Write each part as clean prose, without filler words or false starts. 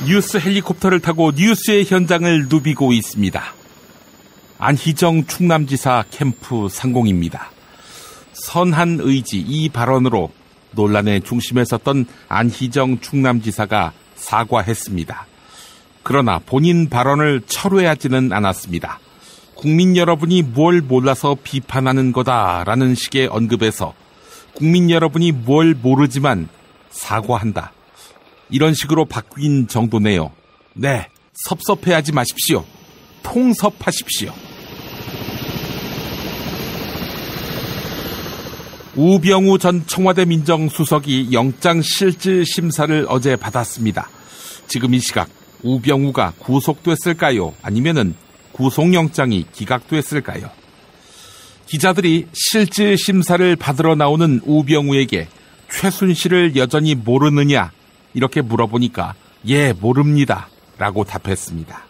뉴스 헬리콥터를 타고 뉴스의 현장을 누비고 있습니다. 안희정 충남지사 캠프 상공입니다. 선한 의지 이 발언으로 논란의 중심에 섰던 안희정 충남지사가 사과했습니다. 그러나 본인 발언을 철회하지는 않았습니다. 국민 여러분이 뭘 몰라서 비판하는 거다라는 식의 언급에서 국민 여러분이 뭘 모르지만 사과한다. 이런 식으로 바뀐 정도네요. 네, 섭섭해하지 마십시오. 통섭하십시오. 우병우 전 청와대 민정수석이 영장실질심사를 어제 받았습니다. 지금 이 시각 우병우가 구속됐을까요? 아니면은 구속영장이 기각됐을까요? 기자들이 실질심사를 받으러 나오는 우병우에게 최순실을 여전히 모르느냐 이렇게 물어보니까 예, 모릅니다 라고 답했습니다.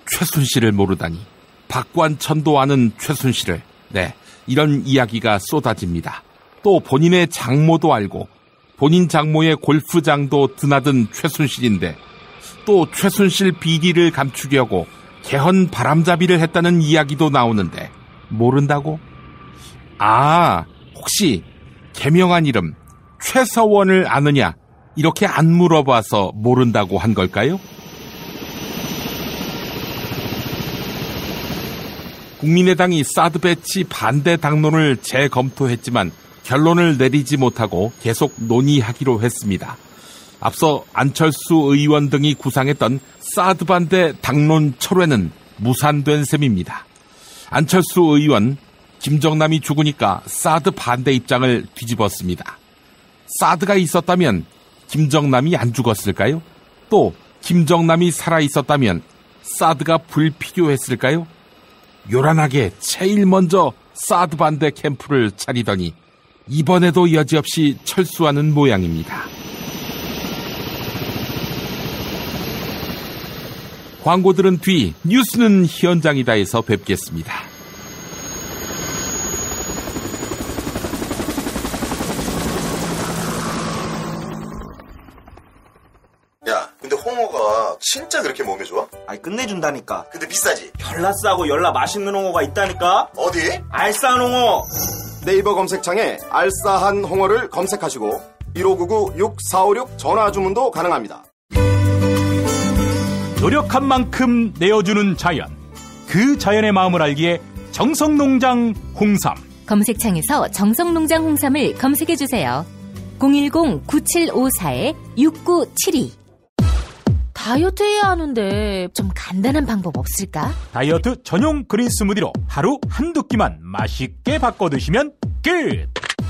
최순실을 모르다니. 박관천도 아는 최순실을. 네, 이런 이야기가 쏟아집니다. 또 본인의 장모도 알고 본인 장모의 골프장도 드나든 최순실인데 또 최순실 비리를 감추려고 개헌 바람잡이를 했다는 이야기도 나오는데 모른다고? 아, 혹시 개명한 이름 최서원을 아느냐 이렇게 안 물어봐서 모른다고 한 걸까요? 국민의당이 사드 배치 반대 당론을 재검토했지만 결론을 내리지 못하고 계속 논의하기로 했습니다. 앞서 안철수 의원 등이 구상했던 사드 반대 당론 철회는 무산된 셈입니다. 안철수 의원, 김정남이 죽으니까 사드 반대 입장을 뒤집었습니다. 사드가 있었다면 김정남이 안 죽었을까요? 또 김정남이 살아있었다면 사드가 불필요했을까요? 요란하게 제일 먼저 사드 반대 캠프를 차리더니 이번에도 여지없이 철수하는 모양입니다. 광고 들은 뒤 뉴스는 현장이다에서 뵙겠습니다. 야, 근데 홍어가 진짜 그렇게 몸에 좋아? 아니 끝내준다니까. 근데 비싸지? 열나 싸고 열나 맛있는 홍어가 있다니까. 어디? 알싸한 홍어. 네이버 검색창에 알싸한 홍어를 검색하시고 1599-6456 전화 주문도 가능합니다. 노력한 만큼 내어주는 자연. 그 자연의 마음을 알기에 정성농장 홍삼. 검색창에서 정성농장 홍삼을 검색해주세요. 010-9754-6972. 다이어트 해야 하는데 좀 간단한 방법 없을까? 다이어트 전용 그린 스무디로 하루 한두 끼만 맛있게 바꿔 드시면 끝!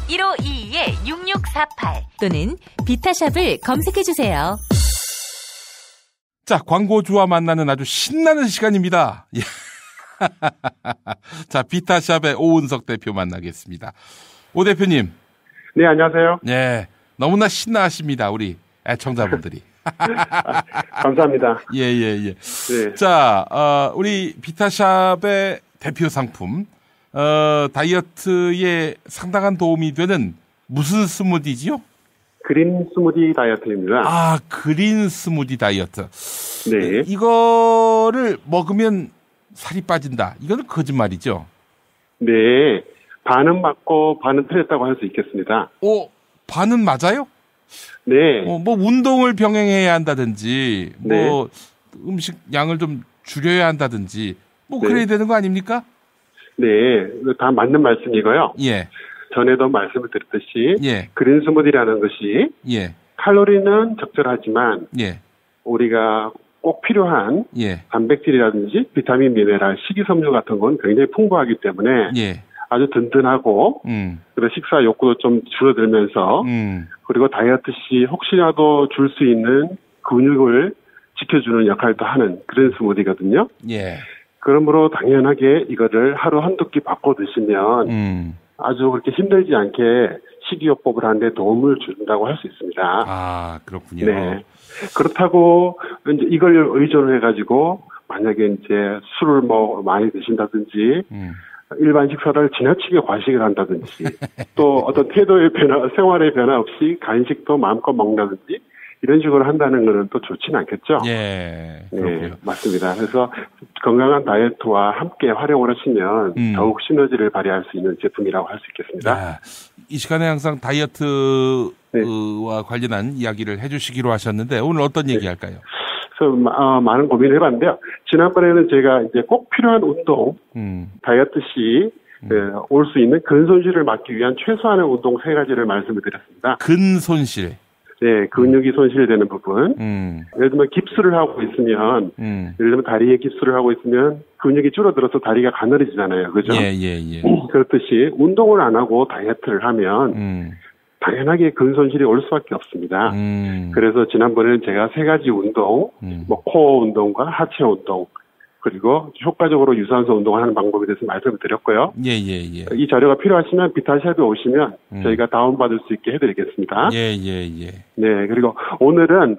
1522-6648 또는 비타샵을 검색해주세요. 자, 광고주와 만나는 아주 신나는 시간입니다. 자, 비타샵의 오은석 대표 만나겠습니다. 오 대표님. 네, 안녕하세요. 네, 너무나 신나하십니다, 우리 애청자분들이. 감사합니다. 예. 네. 자, 우리 비타샵의 대표 상품, 다이어트에 상당한 도움이 되는 무슨 스무디지요? 그린 스무디 다이어트입니다. 아, 그린 스무디 다이어트. 네. 이거를 먹으면 살이 빠진다. 이거는 거짓말이죠? 네. 반은 맞고 반은 틀렸다고 할 수 있겠습니다. 반은 맞아요? 네. 뭐 운동을 병행해야 한다든지, 네. 뭐 음식 양을 좀 줄여야 한다든지, 뭐 네. 그래야 되는 거 아닙니까? 네. 다 맞는 말씀이고요. 예. 전에도 말씀을 드렸듯이 예. 그린 스무디라는 것이 예. 칼로리는 적절하지만 예. 우리가 꼭 필요한 예. 단백질이라든지 비타민, 미네랄, 식이섬유 같은 건 굉장히 풍부하기 때문에 예. 아주 든든하고 그리고 식사 욕구도 좀 줄어들면서 그리고 다이어트 시 혹시라도 줄 수 있는 근육을 지켜주는 역할도 하는 그런 스무디거든요. 예. 그러므로 당연하게 이거를 하루 한두 끼 바꿔 드시면 아주 그렇게 힘들지 않게 식이요법을 하는데 도움을 준다고 할 수 있습니다. 아, 그렇군요. 네. 그렇다고 이제 이걸 의존해가지고 만약에 이제 술을 뭐 많이 드신다든지 일반 식사를 지나치게 과식을 한다든지 또 어떤 태도의 변화, 생활의 변화 없이 간식도 마음껏 먹는다든지 이런 식으로 한다는 거는 또 좋지는 않겠죠. 예. 네, 맞습니다. 그래서 건강한 다이어트와 함께 활용을 하시면 더욱 시너지를 발휘할 수 있는 제품이라고 할 수 있겠습니다. 야, 이 시간에 항상 다이어트와 관련한 이야기를 해주시기로 하셨는데 오늘 어떤 얘기 할까요? 그래서 많은 고민을 해봤는데요. 지난번에는 제가 이제 꼭 필요한 운동, 다이어트 시 올 수 있는 근손실을 막기 위한 최소한의 운동 3가지를 말씀을 드렸습니다. 근손실. 네, 근육이 손실되는 부분. 예를 들면 깁스를 하고 있으면, 예를 들면 다리에 깁스를 하고 있으면 근육이 줄어들어서 다리가 가늘어지잖아요. 그죠? 예. 그렇듯이 운동을 안 하고 다이어트를 하면 당연하게 근손실이 올 수밖에 없습니다. 그래서 지난번에는 제가 3가지 운동, 뭐 코어 운동과 하체 운동, 그리고 효과적으로 유산소 운동을 하는 방법에 대해서 말씀을 드렸고요. 예. 이 자료가 필요하시면 비타샵에 오시면 저희가 다운받을 수 있게 해드리겠습니다. 예. 네, 그리고 오늘은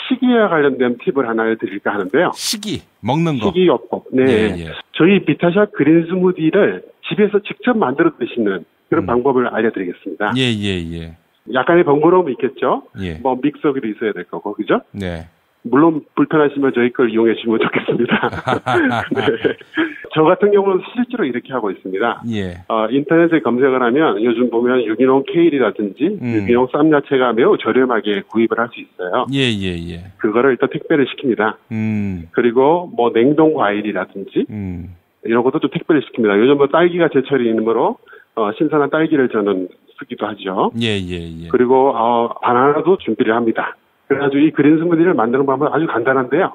식이와 관련된 팁을 하나 드릴까 하는데요. 식이, 먹는 거. 식이요법. 네, 예. 저희 비타샵 그린 스무디를 집에서 직접 만들어 드시는 그런 방법을 알려드리겠습니다. 예. 약간의 번거로움이 있겠죠. 예. 뭐 믹서기도 있어야 될 거고, 그죠? 네. 물론 불편하시면 저희 걸 이용해 주시면 좋겠습니다. 네. 저 같은 경우는 실제로 이렇게 하고 있습니다. 예. 인터넷에 검색을 하면 요즘 보면 유기농 케일이라든지 유기농 쌈야채가 매우 저렴하게 구입을 할 수 있어요. 예. 그거를 일단 택배를 시킵니다. 그리고 뭐 냉동 과일이라든지 이런 것도 좀 택배를 시킵니다. 요즘 뭐 딸기가 제철이므로 신선한 딸기를 저는 쓰기도 하죠. 예. 그리고 바나나도 준비를 합니다. 그래가지고 이 그린 스무디를 만드는 방법은 아주 간단한데요.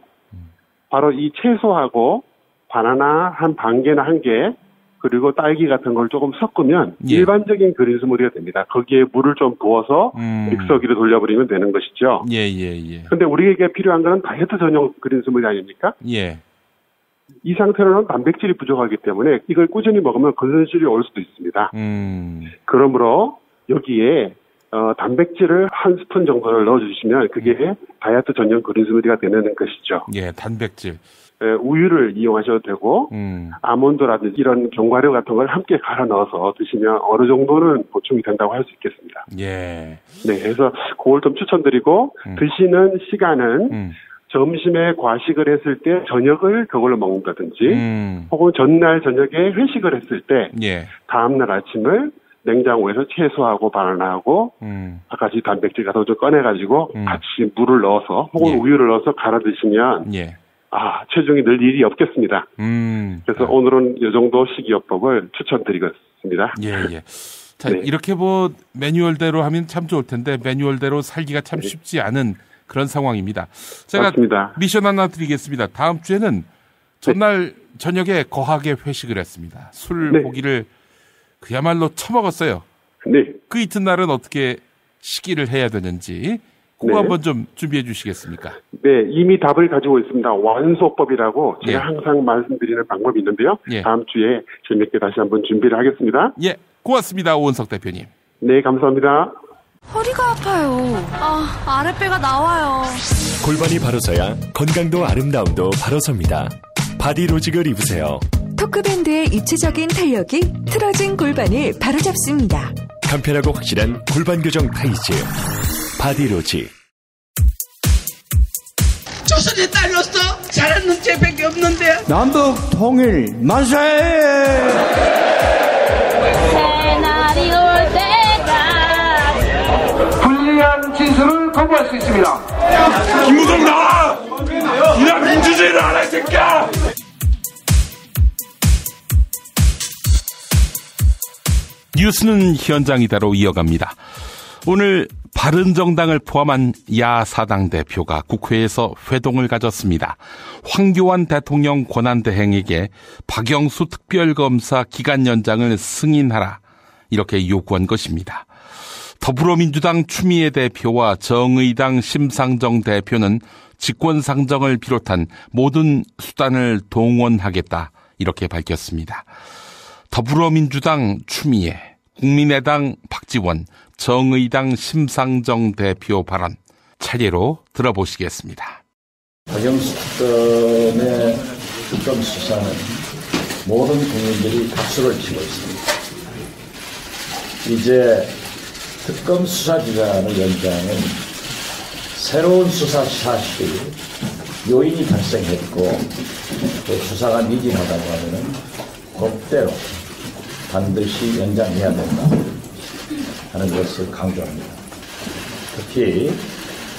바로 이 채소하고 바나나 한 반 개나 1개, 그리고 딸기 같은 걸 조금 섞으면 일반적인 그린 스무디가 됩니다. 거기에 물을 좀 부어서 믹서기로 돌려버리면 되는 것이죠. 예. 근데 우리에게 필요한 거는 다이어트 전용 그린 스무디 아닙니까? 예. 이 상태로는 단백질이 부족하기 때문에 이걸 꾸준히 먹으면 근손실이 올 수도 있습니다. 그러므로 여기에 단백질을 한 스푼 정도를 넣어주시면 그게 다이어트 전용 그린 스무디가 되는 것이죠. 예, 단백질. 우유를 이용하셔도 되고 아몬드라든지 이런 견과류 같은 걸 함께 갈아 넣어서 드시면 어느 정도는 보충이 된다고 할 수 있겠습니다. 예. 네, 그래서 그걸 좀 추천드리고 드시는 시간은 점심에 과식을 했을 때 저녁을 그걸로 먹는다든지 혹은 전날 저녁에 회식을 했을 때 다음날 아침을 냉장고에서 채소하고 바나나하고 아까지 단백질 같은 거 좀 꺼내가지고 같이 물을 넣어서 혹은 우유를 넣어서 갈아 드시면 체중이 늘 일이 없겠습니다. 그래서 오늘은 이 정도 식이요법을 추천드리겠습니다. 예. 자, 이렇게 뭐 매뉴얼대로 하면 참 좋을 텐데 매뉴얼대로 살기가 참 쉽지 않은 그런 상황입니다. 제가 맞습니다. 미션 하나 드리겠습니다. 다음 주에는 전날 저녁에 거하게 회식을 했습니다. 술, 고기를 그야말로 처먹었어요. 네. 그 이튿날은 어떻게 식이를 해야 되는지 그거 한번 좀 준비해 주시겠습니까? 네, 이미 답을 가지고 있습니다. 완소법이라고 제가 항상 말씀드리는 방법이 있는데요. 다음 주에 재밌게 다시 한번 준비를 하겠습니다. 예, 고맙습니다. 오은석 대표님. 네, 감사합니다. 허리가 아파요. 아랫배가 나와요. 골반이 바로 서야 건강도 아름다움도 바로 섭니다. 바디로직을 입으세요. 토크밴드의 입체적인 탄력이 틀어진 골반을 바로잡습니다. 간편하고 확실한 골반 교정 타이즈 바디로직. 조선에 딸로서 잘하는 죄밖에 없는데. 남북 통일 만세! 새날이 올 때가 불리한 진술을 거부할 수 있습니다. 김무성 나와! 이런 민주주의를 안 할 새끼야! 뉴스는 현장이다로 이어갑니다. 오늘 바른정당을 포함한 야사당 대표가 국회에서 회동을 가졌습니다. 황교안 대통령 권한대행에게 박영수 특별검사 기간 연장을 승인하라 이렇게 요구한 것입니다. 더불어민주당 추미애 대표와 정의당 심상정 대표는 직권상정을 비롯한 모든 수단을 동원하겠다 이렇게 밝혔습니다. 더불어민주당 추미애, 국민의당 박지원, 정의당 심상정 대표 발언 차례로 들어보시겠습니다. 박영수 특검의 특검 수사는 모든 국민들이 박수를 치고 있습니다. 이제 특검 수사 기간의 연장은 새로운 수사 사실, 요인이 발생했고 그 수사가 미진하다고 하면 법대로 반드시 연장해야 된다 하는 것을 강조합니다. 특히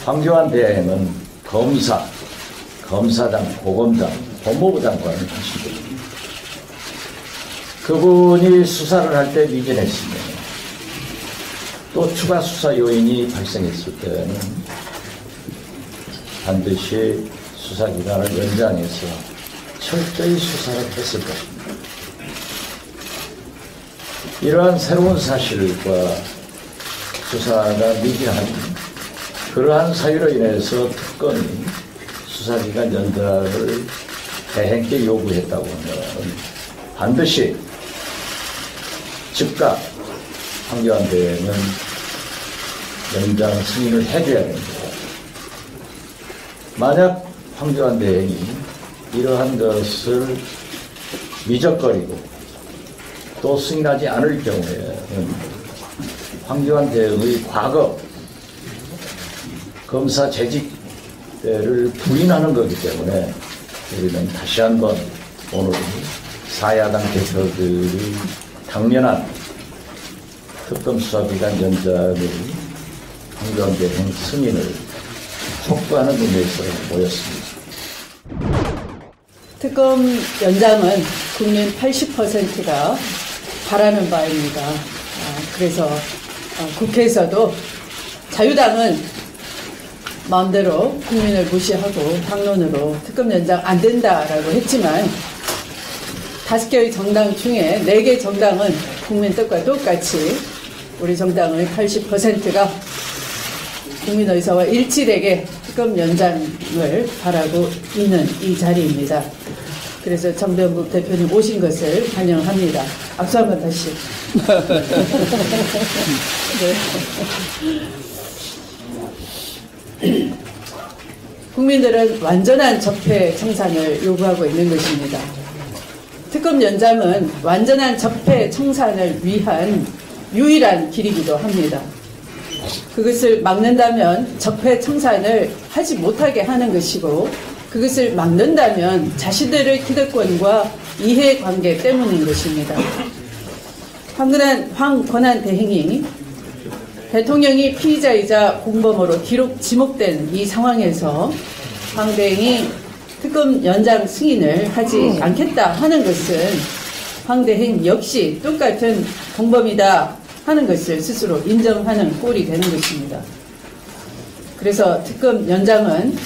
황교안 대행은 검사장, 고검장, 법무부 장관을 하신 분입니다. 그분이 수사를 할 때 미진했으면 또 추가 수사 요인이 발생했을 때는 반드시 수사기간을 연장해서 철저히 수사를 했을 것입니다. 이러한 새로운 사실과 수사가 미진한 그러한 사유로 인해서 특검이 수사기간 연장을 대행께 요구했다고 하면 반드시 즉각 황교안 대행은 연장 승인을 해줘야 됩니다. 만약 황교안 대행이 이러한 것을 미적거리고 또 승인하지 않을 경우에는 황교안 대행의 과거 검사 재직을 부인하는 거기 때문에 우리는 다시 한번 오늘 사야당 대표들이 당연한 특검 수사기간 연장을 황교안 대행 승인을 촉구하는 의미에서 모였습니다. 특검 연장은 국민 80%가 바라는 바입니다. 그래서 국회에서도 자유당은 마음대로 국민을 무시하고 당론으로 특검 연장 안 된다라고 했지만 5개의 정당 중에 4개 정당은 국민 뜻과 똑같이 우리 정당의 80%가 국민 의사와 일치되게 특검 연장을 바라고 있는 이 자리입니다. 그래서 정병국 대표님 오신 것을 환영합니다. 악수 한번 다시. 네. 국민들은 완전한 적폐 청산을 요구하고 있는 것입니다. 특검 연장은 완전한 적폐 청산을 위한 유일한 길이기도 합니다. 그것을 막는다면 적폐 청산을 하지 못하게 하는 것이고 그것을 막는다면 자신들의 기득권과 이해관계 때문인 것입니다. 황권한 대행이 대통령이 피의자이자 공범으로 기록 지목된 이 상황에서 황 대행이 특검 연장 승인을 하지 않겠다 하는 것은 황 대행 역시 똑같은 공범이다 하는 것을 스스로 인정하는 꼴이 되는 것입니다. 그래서 특검 연장은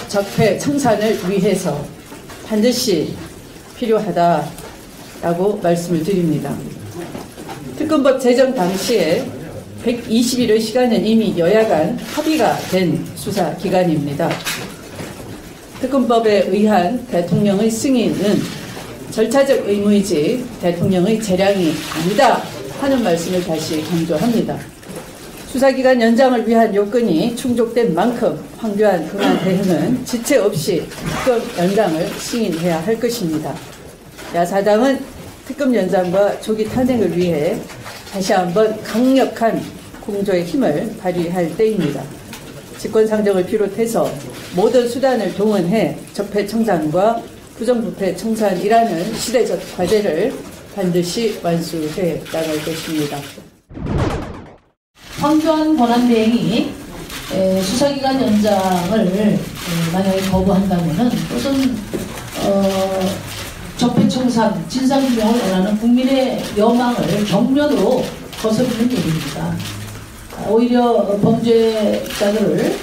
적폐 청산을 위해서 반드시 필요하다라고 말씀을 드립니다. 특검법 제정 당시에 120일의 시간은 이미 여야 간 합의가 된 수사 기간입니다. 특검법에 의한 대통령의 승인은 절차적 의무이지 대통령의 재량이 아니다 하는 말씀을 다시 강조합니다. 수사기간 연장을 위한 요건이 충족된 만큼 황교안 대행은 지체 없이 특검 연장을 승인해야 할 것입니다. 야사당은 특검 연장과 조기 탄핵을 위해 다시 한번 강력한 공조의 힘을 발휘할 때입니다. 직권상정을 비롯해서 모든 수단을 동원해 적폐 청산과 부정부패 청산이라는 시대적 과제를 반드시 완수해 나갈 것입니다. 황교안 권한대행이 수사기간 연장을 만약에 거부한다면은 우선 적폐 청산, 진상규명을 원하는 국민의 여망을 정면으로 거스르는 일입니다. 오히려 범죄자들을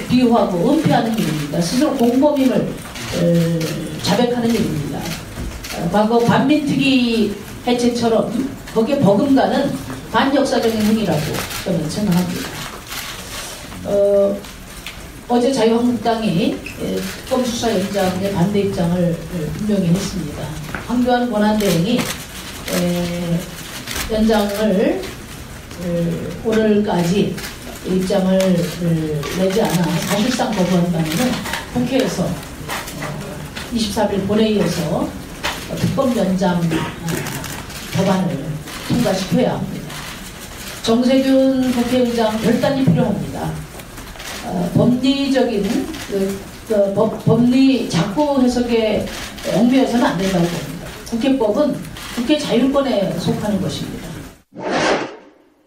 비호하고 은폐하는 일입니다. 스스로 공범임을 자백하는 일입니다. 과거 반민특위 해체처럼 거기에 버금가는 반역사적인 행위라고 저는 생각합니다. 어제 자유한국당이 특검 수사 연장의 반대 입장을 분명히 했습니다. 황교안 권한대행이 연장을 오늘까지 입장을 내지 않아 사실상 거부한다면 국회에서 24일 본회의에서 특검 연장 법안을 통과시켜야 합니다. 정세균 국회의장 결단이 필요합니다. 법리적인 법리 작고 해석에 얽매여서는 안 된다고 봅니다. 국회법은 국회 자율권에 속하는 것입니다.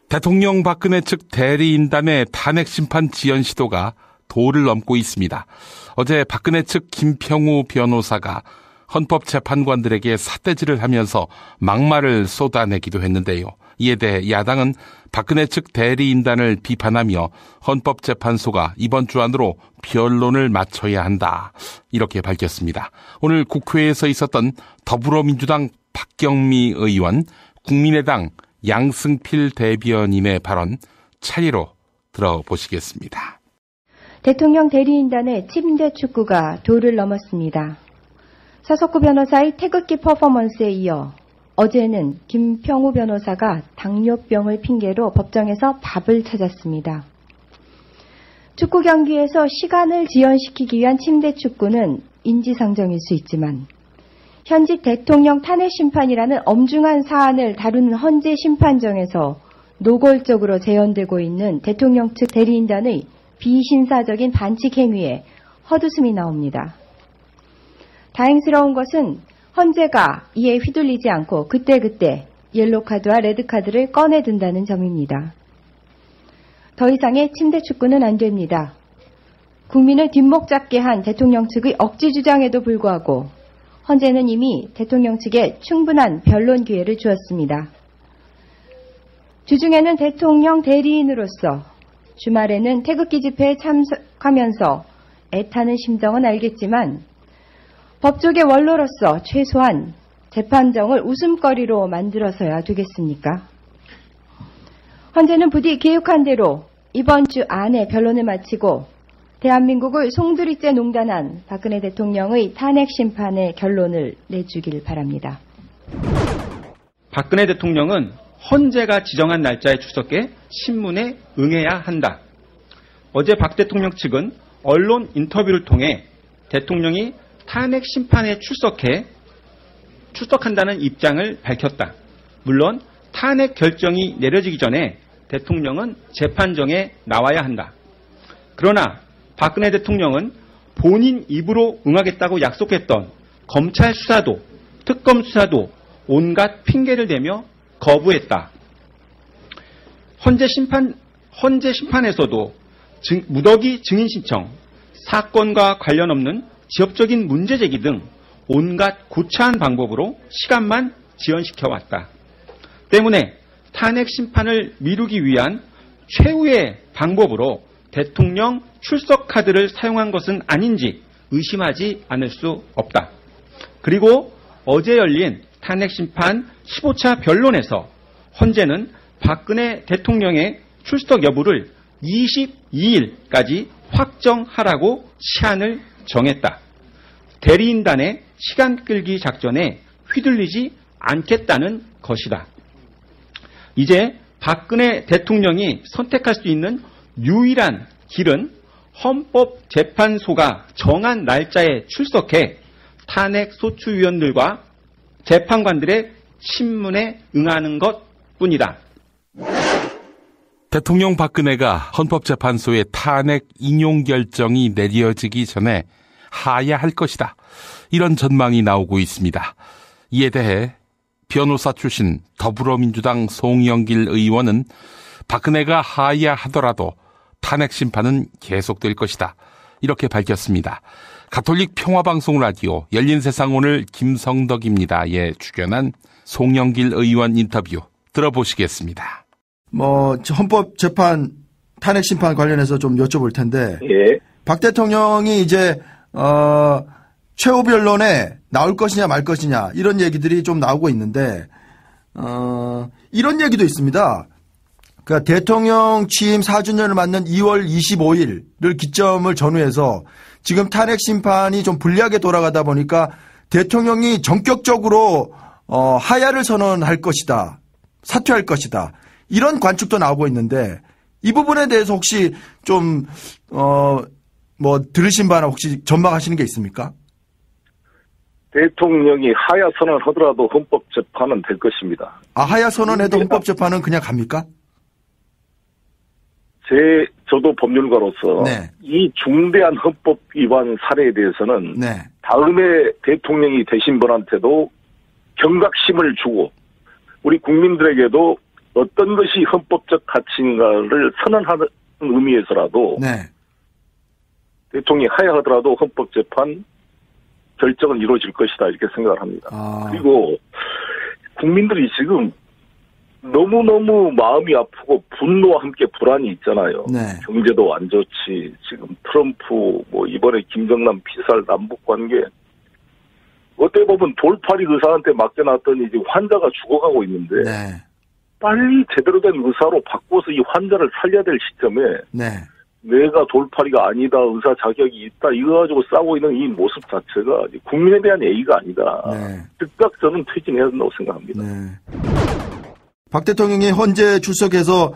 대통령 박근혜 측 대리인단의 탄핵 심판 지연 시도가 도를 넘고 있습니다. 어제 박근혜 측 김평우 변호사가 헌법재판관들에게 삿대질을 하면서 막말을 쏟아내기도 했는데요. 이에 대해 야당은 박근혜 측 대리인단을 비판하며 헌법재판소가 이번 주 안으로 변론을 마쳐야 한다, 이렇게 밝혔습니다. 오늘 국회에서 있었던 더불어민주당 박경미 의원, 국민의당 양승필 대변인의 발언 차례로 들어보시겠습니다. 대통령 대리인단의 침대 축구가 도를 넘었습니다. 서석구 변호사의 태극기 퍼포먼스에 이어 어제는 김평우 변호사가 당뇨병을 핑계로 법정에서 밥을 찾았습니다. 축구 경기에서 시간을 지연시키기 위한 침대 축구는 인지상정일 수 있지만 현직 대통령 탄핵 심판이라는 엄중한 사안을 다루는 헌재 심판정에서 노골적으로 재현되고 있는 대통령 측 대리인단의 비신사적인 반칙 행위에 헛웃음이 나옵니다. 다행스러운 것은 헌재가 이에 휘둘리지 않고 그때그때 옐로카드와 레드카드를 꺼내든다는 점입니다. 더 이상의 침대 축구는 안 됩니다. 국민을 뒷목 잡게 한 대통령 측의 억지 주장에도 불구하고 헌재는 이미 대통령 측에 충분한 변론 기회를 주었습니다. 주중에는 대통령 대리인으로서, 주말에는 태극기 집회에 참석하면서 애타는 심정은 알겠지만 법조계 원로로서 최소한 재판정을 웃음거리로 만들어서야 되겠습니까? 헌재는 부디 계획한 대로 이번 주 안에 변론을 마치고 대한민국을 송두리째 농단한 박근혜 대통령의 탄핵 심판의 결론을 내주길 바랍니다. 박근혜 대통령은 헌재가 지정한 날짜에 출석해 신문에 응해야 한다. 어제 박 대통령 측은 언론 인터뷰를 통해 대통령이 탄핵 심판에 출석한다는 입장을 밝혔다. 물론 탄핵 결정이 내려지기 전에 대통령은 재판정에 나와야 한다. 그러나 박근혜 대통령은 본인 입으로 응하겠다고 약속했던 검찰 수사도, 특검 수사도 온갖 핑계를 대며 거부했다. 헌재 심판에서도 무더기 증인 신청, 사건과 관련 없는 지역적인 문제 제기 등 온갖 구차한 방법으로 시간만 지연시켜왔다. 때문에 탄핵 심판을 미루기 위한 최후의 방법으로 대통령 출석 카드를 사용한 것은 아닌지 의심하지 않을 수 없다. 그리고 어제 열린 탄핵 심판 15차 변론에서 헌재는 박근혜 대통령의 출석 여부를 22일까지 확정하라고 시한을 정했다. 대리인단의 시간 끌기 작전에 휘둘리지 않겠다는 것이다. 이제 박근혜 대통령이 선택할 수 있는 유일한 길은 헌법재판소가 정한 날짜에 출석해 탄핵 소추위원들과 재판관들의 신문에 응하는 것뿐이다. 대통령 박근혜가 헌법재판소의 탄핵 인용 결정이 내려지기 전에 하야할 것이다, 이런 전망이 나오고 있습니다. 이에 대해 변호사 출신 더불어민주당 송영길 의원은 박근혜가 하야하더라도 탄핵 심판은 계속될 것이다, 이렇게 밝혔습니다. 가톨릭 평화방송 라디오 열린세상 오늘 김성덕입니다에 출연한 송영길 의원 인터뷰 들어보시겠습니다. 헌법재판 탄핵 심판 관련해서 좀 여쭤볼 텐데, 예. 박 대통령이 이제 최후 변론에 나올 것이냐 말 것이냐 이런 얘기들이 좀 나오고 있는데, 이런 얘기도 있습니다. 그러니까 대통령 취임 4주년을 맞는 2월 25일을 기점을 전후해서 지금 탄핵 심판이 좀 불리하게 돌아가다 보니까 대통령이 전격적으로 하야를 선언할 것이다, 사퇴할 것이다, 이런 관측도 나오고 있는데, 이 부분에 대해서 혹시 좀 들으신 바나 혹시 전망하시는 게 있습니까? 대통령이 하야 선언을 하더라도 헌법재판은 될 것입니다. 하야 선언해도 헌법재판은 그냥 갑니까? 저도 법률가로서 네. 이 중대한 헌법 위반 사례에 대해서는 네. 다음에 대통령이 되신 분한테도 경각심을 주고 우리 국민들에게도 어떤 것이 헌법적 가치인가를 선언하는 의미에서라도 네. 대통령이 하야하더라도 헌법재판 결정은 이루어질 것이다 이렇게 생각을 합니다. 그리고 국민들이 지금 너무너무 마음이 아프고 분노와 함께 불안이 있잖아요. 네. 경제도 안 좋지. 지금 트럼프 뭐 이번에 김정남 피살 남북관계 어떻게 보면 돌팔이 의사한테 맡겨놨더니 이제 환자가 죽어가고 있는데 네. 빨리 제대로 된 의사로 바꿔서 이 환자를 살려야 될 시점에 네. 내가 돌팔이가 아니다, 의사 자격이 있다, 이거 가지고 싸우고 있는 이 모습 자체가 국민에 대한 예의가 아니다. 네. 즉각 저는 퇴진해야 된다고 생각합니다. 네. 박 대통령이 헌재 출석해서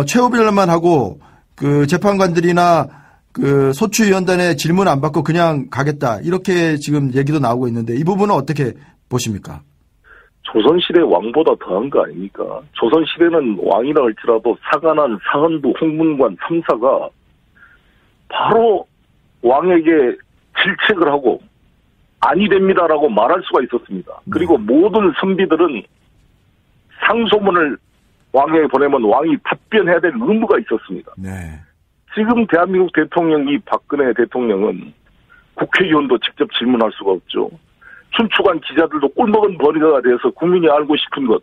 최후 변론만 하고 그 재판관들이나 그 소추위원단의 질문 안 받고 그냥 가겠다 이렇게 지금 얘기도 나오고 있는데 이 부분은 어떻게 보십니까? 조선시대 왕보다 더한 거 아닙니까? 조선시대는 왕이라 할지라도 사관원, 사헌부, 홍문관 3사가 바로 왕에게 질책을 하고 아니 됩니다라고 말할 수가 있었습니다. 그리고 모든 선비들은 상소문을 왕에게 보내면 왕이 답변해야 될 의무가 있었습니다. 네. 지금 대한민국 대통령, 이 박근혜 대통령은 국회의원도 직접 질문할 수가 없죠. 춘추관 기자들도 꿀먹은 버리가 돼서 국민이 알고 싶은 것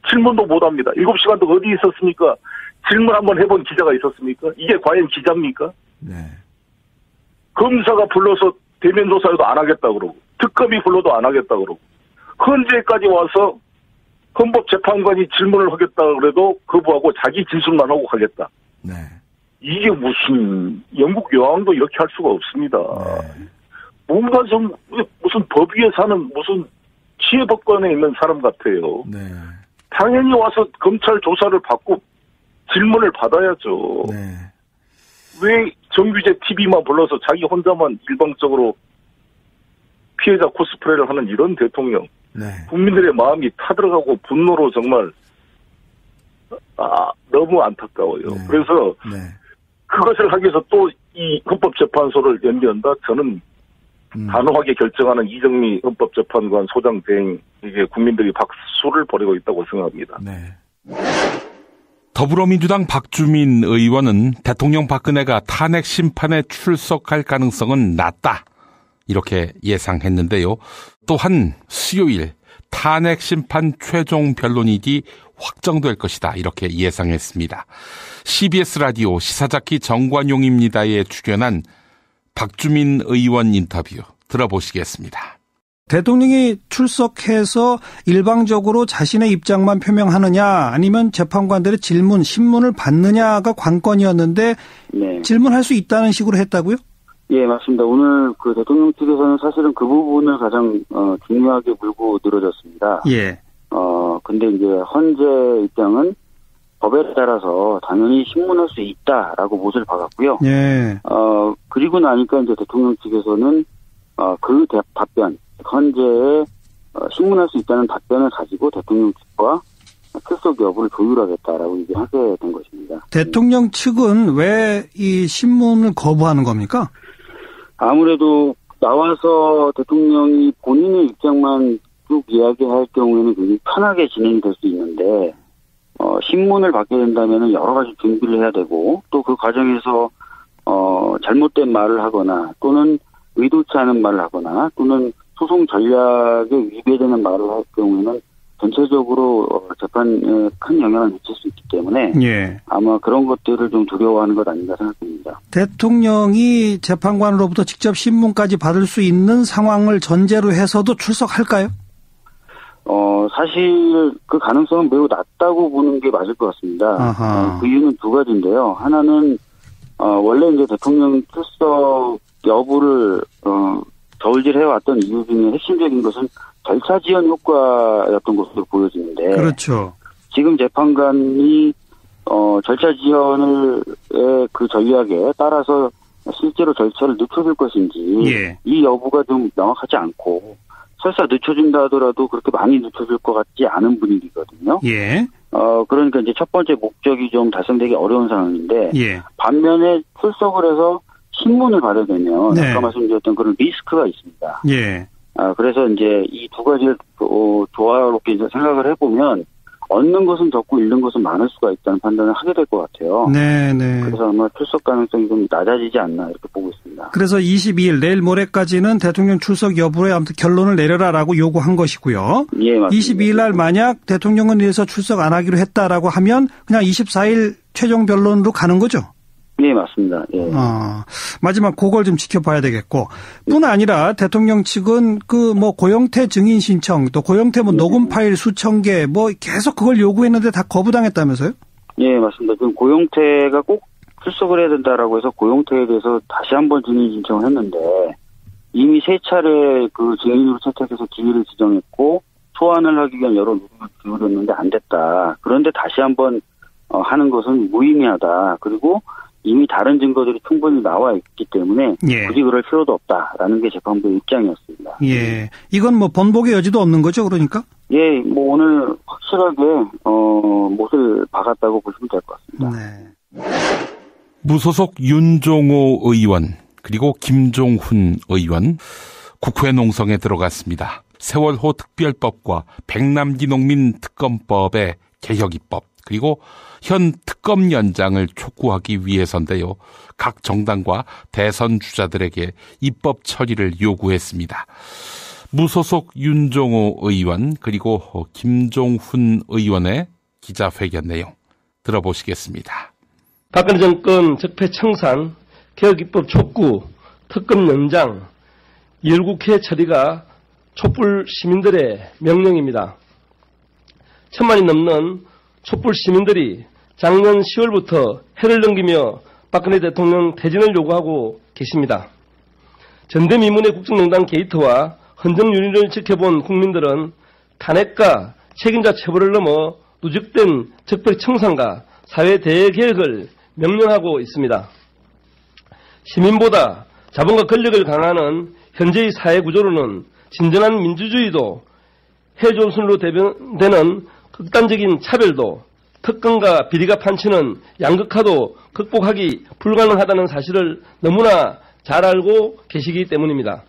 질문도 못합니다. 7시간 동안 어디 있었습니까? 질문 한번 해본 기자가 있었습니까? 이게 과연 기자입니까? 네. 검사가 불러서 대면 조사해도 안 하겠다 그러고 특검이 불러도 안 하겠다 그러고 헌재까지 와서 헌법재판관이 질문을 하겠다 그래도 거부하고 자기 진술만 하고 가겠다. 네. 이게 무슨 영국 여왕도 이렇게 할 수가 없습니다. 네. 뭔가 좀 무슨 법 위에 사는 무슨 치외법관에 있는 사람 같아요. 네. 당연히 와서 검찰 조사를 받고 질문을 받아야죠. 네. 왜 정규제 TV만 불러서 자기 혼자만 일방적으로 피해자 코스프레를 하는 이런 대통령. 네. 국민들의 마음이 타들어가고 분노로 정말 너무 안타까워요. 네. 그래서 네. 그것을 하기 위해서 또 이 헌법재판소를 연기한다? 저는 단호하게 결정하는 이정미 헌법재판관 소장 대행에게 국민들이 박수를 보내고 있다고 생각합니다. 네. 더불어민주당 박주민 의원은 대통령 박근혜가 탄핵 심판에 출석할 가능성은 낮다 이렇게 예상했는데요. 또한 수요일 탄핵 심판 최종 변론일이 확정될 것이다 이렇게 예상했습니다. CBS 라디오 시사자키 정관용입니다에 출연한 박주민 의원 인터뷰 들어보시겠습니다. 대통령이 출석해서 일방적으로 자신의 입장만 표명하느냐 아니면 재판관들의 질문, 신문을 받느냐가 관건이었는데 네. 질문할 수 있다는 식으로 했다고요? 예, 맞습니다. 오늘 그 대통령 측에서는 사실은 그 부분을 가장 중요하게 물고 늘어졌습니다. 예. 근데 이제 헌재 입장은 법에 따라서 당연히 신문할 수 있다라고 못을 박았고요. 예. 그리고 나니까 이제 대통령 측에서는 그 답변, 헌재에 신문할 수 있다는 답변을 가지고 대통령 측과 출석 여부를 조율하겠다라고 이제 하게 된 것입니다. 대통령 측은 왜 이 신문을 거부하는 겁니까? 아무래도 나와서 대통령이 본인의 입장만 쭉 이야기할 경우에는 굉장히 편하게 진행이 될 수 있는데 신문을 받게 된다면 여러 가지 준비를 해야 되고 또 그 과정에서 잘못된 말을 하거나 또는 의도치 않은 말을 하거나 또는 소송 전략에 위배되는 말을 할 경우에는 전체적으로 재판에 큰 영향을 미칠 수 있기 때문에 예. 아마 그런 것들을 좀 두려워하는 것 아닌가 생각합니다. 대통령이 재판관으로부터 직접 신문까지 받을 수 있는 상황을 전제로 해서도 출석할까요? 사실 그 가능성은 매우 낮다고 보는 게 맞을 것 같습니다. 그 이유는 두 가지인데요. 하나는 원래 이제 대통령 출석 여부를 저울질해왔던 이유 중에 핵심적인 것은 절차 지연 효과였던 것으로 보여지는데, 그렇죠. 지금 재판관이 절차 지연을 그 전략에 따라서 실제로 절차를 늦춰줄 것인지 예. 이 여부가 좀 명확하지 않고 설사 늦춰준다 하더라도 그렇게 많이 늦춰질 것 같지 않은 분위기거든요. 예. 그러니까 이제 첫 번째 목적이 좀 달성되기 어려운 상황인데, 예. 반면에 출석을 해서 신문을 받아야 되면, 네. 아까 말씀드렸던 그런 리스크가 있습니다. 예. 그래서 이제 이 두 가지를 조화롭게 이제 생각을 해보면, 얻는 것은 적고 잃는 것은 많을 수가 있다는 판단을 하게 될 것 같아요. 네네. 그래서 아마 출석 가능성이 좀 낮아지지 않나 이렇게 보고 있습니다. 그래서 22일 내일 모레까지는 대통령 출석 여부에 아무튼 결론을 내려라라고 요구한 것이고요. 예, 맞습니다. 22일 날 만약 대통령은 이래서 출석 안 하기로 했다라고 하면 그냥 24일 최종 변론으로 가는 거죠? 예, 맞습니다. 예. 마지막 그걸 좀 지켜봐야 되겠고, 뿐 아니라 대통령 측은 고영태 증인 신청, 또 고영태 녹음 파일 수천 개, 계속 그걸 요구했는데 다 거부당했다면서요? 예, 맞습니다. 지금 고영태가 꼭 출석을 해야 된다라고 해서 고영태에 대해서 다시 한번 증인 신청을 했는데, 이미 세 차례 그 증인으로 채택해서 기일을 지정했고, 소환을 하기 위한 여러 노력을 기울였는데 안 됐다. 그런데 다시 한번 하는 것은 무의미하다. 그리고 이미 다른 증거들이 충분히 나와 있기 때문에 예. 굳이 그럴 필요도 없다라는 게 재판부의 입장이었습니다. 예, 이건 번복의 여지도 없는 거죠, 그러니까? 예, 오늘 확실하게 못을 박았다고 보시면 될 것 같습니다. 네. 무소속 윤종호 의원 그리고 김종훈 의원 국회 농성에 들어갔습니다. 세월호 특별법과 백남기 농민 특검법의 개혁 입법 그리고 현 특검 연장을 촉구하기 위해서인데요. 각 정당과 대선 주자들에게 입법 처리를 요구했습니다. 무소속 윤종호 의원 그리고 김종훈 의원의 기자회견 내용 들어보시겠습니다. 박근혜 정권 적폐 청산, 개혁 입법 촉구, 특검 연장, 2.1국회 처리가 촛불 시민들의 명령입니다. 1,000만이 넘는 촛불 시민들이 작년 10월부터 해를 넘기며 박근혜 대통령 퇴진을 요구하고 계십니다. 전대미문의 국정농단 게이트와 헌정윤리를 지켜본 국민들은 탄핵과 책임자 처벌을 넘어 누적된 적폐 청산과 사회 대개혁을 명령하고 있습니다. 시민보다 자본과 권력을 강화하는 현재의 사회 구조로는 진정한 민주주의도 해존순으로 대변되는 극단적인 차별도 특권과 비리가 판치는 양극화도 극복하기 불가능하다는 사실을 너무나 잘 알고 계시기 때문입니다.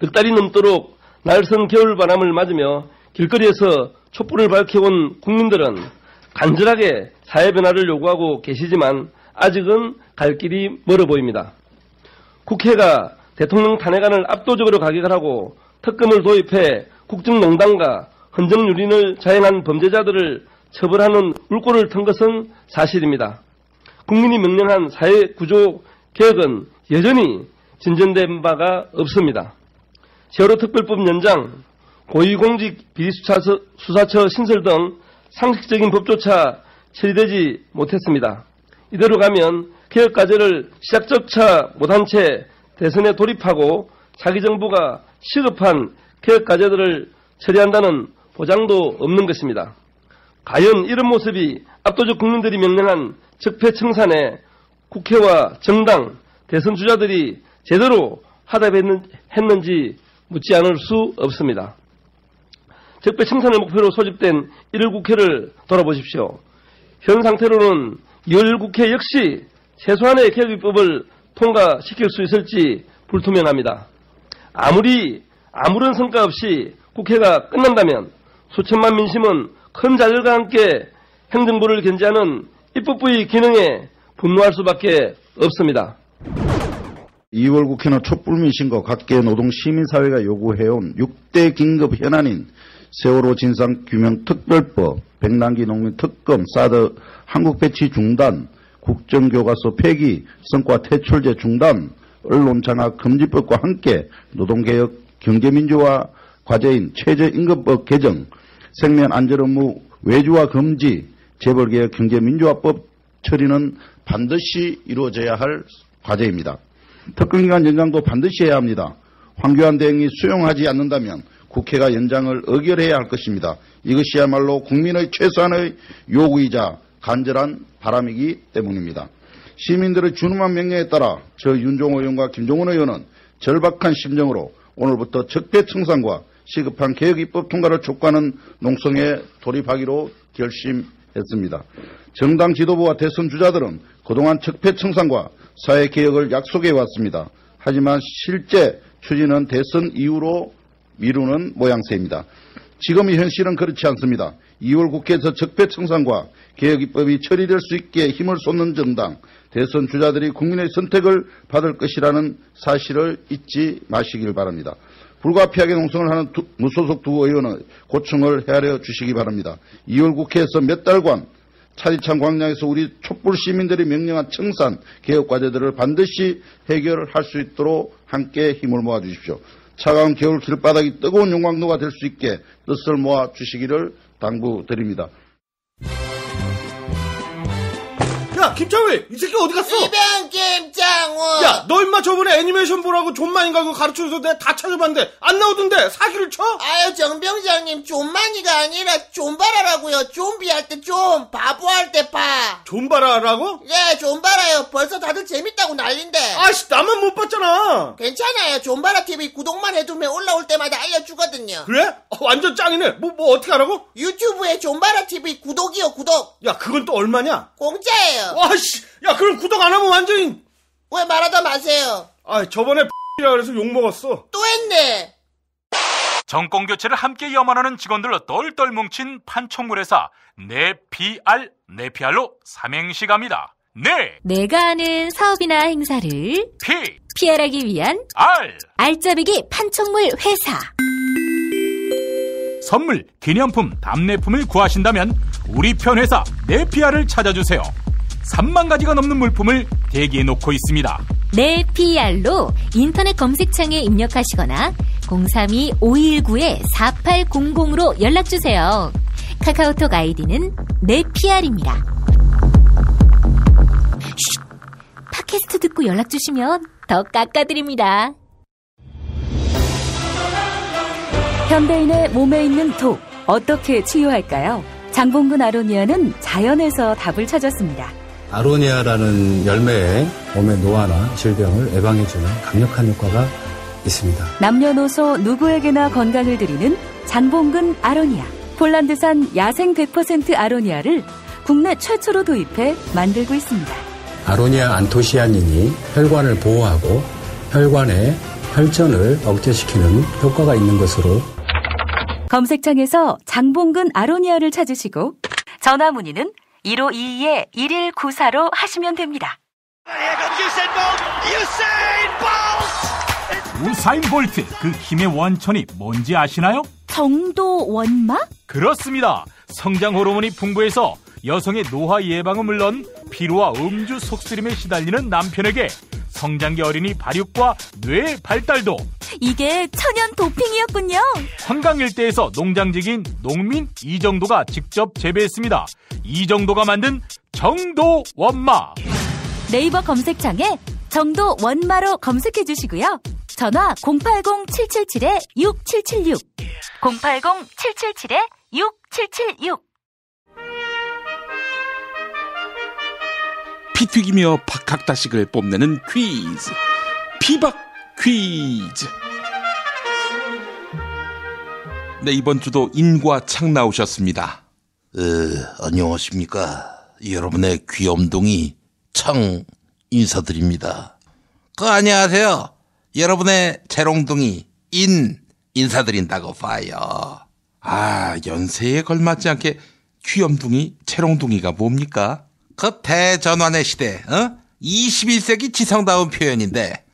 넉 달이 넘도록 날선 겨울바람을 맞으며 길거리에서 촛불을 밝혀온 국민들은 간절하게 사회 변화를 요구하고 계시지만 아직은 갈 길이 멀어 보입니다. 국회가 대통령 탄핵안을 압도적으로 가결하고 특검을 도입해 국정농단과 헌정유린을 자행한 범죄자들을 처벌하는 물꼬를 튼 것은 사실입니다. 국민이 명령한 사회구조 개혁은 여전히 진전된 바가 없습니다. 세월호 특별법 연장, 고위공직 비리수사처 신설 등 상식적인 법조차 처리되지 못했습니다. 이대로 가면 개혁과제를 시작조차 못한 채 대선에 돌입하고 자기 정부가 시급한 개혁과제들을 처리한다는 보장도 없는 것입니다. 과연 이런 모습이 압도적 국민들이 명령한 적폐 청산에 국회와 정당, 대선 주자들이 제대로 하답했는지 묻지 않을 수 없습니다. 적폐 청산을 목표로 소집된 1월 국회를 돌아보십시오. 현 상태로는 2월 국회 역시 최소한의 개혁입법을 통과시킬 수 있을지 불투명합니다. 아무런 성과 없이 국회가 끝난다면 수천만 민심은 큰 좌절과 함께 행정부를 견제하는 입법부의 기능에 분노할 수밖에 없습니다. 2월 국회는 촛불 민심과 각계 노동 시민사회가 요구해온 6대 긴급 현안인 세월호 진상규명 특별법, 백남기 농민 특검, 사드 한국 배치 중단, 국정교과서 폐기, 성과 퇴출제 중단, 언론 장악 금지법과 함께 노동개혁, 경제민주화 과제인 최저임금법 개정, 생명안전업무 외주화 금지, 재벌개혁 경제민주화법 처리는 반드시 이루어져야 할 과제입니다. 특검기간 연장도 반드시 해야 합니다. 황교안 대행이 수용하지 않는다면 국회가 연장을 의결해야 할 것입니다. 이것이야말로 국민의 최소한의 요구이자 간절한 바람이기 때문입니다. 시민들의 준엄한 명령에 따라 저 윤종호 의원과 김종훈 의원은 절박한 심정으로 오늘부터 적폐청산과 시급한 개혁 입법 통과를 촉구하는 농성에 돌입하기로 결심했습니다. 정당 지도부와 대선 주자들은 그동안 적폐청산과 사회개혁을 약속해 왔습니다. 하지만 실제 추진은 대선 이후로 미루는 모양새입니다. 지금의 현실은 그렇지 않습니다. 2월 국회에서 적폐청산과 개혁입법이 처리될 수 있게 힘을 쏟는 정당, 대선 주자들이 국민의 선택을 받을 것이라는 사실을 잊지 마시길 바랍니다. 불가피하게 농성을 하는 무소속 두 의원의 고충을 헤아려 주시기 바랍니다. 2월 국회에서 몇 달간 차디찬 광장에서 우리 촛불 시민들이 명령한 청산 개혁 과제들을 반드시 해결할 수 있도록 함께 힘을 모아 주십시오. 차가운 겨울 길바닥이 뜨거운 용광로가 될 수 있게 뜻을 모아 주시기를 당부드립니다. 야, 김창회, 이 새끼 어디 갔어? 이병 김창호. 야, 너 임마 저번에 애니메이션 보라고 존만인가 그거 가르쳐줘서 내가 다 찾아봤는데 안 나오던데 사기를 쳐? 아유, 정병장님, 존만이가 아니라 존바라라고요. 좀비 할 때 좀, 바보 할 때 바. 존바라라고? 예, 존바라요. 벌써 다들 재밌다고 난린데. 아이씨, 나만 못 봤잖아. 괜찮아요. 존바라 TV 구독만 해두면 올라올 때마다 알려주거든요. 그래? 완전 짱이네. 뭐 어떻게 하라고? 유튜브에 존바라 TV 구독이요, 구독. 야, 그건 또 얼마냐? 공짜예요. 와씨, 야, 그럼 구독 안 하면 완전히. 왜 말하다 마세요? 아, 저번에 X이라 그래서 욕먹었어. 또 했네. 정권교체를 함께 염원하는 직원들로 똘똘 뭉친 판촉물회사 네피알로 삼행시 갑니다. 내가 아는 사업이나 행사를 PR하기 위한 알짜배기 판촉물 회사. 선물, 기념품, 답례품을 구하신다면 우리 편 회사 네피알을 찾아주세요. 3만 가지가 넘는 물품을 대기해 놓고 있습니다. 네피알로 인터넷 검색창에 입력하시거나 032-519-4800으로 연락주세요. 카카오톡 아이디는 네피알입니다. 팟캐스트 듣고 연락주시면 더 깎아드립니다. 현대인의 몸에 있는 독, 어떻게 치유할까요? 장봉근 아로니아는 자연에서 답을 찾았습니다. 아로니아라는 열매에 몸의 노화나 질병을 예방해주는 강력한 효과가 있습니다. 남녀노소 누구에게나 건강을 드리는 장봉근 아로니아. 폴란드산 야생 100% 아로니아를 국내 최초로 도입해 만들고 있습니다. 아로니아 안토시아닌이 혈관을 보호하고 혈관의 혈전을 억제시키는 효과가 있는 것으로 검색창에서 장봉근 아로니아를 찾으시고 전화 문의는 1522-1194로 하시면 됩니다. 우사인 볼트, 그 힘의 원천이 뭔지 아시나요? 정도 원마? 그렇습니다. 성장 호르몬이 풍부해서 여성의 노화 예방은 물론 피로와 음주 속쓰림에 시달리는 남편에게 성장기 어린이 발육과 뇌 발달도. 이게 천연 도핑이었군요. 한강 일대에서 농장직인 농민 이정도가 직접 재배했습니다. 이정도가 만든 정도 원마. 네이버 검색창에 정도 원마로 검색해 주시고요. 전화 080-777-6776 080-777-6776. 피 튀기며 박학다식을 뽐내는 퀴즈, 피박 퀴즈. 네, 이번 주도 인과 창 나오셨습니다. 안녕하십니까. 여러분의 귀염둥이 창 인사드립니다. 안녕하세요. 여러분의 재롱둥이 인사드린다고 봐요. 연세에 걸맞지 않게 귀염둥이, 재롱둥이가 뭡니까? 그 대전환의 시대, 21세기 지성다운 표현인데,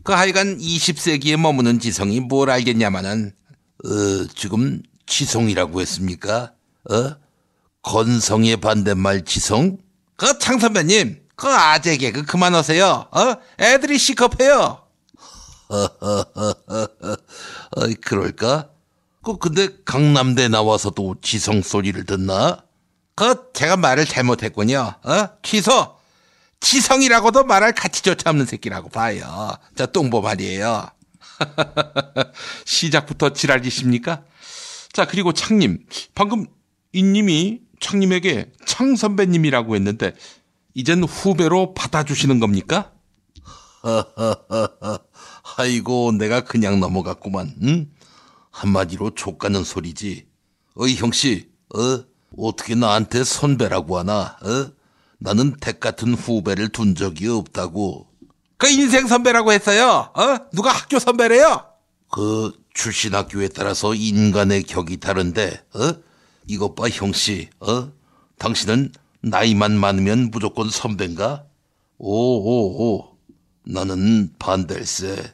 하여간 20세기에 머무는 지성이 뭘 알겠냐마는, 지금 지성이라고 했습니까? 건성의 반대말 지성? 창 선배님, 아재 개그 그만하세요. 애들이 시겁해요. 그럴까? 근데 강남대 나와서도 지성 소리를 듣나? 제가 말을 잘못했군요. 취소! 지성이라고도 말할 가치조차 없는 새끼라고 봐요. 저 똥보 말이에요. 시작부터 지랄이십니까? 자, 그리고 창님, 방금 인님이 창님에게 창 선배님이라고 했는데 이젠 후배로 받아주시는 겁니까? 아이고, 내가 그냥 넘어갔구만. 응? 한마디로 족가는 소리지. 어이 형씨, 어떻게 나한테 선배라고 하나? 나는 댁 같은 후배를 둔 적이 없다고. 그 인생 선배라고 했어요. 누가 학교 선배래요? 그 출신 학교에 따라서 인간의 격이 다른데, 이것 봐 형씨, 당신은 나이만 많으면 무조건 선배인가? 오. 나는 반댈세.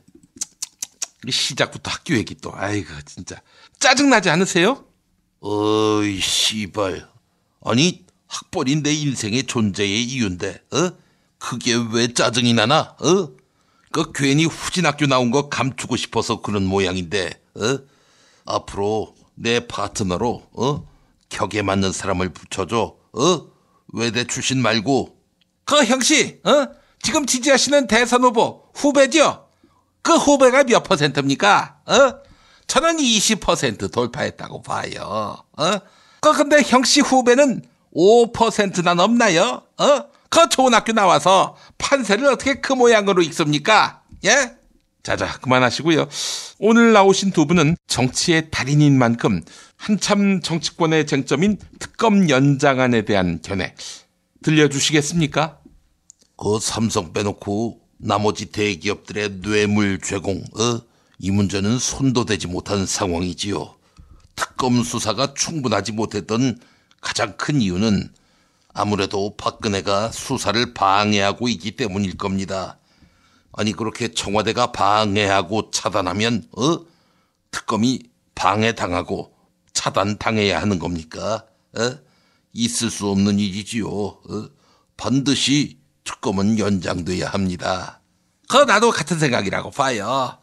시작부터 학교 얘기 또. 아이고 진짜 짜증나지 않으세요? 어이 씨발. 아니 학벌이 내 인생의 존재의 이유인데 그게 왜 짜증이 나나? 그 괜히 후진학교 나온 거 감추고 싶어서 그런 모양인데 앞으로 내 파트너로 격에 맞는 사람을 붙여줘. 외대 출신 말고. 그 형씨 지금 지지하시는 대선 후보 후배죠? 그 후배가 몇 %입니까? 저는 20% 돌파했다고 봐요. 근데 형씨 후배는 5%나 넘나요? 그 좋은 학교 나와서 판세를 어떻게 그 모양으로 읽습니까? 예? 자자, 그만하시고요. 오늘 나오신 두 분은 정치의 달인인 만큼 한참 정치권의 쟁점인 특검 연장안에 대한 견해 들려주시겠습니까? 그 삼성 빼놓고 나머지 대기업들의 뇌물 제공, 이 문제는 손도 대지 못한 상황이지요. 특검 수사가 충분하지 못했던 가장 큰 이유는 아무래도 박근혜가 수사를 방해하고 있기 때문일 겁니다. 아니 그렇게 청와대가 방해하고 차단하면 특검이 방해당하고 차단당해야 하는 겁니까? 있을 수 없는 일이지요. 반드시 특검은 연장돼야 합니다. 나도 같은 생각이라고 봐요.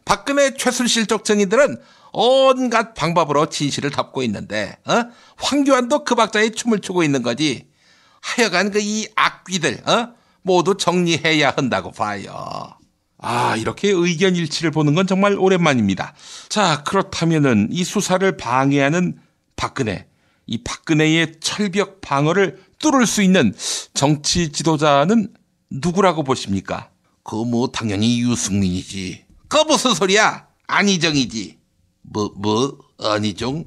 박근혜 최순실 쪽 증인들은 온갖 방법으로 진실을 덮고 있는데 황교안도 그 박자에 춤을 추고 있는 거지. 하여간 이 악귀들 모두 정리해야 한다고 봐요. 이렇게 의견 일치를 보는 건 정말 오랜만입니다. 자, 그렇다면은 이 수사를 방해하는 박근혜, 이 박근혜의 철벽 방어를 뚫을 수 있는 정치 지도자는 누구라고 보십니까? 당연히 유승민이지. 무슨 소리야? 안희정이지. 안희정?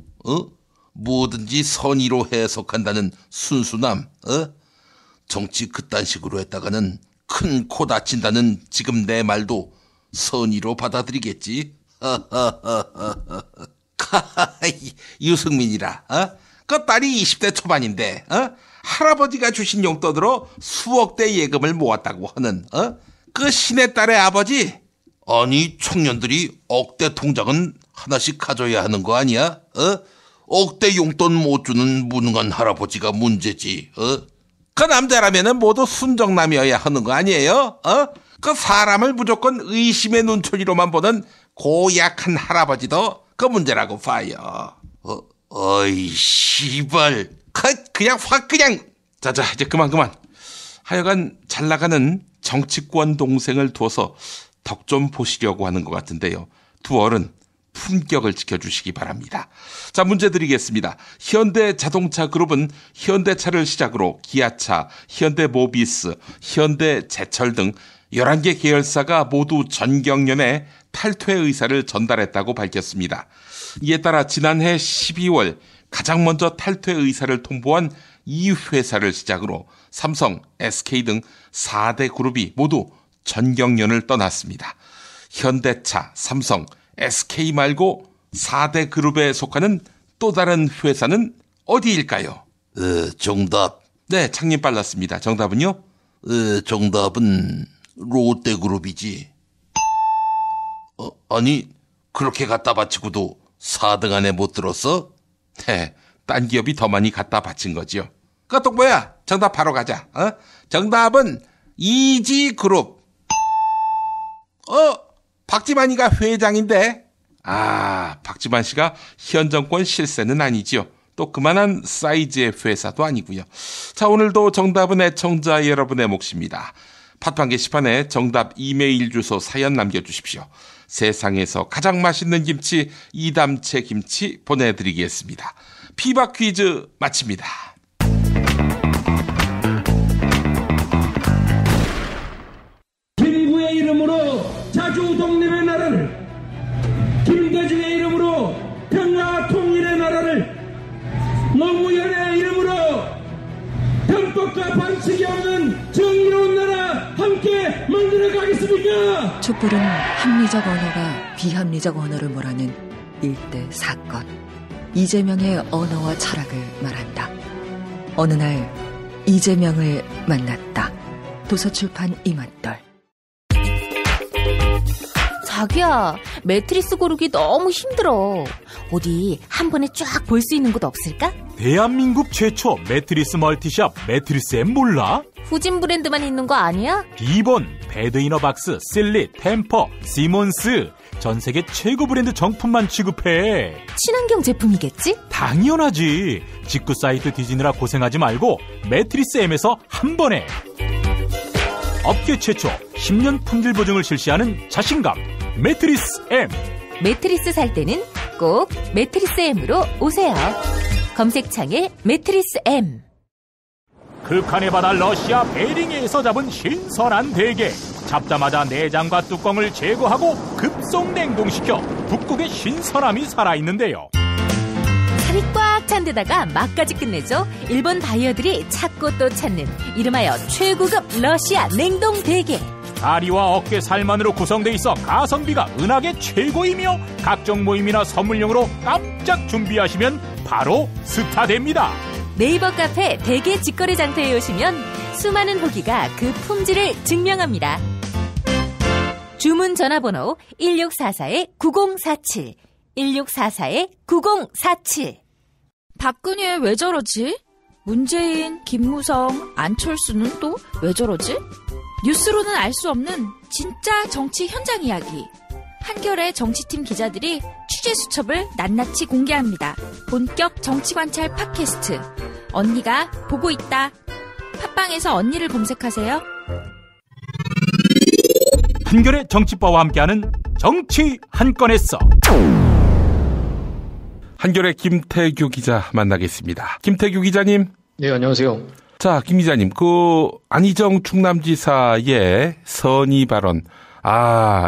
뭐든지 선의로 해석한다는 순수남, 정치 그딴 식으로 했다가는 큰 코 다친다는 지금 내 말도 선의로 받아들이겠지. 유승민이라, 그 딸이 20대 초반인데, 할아버지가 주신 용돈으로 수억대 예금을 모았다고 하는, 그 신의 딸의 아버지? 아니, 청년들이 억대 통장은 하나씩 가져야 하는 거 아니야? 억대 용돈 못 주는 무능한 할아버지가 문제지. 그 남자라면은 모두 순정남이어야 하는 거 아니에요? 그 사람을 무조건 의심의 눈초리로만 보는 고약한 할아버지도 그 문제라고 봐요. 어이 씨발. 그냥 확 그냥. 자자, 이제 그만. 하여간 잘 나가는 정치권 동생을 두어서 덕 좀 보시려고 하는 것 같은데요. 두 어른 품격을 지켜주시기 바랍니다. 자, 문제 드리겠습니다. 현대자동차그룹은 현대차를 시작으로 기아차, 현대모비스, 현대제철 등 11개 계열사가 모두 전경련에 탈퇴 의사를 전달했다고 밝혔습니다. 이에 따라 지난해 12월 가장 먼저 탈퇴 의사를 통보한 이 회사를 시작으로 삼성, SK 등 4대 그룹이 모두 전경련을 떠났습니다. 현대차, 삼성, SK 말고 4대 그룹에 속하는 또 다른 회사는 어디일까요? 정답. 네, 창님 빨랐습니다. 정답은요? 정답은 롯데그룹이지. 아니, 그렇게 갖다 바치고도 4등 안에 못 들었어? 네, 딴 기업이 더 많이 갖다 바친 거지요. 그것도 뭐야? 정답 바로 가자. 정답은 이지그룹. 박지만이가 회장인데. 박지만 씨가 현 정권 실세는 아니지요. 또 그만한 사이즈의 회사도 아니고요. 자, 오늘도 정답은 애청자 여러분의 몫입니다. 팟빵 게시판에 정답 이메일 주소 사연 남겨주십시오. 세상에서 가장 맛있는 김치 이담채 김치 보내드리겠습니다. 피박 퀴즈 마칩니다. 김구의 이름으로 자주 동네를 촛불은 합리적 언어가 비합리적 언어를 몰아낸 일대 사건. 이재명의 언어와 철학을 말한다. 어느 날 이재명을 만났다. 도서출판 이맛돌. 자기야, 매트리스 고르기 너무 힘들어. 어디 한 번에 쫙 볼 수 있는 곳 없을까? 대한민국 최초 매트리스 멀티샵 매트리스엠 몰라? 후진 브랜드만 있는 거 아니야? 비본, 배드이너박스, 실리, 템퍼, 시몬스 전 세계 최고 브랜드 정품만 취급해. 친환경 제품이겠지? 당연하지. 직구 사이트 뒤지느라 고생하지 말고 매트리스엠에서 한 번에 업계 최초 10년 품질 보증을 실시하는 자신감 매트리스엠. 매트리스 살 때는 꼭 매트리스엠으로 오세요. 검색창에 매트리스엠. 극한의 바다 러시아 베링해에서 잡은 신선한 대게. 잡자마자 내장과 뚜껑을 제거하고 급속 냉동시켜 북극의 신선함이 살아있는데요. 살이 꽉 찬 데다가 맛까지 끝내줘. 일본 바이어들이 찾고 또 찾는 이름하여 최고급 러시아 냉동 대게. 다리와 어깨 살만으로 구성돼 있어 가성비가 은하계 최고이며 각종 모임이나 선물용으로 깜짝 준비하시면 바로 스타됩니다. 네이버 카페 대게 직거래 장터에 오시면 수많은 후기가 그 품질을 증명합니다. 주문 전화번호 1644-9047 1644-9047. 박근혜 왜 저러지? 문재인, 김무성, 안철수는 또 왜 저러지? 뉴스로는 알 수 없는 진짜 정치 현장 이야기. 한겨레 정치팀 기자들이 취재 수첩을 낱낱이 공개합니다. 본격 정치관찰 팟캐스트. 언니가 보고 있다. 팟빵에서 언니를 검색하세요. 한겨레 정치바와 함께하는 정치 한 건에서 한겨레 김태규 기자 만나겠습니다. 김태규 기자님. 네, 안녕하세요. 자, 김 기자님, 안희정 충남지사의 선의 발언.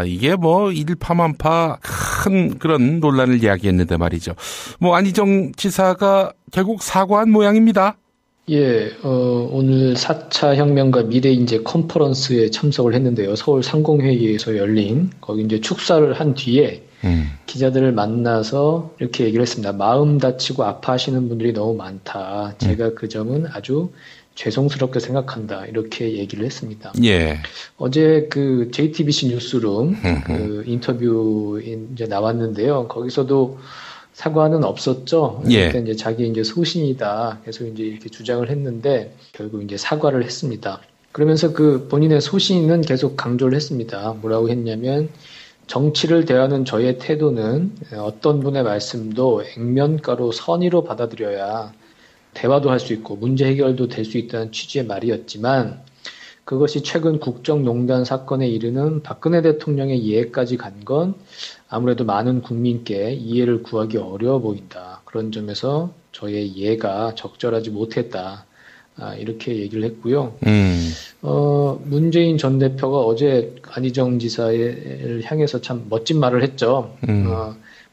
이게 일파만파 큰 그런 논란을 이야기했는데 말이죠. 안희정 지사가 결국 사과한 모양입니다. 예, 오늘 4차 혁명과 미래인재 컨퍼런스에 참석을 했는데요. 서울 상공회의에서 열린, 거기 이제 축사를 한 뒤에 기자들을 만나서 이렇게 얘기를 했습니다. 마음 다치고 아파하시는 분들이 너무 많다. 제가 그 점은 아주 죄송스럽게 생각한다. 이렇게 얘기를 했습니다. 예. 어제 그 JTBC 뉴스룸 그 인터뷰 이제 나왔는데요. 거기서도 사과는 없었죠. 예. 그러니까 이제 자기 이제 소신이다. 계속 이제 이렇게 주장을 했는데 결국 이제 사과를 했습니다. 그러면서 그 본인의 소신은 계속 강조를 했습니다. 뭐라고 했냐면 정치를 대하는 저의 태도는 어떤 분의 말씀도 액면가로 선의로 받아들여야 대화도 할 수 있고 문제 해결도 될 수 있다는 취지의 말이었지만 그것이 최근 국정농단 사건에 이르는 박근혜 대통령의 이해까지 간 건 아무래도 많은 국민께 이해를 구하기 어려워 보인다. 그런 점에서 저의 이해가 적절하지 못했다. 이렇게 얘기를 했고요. 문재인 전 대표가 어제 안희정 지사를 향해서 참 멋진 말을 했죠.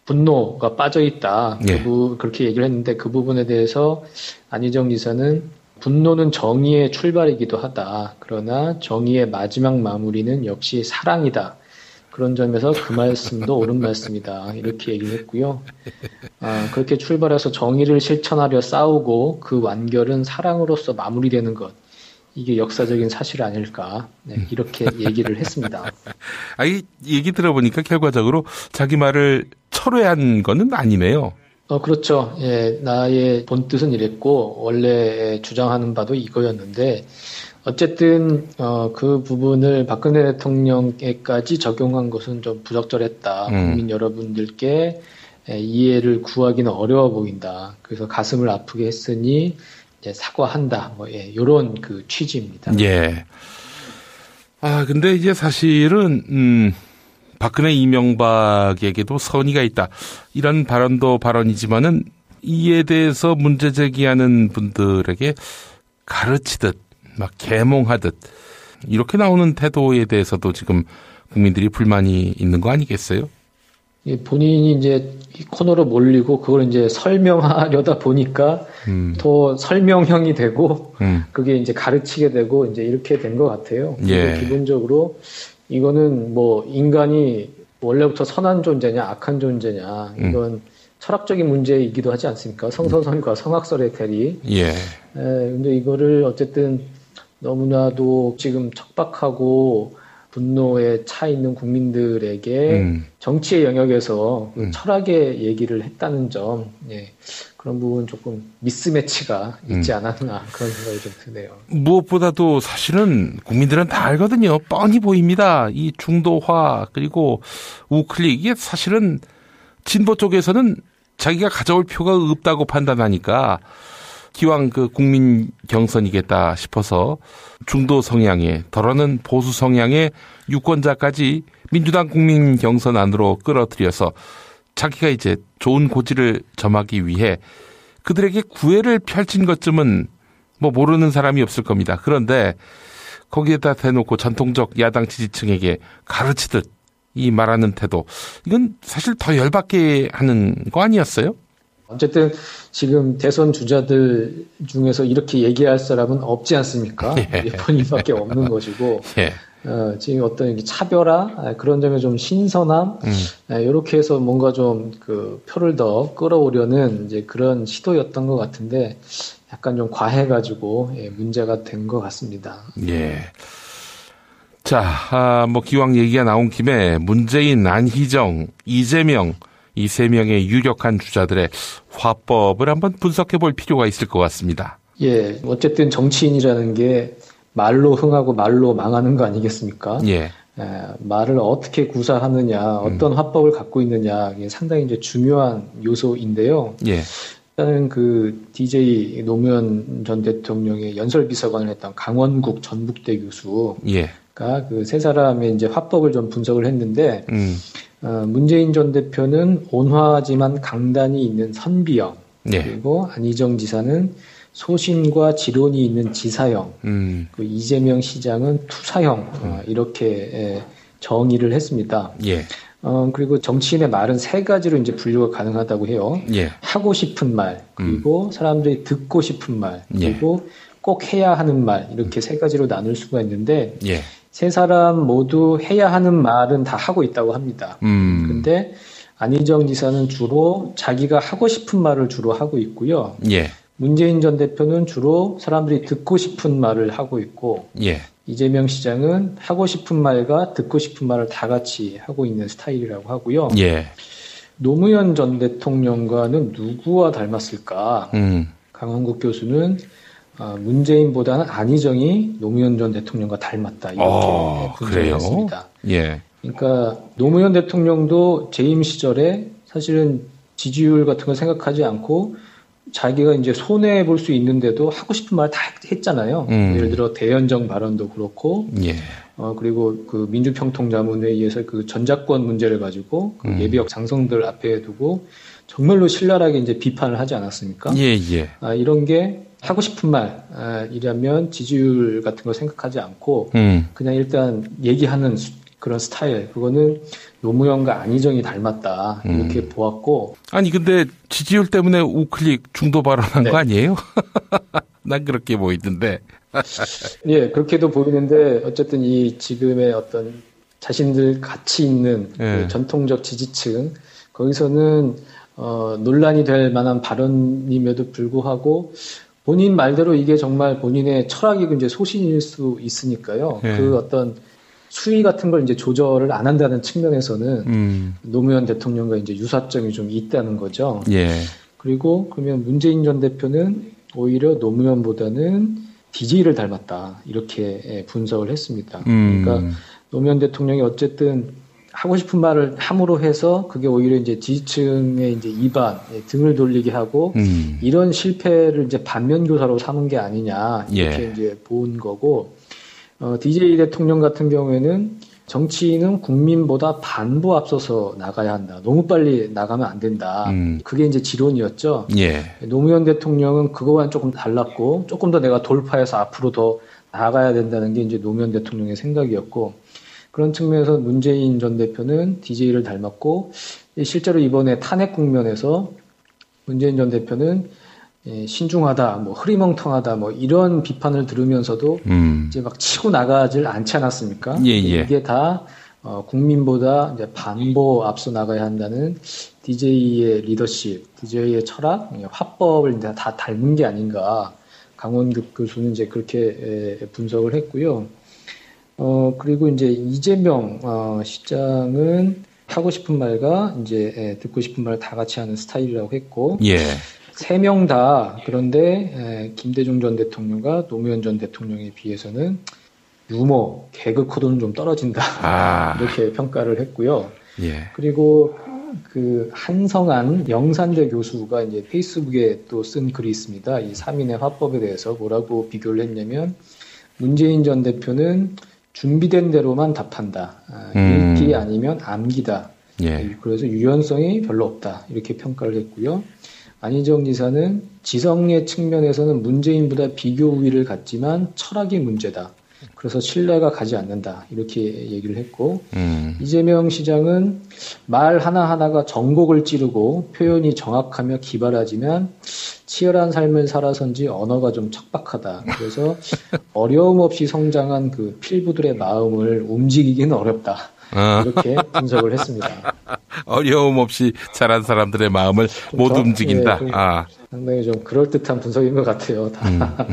분노가 빠져있다. 예. 그렇게 얘기를 했는데 그 부분에 대해서 안희정 지사는 분노는 정의의 출발이기도 하다. 그러나 정의의 마지막 마무리는 역시 사랑이다. 그런 점에서 그 말씀도 옳은 말씀이다. 이렇게 얘기를 했고요. 그렇게 출발해서 정의를 실천하려 싸우고 그 완결은 사랑으로서 마무리되는 것. 이게 역사적인 사실 아닐까. 네, 이렇게 얘기를 했습니다. 이 얘기 들어보니까 결과적으로 자기 말을 철회한 거는 아니네요. 그렇죠. 예, 나의 본뜻은 이랬고 원래 주장하는 바도 이거였는데 어쨌든 그 부분을 박근혜 대통령에까지 적용한 것은 좀 부적절했다. 국민 여러분들께 이해를 구하기는 어려워 보인다. 그래서 가슴을 아프게 했으니 이제 사과한다. 이런 그 취지입니다. 예. 근데 이제 사실은 박근혜 이명박에게도 선의가 있다. 이런 발언도 발언이지만은 이에 대해서 문제 제기하는 분들에게 가르치듯 막 계몽하듯 이렇게 나오는 태도에 대해서도 지금 국민들이 불만이 있는 거 아니겠어요? 본인이 이제 이 코너로 몰리고 그걸 이제 설명하려다 보니까 더 설명형이 되고 그게 이제 가르치게 되고 이제 이렇게 된 것 같아요. 예. 기본적으로 이거는 뭐 인간이 원래부터 선한 존재냐 악한 존재냐 이건 철학적인 문제이기도 하지 않습니까? 성서설과 성악설의 대리. 예. 근데 이거를 어쨌든 너무나도 지금 척박하고 분노에 차 있는 국민들에게 정치의 영역에서 철학의 얘기를 했다는 점, 예, 그런 부분 조금 미스매치가 있지 않았나 그런 생각이 좀 드네요. 무엇보다도 사실은 국민들은 다 알거든요. 뻔히 보입니다. 이 중도화 그리고 우클릭 이게 사실은 진보 쪽에서는 자기가 가져올 표가 없다고 판단하니까 기왕 그 국민 경선이겠다 싶어서 중도 성향의 덜어는 보수 성향의 유권자까지 민주당 국민 경선 안으로 끌어들여서 자기가 이제 좋은 고지를 점하기 위해 그들에게 구애를 펼친 것쯤은 뭐 모르는 사람이 없을 겁니다. 그런데 거기에다 대놓고 전통적 야당 지지층에게 가르치듯 이 말하는 태도, 이건 사실 더 열받게 하는 거 아니었어요? 어쨌든 지금 대선 주자들 중에서 이렇게 얘기할 사람은 없지 않습니까? 본인밖에 없는 것이고 지금 어떤 차별화 그런 점에 좀 신선함 이렇게 해서 뭔가 좀 그 표를 더 끌어오려는 이제 그런 시도였던 것 같은데 약간 좀 과해가지고 문제가 된 것 같습니다. 예. 자, 뭐 기왕 얘기가 나온 김에 문재인, 안희정, 이재명 이 세 명의 유력한 주자들의 화법을 한번 분석해 볼 필요가 있을 것 같습니다. 예, 어쨌든 정치인이라는 게 말로 흥하고 말로 망하는 거 아니겠습니까? 예. 말을 어떻게 구사하느냐, 어떤 화법을 갖고 있느냐, 이게 상당히 이제 중요한 요소인데요. 예. 일단은 그 DJ 노무현 전 대통령의 연설비서관을 했던 강원국 전북대 교수. 예. 그 세 사람의 이제 화법을 좀 분석을 했는데, 문재인 전 대표는 온화하지만 강단이 있는 선비형, 그리고 안희정 지사는 소신과 지론이 있는 지사형, 그 이재명 시장은 투사형, 이렇게 정의를 했습니다. 예. 그리고 정치인의 말은 세 가지로 이제 분류가 가능하다고 해요. 예. 하고 싶은 말, 그리고 사람들이 듣고 싶은 말, 그리고 꼭 해야 하는 말, 이렇게 세 가지로 나눌 수가 있는데, 세 사람 모두 해야 하는 말은 다 하고 있다고 합니다. 근데 안희정 지사는 주로 자기가 하고 싶은 말을 주로 하고 있고요. 예. 문재인 전 대표는 주로 사람들이 듣고 싶은 말을 하고 있고, 예. 이재명 시장은 하고 싶은 말과 듣고 싶은 말을 다 같이 하고 있는 스타일이라고 하고요. 예. 노무현 전 대통령과는 누구와 닮았을까? 강원국 교수는 문재인보다는 안희정이 노무현 전 대통령과 닮았다, 이렇게 분석을 했습니다. 예. 그러니까 노무현 대통령도 재임 시절에 사실은 지지율 같은 걸 생각하지 않고 자기가 이제 손해 볼 수 있는데도 하고 싶은 말 다 했잖아요. 예를 들어 대연정 발언도 그렇고, 그리고 그 민주평통자문회의에서 그 전작권 문제를 가지고 그 예비역 장성들 앞에 두고 정말로 신랄하게 이제 비판을 하지 않았습니까? 예. 이런 게 하고 싶은 말이라면 지지율 같은 거 생각하지 않고 그냥 일단 얘기하는 그런 스타일, 그거는 노무현과 안희정이 닮았다, 이렇게 보았고. 아니 근데 지지율 때문에 우클릭 중도 발언한 거 아니에요? 난 그렇게 보이던데. 예, 그렇게도 보이는데 어쨌든 이 지금의 어떤 자신들 가치 있는 그 전통적 지지층, 거기서는 논란이 될 만한 발언임에도 불구하고 본인 말대로 이게 정말 본인의 철학이 이제 소신일 수 있으니까요. 그 어떤 수위 같은 걸 이제 조절을 안 한다는 측면에서는 노무현 대통령과 이제 유사점이 좀 있다는 거죠. 예. 그리고 그러면 문재인 전 대표는 오히려 노무현보다는 DJ를 닮았다, 이렇게 분석을 했습니다. 그러니까 노무현 대통령이 어쨌든 하고 싶은 말을 함으로 해서 그게 오히려 이제 지지층의 이제 이반, 등을 돌리게 하고 이런 실패를 이제 반면교사로 삼은 게 아니냐, 이렇게 이제 본 거고, DJ 대통령 같은 경우에는 정치인은 국민보다 반부 앞서서 나가야 한다. 너무 빨리 나가면 안 된다. 그게 이제 지론이었죠. 노무현 대통령은 그거와는 조금 달랐고, 조금 더 내가 돌파해서 앞으로 더 나아가야 된다는 게 이제 노무현 대통령의 생각이었고, 그런 측면에서 문재인 전 대표는 DJ를 닮았고, 실제로 이번에 탄핵 국면에서 문재인 전 대표는 신중하다, 뭐 흐리멍텅하다, 뭐 이런 비판을 들으면서도 이제 막 치고 나가질 않지 않았습니까? 예. 이게 다 국민보다 이제 반보 앞서 나가야 한다는 DJ의 리더십, DJ의 철학, 화법을 이제 다 닮은 게 아닌가. 강원급 교수는 이제 그렇게 분석을 했고요. 그리고 이제 이재명 시장은 하고 싶은 말과 이제 듣고 싶은 말을 다 같이 하는 스타일이라고 했고, 예. 세 명 다 그런데 김대중 전 대통령과 노무현 전 대통령에 비해서는 유머, 개그 코드는 좀 떨어진다. 이렇게 평가를 했고요. 예. 그리고 그 한성한 영산대 교수가 이제 페이스북에 또 쓴 글이 있습니다. 이 3인의 화법에 대해서 뭐라고 비교를 했냐면, 문재인 전 대표는 준비된 대로만 답한다. 읽기 아니면 암기다. 예. 그래서 유연성이 별로 없다. 이렇게 평가를 했고요. 안희정 지사는 지성의 측면에서는 문재인보다 비교 우위를 갖지만 철학이 문제다. 그래서 신뢰가 가지 않는다. 이렇게 얘기를 했고, 이재명 시장은 말 하나하나가 정곡을 찌르고 표현이 정확하며 기발하지만 치열한 삶을 살아선지 언어가 좀 척박하다. 그래서 어려움 없이 성장한 그 필부들의 마음을 움직이기는 어렵다. 이렇게 분석을 했습니다. 어려움 없이 자란 사람들의 마음을 못 움직인다. 상당히 좀 그럴듯한 분석인 것 같아요. 다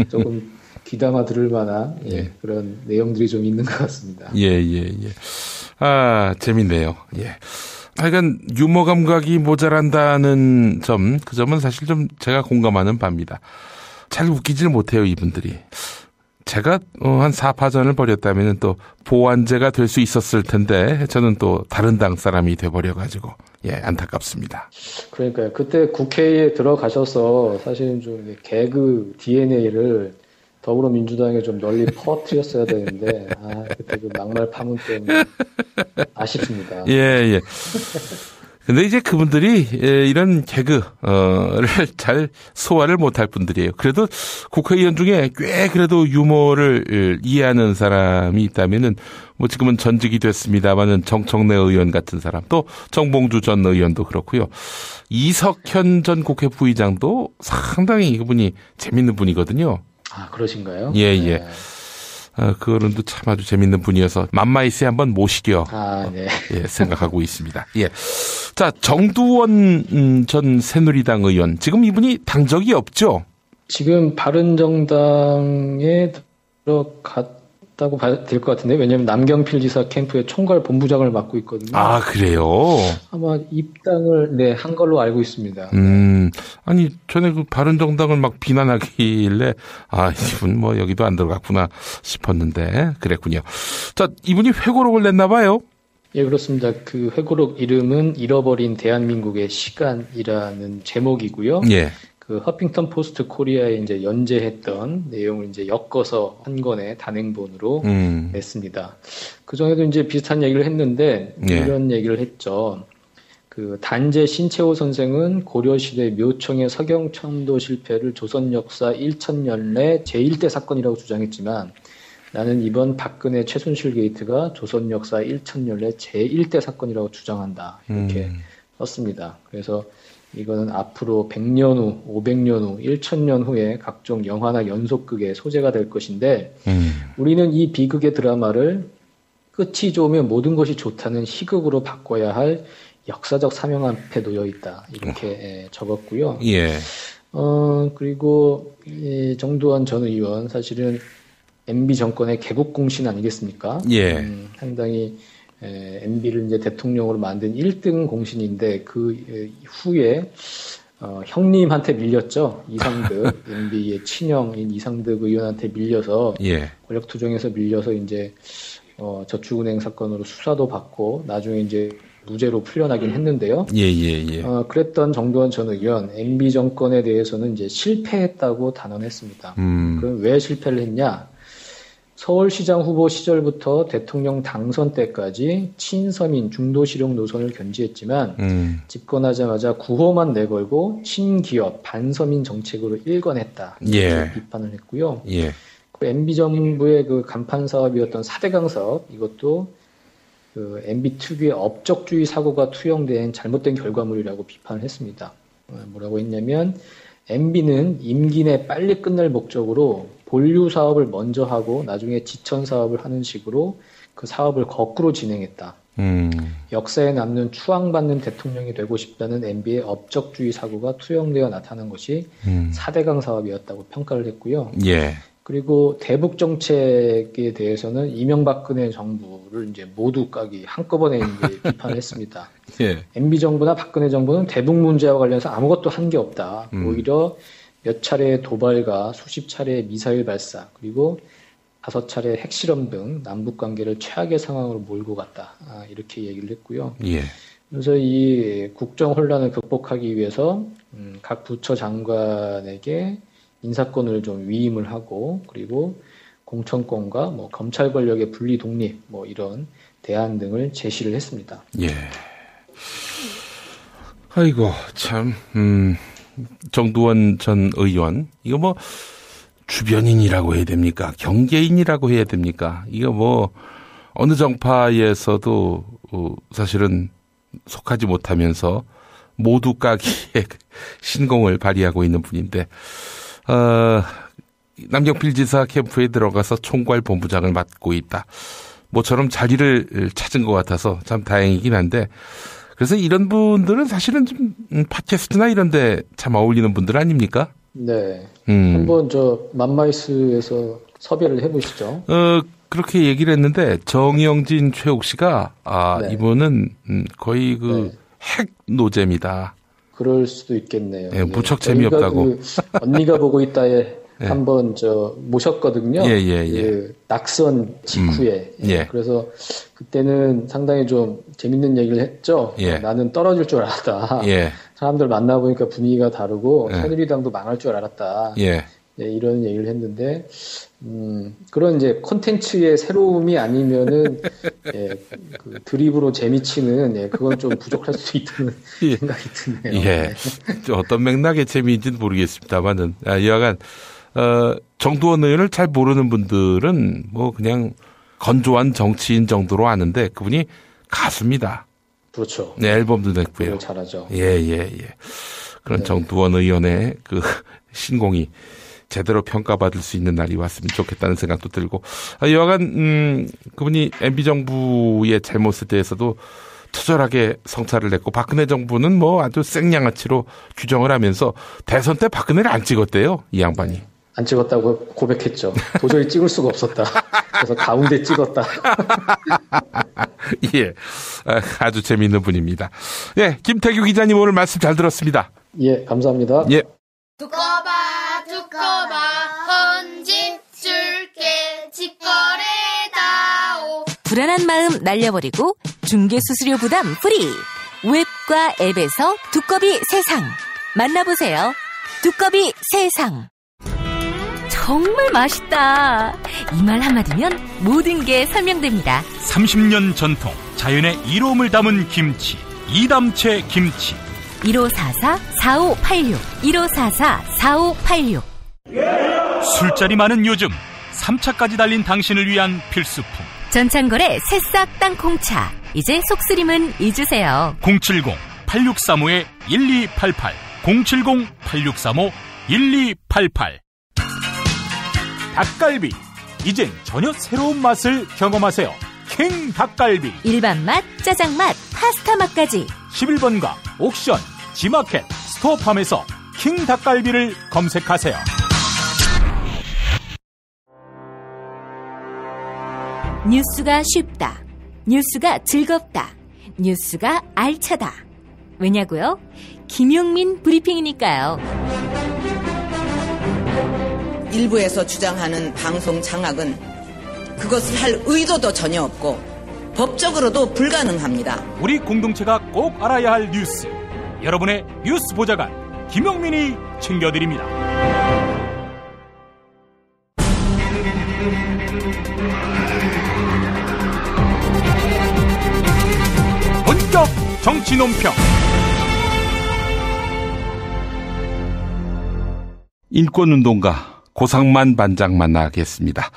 조금 귀담아 들을 만한 그런 내용들이 좀 있는 것 같습니다. 예. 재밌네요. 예. 하여간 유머 감각이 모자란다는 점, 그 점은 사실 좀 제가 공감하는 바입니다. 잘 웃기질 못해요, 이분들이. 제가 한 4파전을 벌였다면 또 보완제가 될 수 있었을 텐데 저는 또 다른 당 사람이 돼버려가지고 안타깝습니다. 그러니까요. 그때 국회에 들어가셔서 사실은 좀 개그 DNA를 더불어민주당에 좀 널리 퍼뜨렸어야 되는데 그때 그 막말 파문 때문에 아쉽습니다. 예. 근데 이제 그분들이 이런 개그를 잘 소화를 못할 분들이에요. 그래도 국회의원 중에 꽤 그래도 유머를 이해하는 사람이 있다면은 뭐 지금은 전직이 됐습니다만은 정청래 의원 같은 사람, 또 정봉주 전 의원도 그렇고요. 이석현 전 국회 부의장도 상당히 이분이 재밌는 분이거든요. 그러신가요? 예. 그 어른도 참 아주 재밌는 분이어서 맘마이스에 한번 모시려 생각하고 있습니다. 예. 자, 정두원 전 새누리당 의원, 지금 이분이 당적이 없죠? 지금 바른정당에 들어갔다고 봐야 될 것 같은데, 왜냐하면 남경필 지사 캠프의 총괄 본부장을 맡고 있거든요. 그래요? 아마 입당을 한 걸로 알고 있습니다. 아니 전에 그 바른정당을 막 비난하길래 이분 뭐 여기도 안 들어갔구나 싶었는데 그랬군요. 자, 이분이 회고록을 냈나 봐요. 예, 그렇습니다. 그 회고록 이름은 잃어버린 대한민국의 시간이라는 제목이고요. 예. 그 허핑턴 포스트 코리아에 이제 연재했던 내용을 이제 엮어서 한 권의 단행본으로 냈습니다. 그 전에도 이제 비슷한 얘기를 했는데 이런 얘기를 했죠. 그 단재 신채호 선생은 고려시대 묘청의 서경천도 실패를 조선 역사 1000년내 제1대 사건이라고 주장했지만 나는 이번 박근혜 최순실 게이트가 조선 역사 1000년내 제1대 사건이라고 주장한다. 이렇게 썼습니다. 그래서 이거는 앞으로 100년 후, 500년 후, 1000년 후에 각종 영화나 연속극의 소재가 될 것인데 우리는 이 비극의 드라마를 끝이 좋으면 모든 것이 좋다는 희극으로 바꿔야 할 역사적 사명 앞에 놓여 있다. 이렇게 적었고요. 예. 그리고 정두원 전 의원 사실은 MB 정권의 개국 공신 아니겠습니까? 예. 상당히 MB를 이제 대통령으로 만든 1등 공신인데 그 후에 형님한테 밀렸죠. 이상득 MB의 친형인 이상득 의원한테 밀려서 권력투쟁에서 밀려서 이제 저축은행 사건으로 수사도 받고 나중에 이제 무죄로 풀려나긴 했는데요. 그랬던 정두원 전 의원 MB 정권에 대해서는 이제 실패했다고 단언했습니다. 그럼 왜 실패를 했냐? 서울시장 후보 시절부터 대통령 당선 때까지 친서민 중도실용 노선을 견지했지만 집권하자마자 구호만 내걸고 친기업 반서민 정책으로 일관했다. 이렇게 비판을 했고요. 그 MB 정부의 그 간판 사업이었던 4대강 사업 이것도 그 MB 특유의 업적주의 사고가 투영된 잘못된 결과물이라고 비판을 했습니다. 뭐라고 했냐면 MB는 임기 내 빨리 끝낼 목적으로 본류 사업을 먼저 하고 나중에 지천 사업을 하는 식으로 그 사업을 거꾸로 진행했다. 역사에 남는 추앙받는 대통령이 되고 싶다는 MB의 업적주의 사고가 투영되어 나타난 것이 4대강 사업이었다고 평가를 했고요. 예. 그리고 대북 정책에 대해서는 이명박근혜 정부를 이제 모두 까기 한꺼번에 이제 비판했습니다. 예. MB 정부나 박근혜 정부는 대북 문제와 관련해서 아무것도 한 게 없다. 오히려 몇 차례의 도발과 수십 차례의 미사일 발사, 그리고 5차례 핵실험 등 남북 관계를 최악의 상황으로 몰고 갔다. 이렇게 얘기를 했고요. 예. 그래서 이 국정 혼란을 극복하기 위해서 각 부처 장관에게 인사권을 좀 위임을 하고, 그리고 공천권과 뭐 검찰 권력의 분리 독립 뭐 이런 대안 등을 제시를 했습니다. 예. 아이고 참 정두원 전 의원 이거 뭐 주변인이라고 해야 됩니까? 경계인이라고 해야 됩니까? 이거 뭐 어느 정파에서도 사실은 속하지 못하면서 모두 까기의 신공을 발휘하고 있는 분인데 남경필 지사 캠프에 들어가서 총괄 본부장을 맡고 있다. 모처럼 자리를 찾은 것 같아서 참 다행이긴 한데, 그래서 이런 분들은 사실은 좀 팟캐스트나 이런 데 참 어울리는 분들 아닙니까? 네. 한번 맘마이스에서 섭외를 해보시죠. 그렇게 얘기를 했는데 정영진 최욱 씨가 네. 이분은 거의 핵 노잼이다. 그럴 수도 있겠네요. 네, 무척 재미없다고. 언니가 보고 있다에 네. 한번 모셨거든요. 예. 낙선 직후에. 그래서 그때는 상당히 좀 재밌는 얘기를 했죠. 나는 떨어질 줄 알았다. 사람들 만나보니까 분위기가 다르고 새누리당도 망할 줄 알았다. 이런 얘기를 했는데 그런 이제 콘텐츠의 새로움이 아니면은 그 드립으로 재미치는 그건 좀 부족할 수 있다는 생각이 드네요. 어떤 맥락의 재미인지는 모르겠습니다만은 여하간 정두원 의원을 잘 모르는 분들은 뭐 그냥 건조한 정치인 정도로 아는데 그분이 가수입니다. 그렇죠. 네, 앨범도 냈고요. 잘하죠. 그런 정두원 의원의 그 신공이 제대로 평가받을 수 있는 날이 왔으면 좋겠다는 생각도 들고, 여하간 그분이 MB 정부의 잘못에 대해서도 투절하게 성찰을 냈고, 박근혜 정부는 뭐 아주 생양아치로 규정을 하면서 대선 때 박근혜를 안 찍었대요, 이 양반이. 안 찍었다고 고백했죠. 도저히 찍을 수가 없었다. 그래서 가운데 찍었다. 아주 재미있는 분입니다. 김태규 기자님 오늘 말씀 잘 들었습니다. 감사합니다. 두꺼봐 헌집 줄게 직거래다오. 불안한 마음 날려버리고 중개수수료 부담 프리. 웹과 앱에서 두꺼비 세상 만나보세요. 두꺼비 세상. 정말 맛있다. 이 말 한마디면 모든 게 설명됩니다. 30년 전통 자연의 이로움을 담은 김치 이담채 김치. 1544-4586 1544-4586. 술자리 많은 요즘 3차까지 달린 당신을 위한 필수품 전창걸의 새싹 땅콩차. 이제 속쓰림은 잊으세요. 070-8635-1288 070-8635-1288. 닭갈비 이젠 전혀 새로운 맛을 경험하세요. 킹 닭갈비. 일반 맛, 짜장 맛, 파스타 맛까지 11번가 옥션, 지마켓, 스토어팜에서 킹 닭갈비를 검색하세요. 뉴스가 쉽다. 뉴스가 즐겁다. 뉴스가 알차다. 왜냐고요? 김용민 브리핑이니까요. 일부에서 주장하는 방송 장악은 그것을 할 의도도 전혀 없고 법적으로도 불가능합니다. 우리 공동체가 꼭 알아야 할 뉴스. 여러분의 뉴스 보좌관 김용민이 챙겨드립니다. 본격 정치 논평. 인권운동가 고상만 반장 만나겠습니다.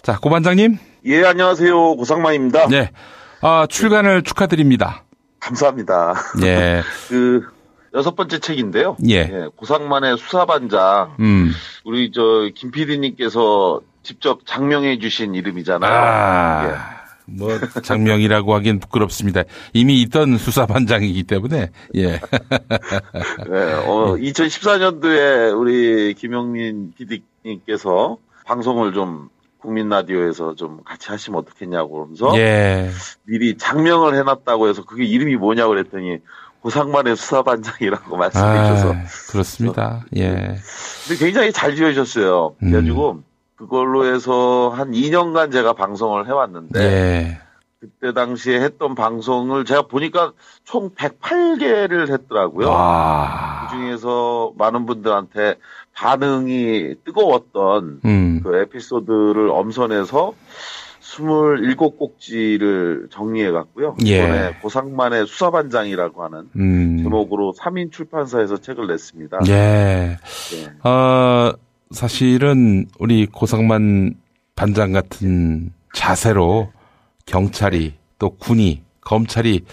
자, 고 반장님. 안녕하세요. 고상만입니다. 출간을 축하드립니다. 감사합니다. 6번째 책인데요. 예. 고상만의 수사반장. 우리 김 PD님께서 직접 장명해 주신 이름이잖아요. 뭐 장명이라고 하긴 부끄럽습니다. 이미 있던 수사반장이기 때문에. 예. 2014년도에 우리 김용민 PD님께서 방송을 좀 국민 라디오에서 좀 같이 하시면 어떻겠냐고 그러면서 미리 장명을 해놨다고 해서 그게 이름이 뭐냐고 그랬더니 고상만의 수사반장이라고 말씀해 주셔서 그렇습니다. 예. 근데 굉장히 잘 지어주셨어요. 그래가지고 그걸로 해서 한 2년간 제가 방송을 해왔는데 그때 당시에 했던 방송을 제가 보니까 총 108개를 했더라고요. 그중에서 많은 분들한테 반응이 뜨거웠던 그 에피소드를 엄선해서 27꼭지를 정리해갔고요. 이번에 고상만의 수사반장이라고 하는 제목으로 3인 출판사에서 책을 냈습니다. 사실은 우리 고상만 반장 같은 자세로 경찰이 또 군이 검찰이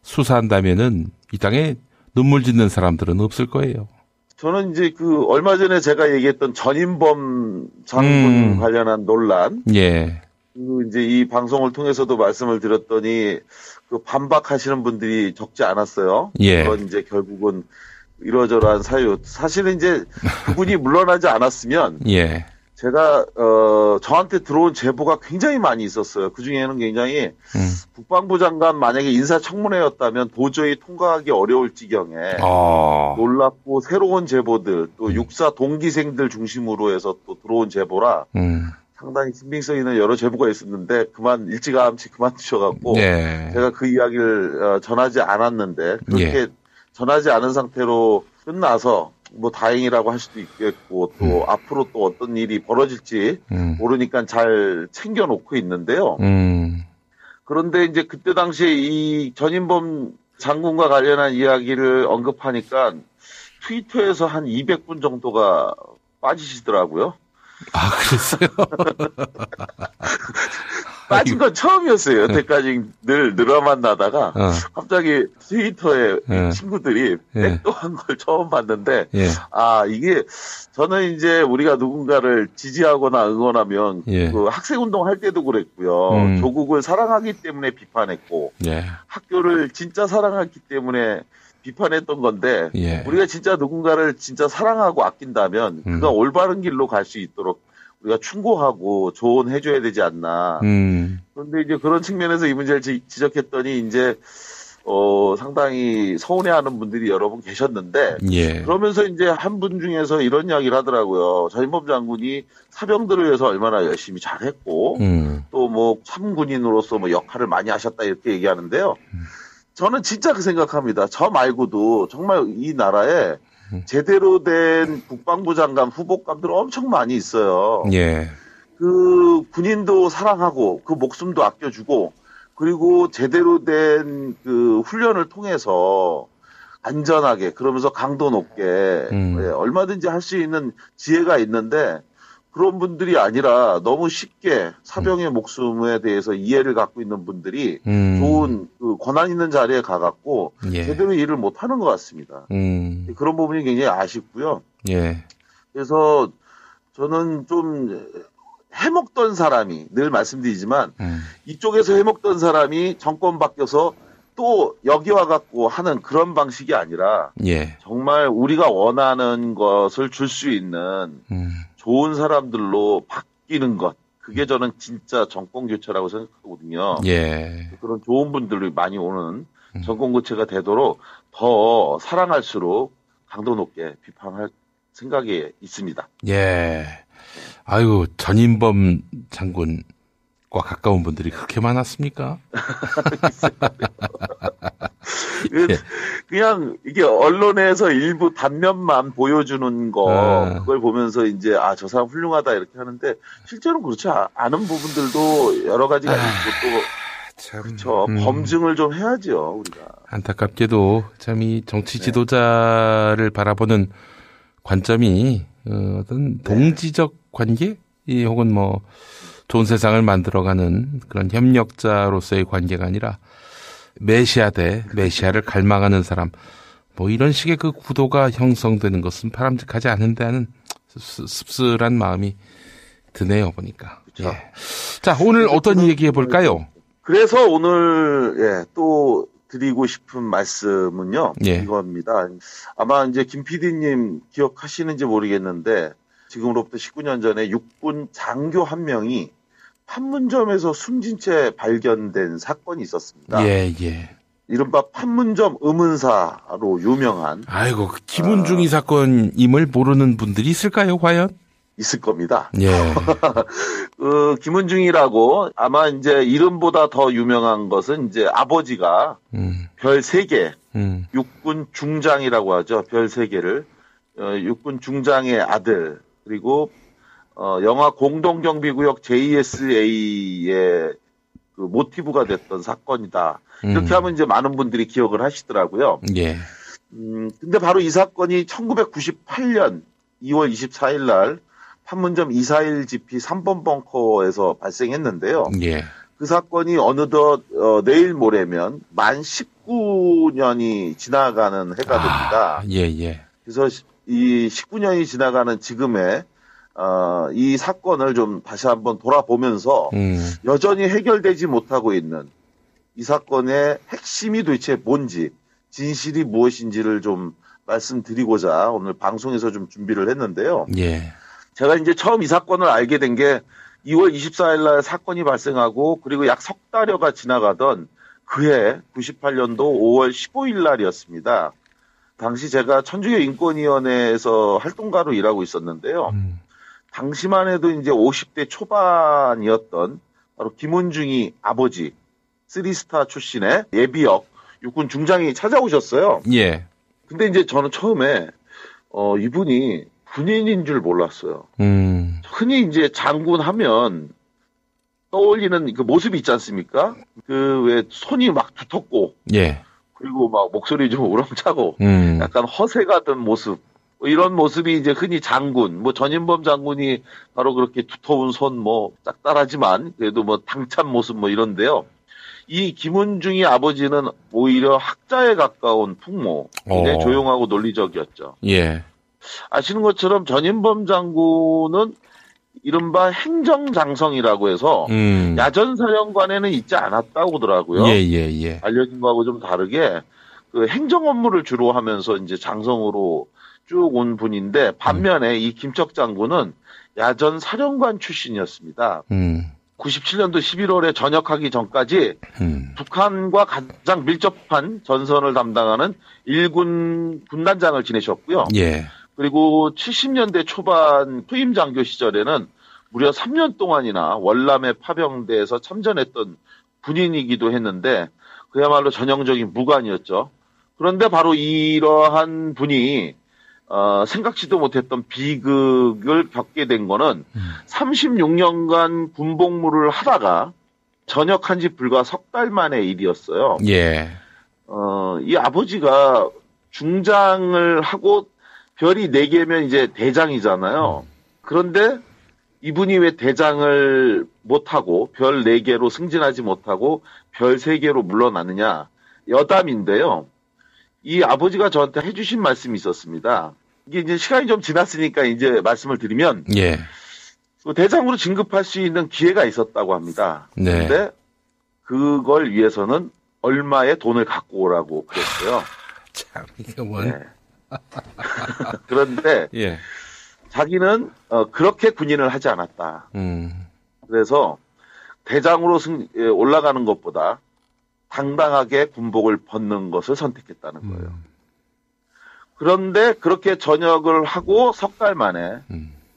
수사한다면은 이 땅에 눈물 짓는 사람들은 없을 거예요. 저는 이제 얼마 전에 제가 얘기했던 전인범 장군 관련한 논란. 이제 이 방송을 통해서도 말씀을 드렸더니 반박하시는 분들이 적지 않았어요. 그건 이제 결국은 이러저러한 사유. 사실은 이제 그분이 물러나지 않았으면 제가 저한테 들어온 제보가 굉장히 많이 있었어요. 그 중에는 굉장히 국방부 장관 만약에 인사청문회였다면 도저히 통과하기 어려울 지경에 놀랍고 새로운 제보들 또 육사 동기생들 중심으로 해서 또 들어온 제보라 상당히 신빙성 있는 여러 제보가 있었는데 일찌감치 그만두셔갖고 제가 그 이야기를 전하지 않았는데 그렇게 전하지 않은 상태로 끝나서 뭐 다행이라고 할 수도 있겠고 또 앞으로 또 어떤 일이 벌어질지 모르니까 잘 챙겨놓고 있는데요. 그런데 이제 그때 당시에 이 전인범 장군과 관련한 이야기를 언급하니까 트위터에서 한 200분 정도가 빠지시더라고요. 그랬어요? 빠진 건 처음이었어요. 여태까지 늘 만나다가 갑자기 트위터에 친구들이 백도한 걸 처음 봤는데 이게 저는 이제 우리가 누군가를 지지하거나 응원하면 그 학생운동 할 때도 그랬고요. 조국을 사랑하기 때문에 비판했고 학교를 진짜 사랑하기 때문에 비판했던 건데 우리가 진짜 누군가를 진짜 사랑하고 아낀다면 그가 올바른 길로 갈 수 있도록 우리가 충고하고 조언해줘야 되지 않나. 그런데 이제 그런 측면에서 이 문제를 지적했더니 이제 상당히 서운해하는 분들이 여러 분 계셨는데 그러면서 이제 한 분 중에서 이런 이야기를 하더라고요. 전인범 장군이 사병들을 위해서 얼마나 열심히 잘했고 또 뭐 참군인으로서 뭐 역할을 많이 하셨다 이렇게 얘기하는데요. 저는 진짜 그 생각합니다. 저 말고도 정말 이 나라에 제대로 된 국방부 장관 후보감들 엄청 많이 있어요. 그 군인도 사랑하고 그 목숨도 아껴주고 그리고 제대로 된 그 훈련을 통해서 안전하게 그러면서 강도 높게 얼마든지 할 수 있는 지혜가 있는데 그런 분들이 아니라 너무 쉽게 사병의 목숨에 대해서 이해를 갖고 있는 분들이 좋은 그 권한 있는 자리에 가갖고 제대로 일을 못하는 것 같습니다. 그런 부분이 굉장히 아쉽고요. 그래서 저는 좀 해먹던 사람이 늘 말씀드리지만 이쪽에서 해먹던 사람이 정권 바뀌어서 또 여기 와갖고 하는 그런 방식이 아니라 정말 우리가 원하는 것을 줄 수 있는 좋은 사람들로 바뀌는 것. 그게 저는 진짜 정권 교체라고 생각하거든요. 그런 좋은 분들이 많이 오는 정권 교체가 되도록 더 사랑할수록 강도 높게 비판할 생각이 있습니다. 아유, 전인범 장군과 가까운 분들이 그렇게 많았습니까? 그냥 이게 언론에서 일부 단면만 보여주는 거 그걸 보면서 이제 저 사람 훌륭하다 이렇게 하는데 실제로는 그렇지 않은 부분들도 여러 가지가 있고 또 그렇죠. 검증을 좀 해야죠 우리가. 안타깝게도 참 이 정치 지도자를 바라보는 관점이 어떤 동지적 관계 혹은 뭐 좋은 세상을 만들어가는 그런 협력자로서의 관계가 아니라 메시아 대 메시아를 갈망하는 사람 뭐 이런 식의 그 구도가 형성되는 것은 바람직하지 않은데 하는 씁쓸한 마음이 드네요, 보니까. 그렇죠. 예. 자, 오늘 어떤 얘기 해볼까요? 그래서 오늘 또 드리고 싶은 말씀은요. 이겁니다. 아마 이제 김 PD님 기억하시는지 모르겠는데 지금으로부터 19년 전에 육군 장교 한 명이 판문점에서 숨진 채 발견된 사건이 있었습니다. 예. 이른바 판문점 의문사로 유명한. 아이고, 그 김은중이 사건임을 모르는 분들이 있을까요, 과연? 있을 겁니다. 예. 김은중이라고 아마 이제 이름보다 더 유명한 것은 이제 아버지가 별 3개, 육군 중장이라고 하죠. 별 3개를. 육군 중장의 아들, 그리고 영화 공동경비구역 JSA의 그 모티브가 됐던 사건이다. 이렇게 하면 이제 많은 분들이 기억을 하시더라고요. 예. 근데 바로 이 사건이 1998년 2월 24일 날 판문점 241 GP 3번 벙커에서 발생했는데요. 예. 그 사건이 어느덧 내일 모레면 만 19년이 지나가는 해가 됩니다. 예. 그래서 이 19년이 지나가는 지금에 이 사건을 좀 다시 한번 돌아보면서 여전히 해결되지 못하고 있는 이 사건의 핵심이 도대체 뭔지, 진실이 무엇인지를 좀 말씀드리고자 오늘 방송에서 좀 준비를 했는데요. 예. 제가 이제 처음 이 사건을 알게 된 게 2월 24일 날 사건이 발생하고 그리고 약 석 달여가 지나가던 그해 98년도 5월 15일 날이었습니다. 당시 제가 천주교 인권위원회에서 활동가로 일하고 있었는데요. 당시만 해도 이제 50대 초반이었던 바로 김은중이 아버지 3스타 출신의 예비역 육군 중장이 찾아오셨어요. 예. 근데 이제 저는 처음에 이분이 군인인 줄 몰랐어요. 흔히 이제 장군 하면 떠올리는 그 모습이 있지 않습니까? 그 왜 손이 막 두텁고, 예. 그리고 막 목소리 좀 우렁차고, 약간 허세 같은 모습. 이런 모습이 이제 흔히 장군, 뭐 전인범 장군이 바로 그렇게 두터운 손, 뭐 짝달하지만 그래도 뭐 당찬 모습 뭐 이런데요. 이 김은중이 아버지는 오히려 학자에 가까운 풍모, 굉장히 조용하고 논리적이었죠. 예. 아시는 것처럼 전인범 장군은 이른바 행정장성이라고 해서 야전사령관에는 있지 않았다고 하더라고요. 예. 알려진 거하고 좀 다르게 그 행정 업무를 주로 하면서 이제 장성으로 쭉 온 분인데 반면에 이 김척 장군은 야전사령관 출신이었습니다. 97년도 11월에 전역하기 전까지 북한과 가장 밀접한 전선을 담당하는 1군 군단장을 지내셨고요. 예. 그리고 70년대 초반 후임 장교 시절에는 무려 3년 동안이나 월남의 파병대에서 참전했던 군인이기도 했는데 그야말로 전형적인 무관이었죠. 그런데 바로 이러한 분이 생각지도 못했던 비극을 겪게 된 거는 36년간 군복무를 하다가 전역한 지 불과 석 달 만의 일이었어요. 예. 이 아버지가 중장을 하고 별이 4개면 이제 대장이잖아요. 그런데 이분이 왜 대장을 못하고 별 4개로 승진하지 못하고 별 3개로 물러나느냐. 여담인데요. 이 아버지가 저한테 해주신 말씀이 있었습니다. 이게 이제 시간이 좀 지났으니까 이제 말씀을 드리면. 예. 대장으로 진급할 수 있는 기회가 있었다고 합니다. 네. 그런데 그걸 위해서는 얼마의 돈을 갖고 오라고 그랬어요. 참, 이게 뭔. 네. 그런데 예. 자기는 그렇게 군인을 하지 않았다. 그래서 대장으로 올라가는 것보다 당당하게 군복을 벗는 것을 선택했다는 거예요. 그런데 그렇게 전역을 하고 석 달 만에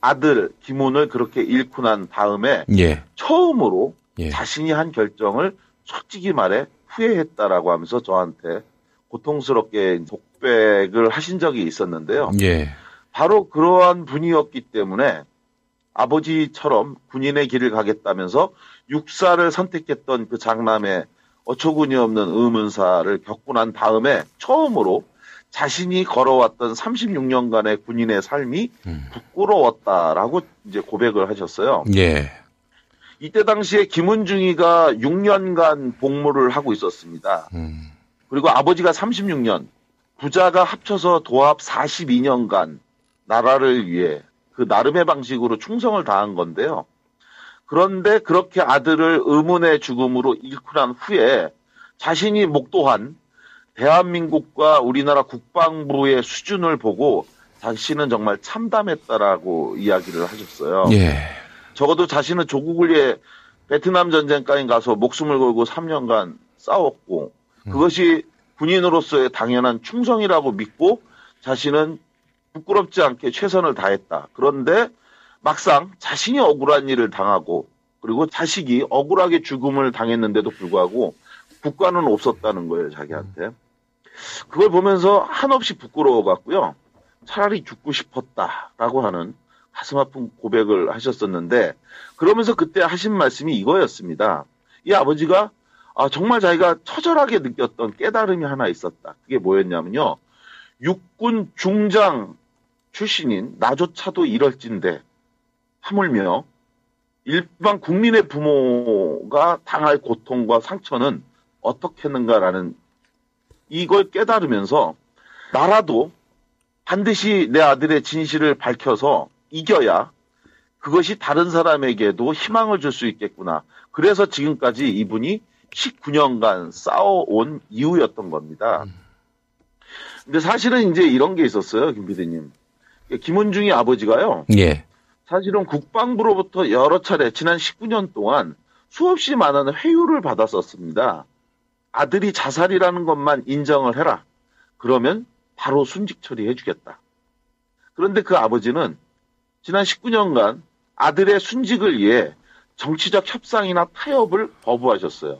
아들 김훈을 그렇게 잃고 난 다음에 예. 처음으로 자신이 한 결정을 솔직히 말해 후회했다라고 하면서 저한테 고통스럽게 독백을 하신 적이 있었는데요. 예. 바로 그러한 분이었기 때문에 아버지처럼 군인의 길을 가겠다면서 육사를 선택했던 그 장남의 어처구니 없는 의문사를 겪고 난 다음에 처음으로 자신이 걸어왔던 36년간의 군인의 삶이 부끄러웠다라고 이제 고백을 하셨어요. 예. 이때 당시에 김은중이가 6년간 복무를 하고 있었습니다. 그리고 아버지가 36년, 부자가 합쳐서 도합 42년간 나라를 위해 그 나름의 방식으로 충성을 다한 건데요. 그런데 그렇게 아들을 의문의 죽음으로 잃고 난 후에 자신이 목도한 대한민국과 우리나라 국방부의 수준을 보고 자신은 정말 참담했다라고 이야기를 하셨어요. 예. 적어도 자신은 조국을 위해 베트남 전쟁까지 가서 목숨을 걸고 3년간 싸웠고 그것이 군인으로서의 당연한 충성이라고 믿고 자신은 부끄럽지 않게 최선을 다했다. 그런데 막상 자신이 억울한 일을 당하고 그리고 자식이 억울하게 죽음을 당했는데도 불구하고 국가는 없었다는 거예요, 자기한테. 그걸 보면서 한없이 부끄러워갔고요. 차라리 죽고 싶었다라고 하는 가슴 아픈 고백을 하셨었는데 그러면서 그때 하신 말씀이 이거였습니다. 이 아버지가 정말 자기가 처절하게 느꼈던 깨달음이 하나 있었다. 그게 뭐였냐면요. 육군 중장 출신인 나조차도 이럴진데 하물며 일반 국민의 부모가 당할 고통과 상처는 어떻겠는가라는 이걸 깨달으면서 나라도 반드시 내 아들의 진실을 밝혀서 이겨야 그것이 다른 사람에게도 희망을 줄 수 있겠구나. 그래서 지금까지 이분이 19년간 싸워온 이유였던 겁니다. 근데 사실은 이제 이런 게 있었어요, 김 PD님. 김은중이 아버지가요. 예. 사실은 국방부로부터 여러 차례 지난 19년 동안 수없이 많은 회유를 받았었습니다. 아들이 자살이라는 것만 인정을 해라. 그러면 바로 순직 처리해주겠다. 그런데 그 아버지는 지난 19년간 아들의 순직을 위해 정치적 협상이나 타협을 거부하셨어요.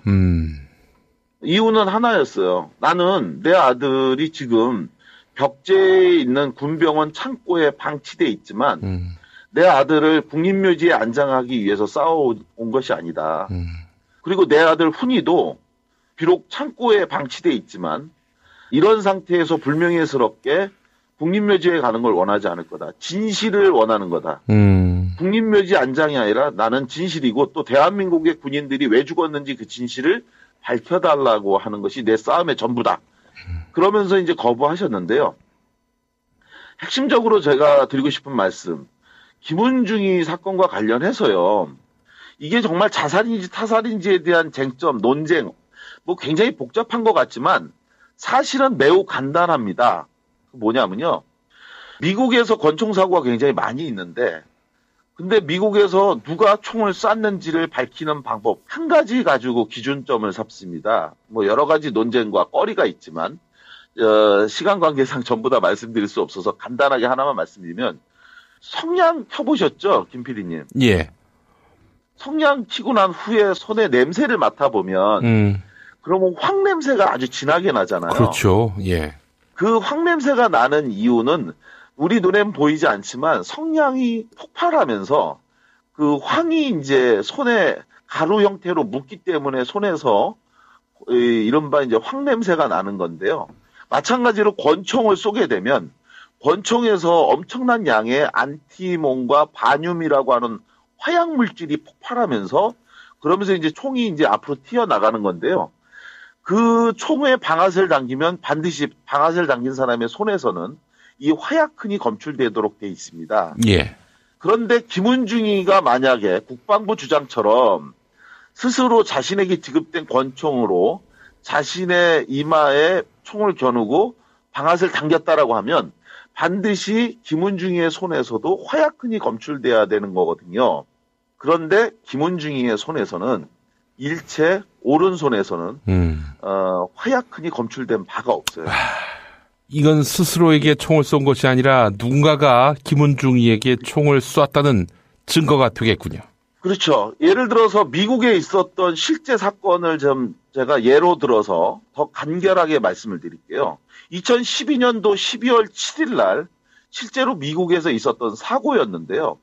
이유는 하나였어요. 나는 내 아들이 지금 벽제에 있는 군병원 창고에 방치돼 있지만 내 아들을 국립묘지에 안장하기 위해서 싸워온 것이 아니다. 그리고 내 아들 훈이도 비록 창고에 방치돼 있지만 이런 상태에서 불명예스럽게 국립묘지에 가는 걸 원하지 않을 거다. 진실을 원하는 거다. 국립묘지 안장이 아니라 나는 진실이고 또 대한민국의 군인들이 왜 죽었는지 그 진실을 밝혀달라고 하는 것이 내 싸움의 전부다. 그러면서 이제 거부하셨는데요. 핵심적으로 제가 드리고 싶은 말씀. 김은중이 사건과 관련해서요. 이게 정말 자살인지 타살인지에 대한 쟁점, 논쟁, 뭐 굉장히 복잡한 것 같지만 사실은 매우 간단합니다. 뭐냐면요. 미국에서 권총사고가 굉장히 많이 있는데 근데 미국에서 누가 총을 쐈는지를 밝히는 방법 한 가지 가지고 기준점을 삼습니다. 뭐 여러 가지 논쟁과 꺼리가 있지만 시간 관계상 전부 다 말씀드릴 수 없어서 간단하게 하나만 말씀드리면 성냥 켜보셨죠? 김 PD님. 예. 성냥 켜고 난 후에 손에 냄새를 맡아보면 그러면 황 냄새가 아주 진하게 나잖아요. 그렇죠. 예. 그 황 냄새가 나는 이유는 우리 눈엔 보이지 않지만 성냥이 폭발하면서 그 황이 이제 손에 가루 형태로 묻기 때문에 손에서 이른바 이제 황 냄새가 나는 건데요. 마찬가지로 권총을 쏘게 되면 권총에서 엄청난 양의 안티몬과 바뮴이라고 하는 화약 물질이 폭발하면서 그러면서 이제 총이 이제 앞으로 튀어나가는 건데요. 그 총에 방아쇠를 당기면 반드시 방아쇠를 당긴 사람의 손에서는 이 화약흔이 검출되도록 돼 있습니다. 예. 그런데 김은중이가 만약에 국방부 주장처럼 스스로 자신에게 지급된 권총으로 자신의 이마에 총을 겨누고 방아쇠를 당겼다라고 하면 반드시 김은중이의 손에서도 화약흔이 검출돼야 되는 거거든요. 그런데 김은중이의 손에서는 일체 오른손에서는 화약흔이 검출된 바가 없어요. 이건 스스로에게 총을 쏜 것이 아니라 누군가가 김은중이에게 총을 쐈다는 증거가 되겠군요. 그렇죠. 예를 들어서 미국에 있었던 실제 사건을 좀 제가 예로 들어서 더 간결하게 말씀을 드릴게요. 2012년도 12월 7일 날 실제로 미국에서 있었던 사고였는데요.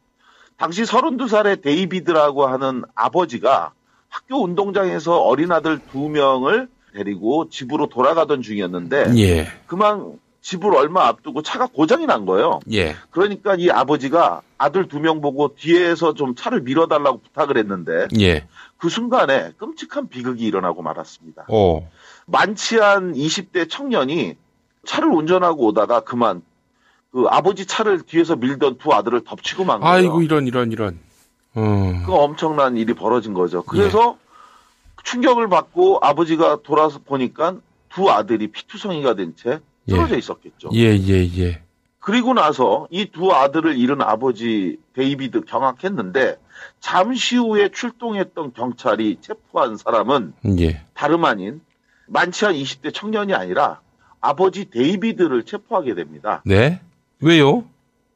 당시 32살의 데이비드라고 하는 아버지가 학교 운동장에서 어린 아들 2명을 데리고 집으로 돌아가던 중이었는데 예. 그만 집을 얼마 앞두고 차가 고장이 난 거예요. 예. 그러니까 이 아버지가 아들 2명 보고 뒤에서 좀 차를 밀어달라고 부탁을 했는데 예. 그 순간에 끔찍한 비극이 일어나고 말았습니다. 오. 만취한 20대 청년이 차를 운전하고 오다가 그만 그 아버지 차를 뒤에서 밀던 두 아들을 덮치고 만 거예요. 아이고 이런. 그 엄청난 일이 벌어진 거죠. 그래서 충격을 받고 아버지가 돌아서 보니까 두 아들이 피투성이가 된 채 쓰러져 있었겠죠. 예. 그리고 나서 이 두 아들을 잃은 아버지 데이비드 경악했는데 잠시 후에 출동했던 경찰이 체포한 사람은 다름 아닌 만취한 20대 청년이 아니라 아버지 데이비드를 체포하게 됩니다. 네? 왜요?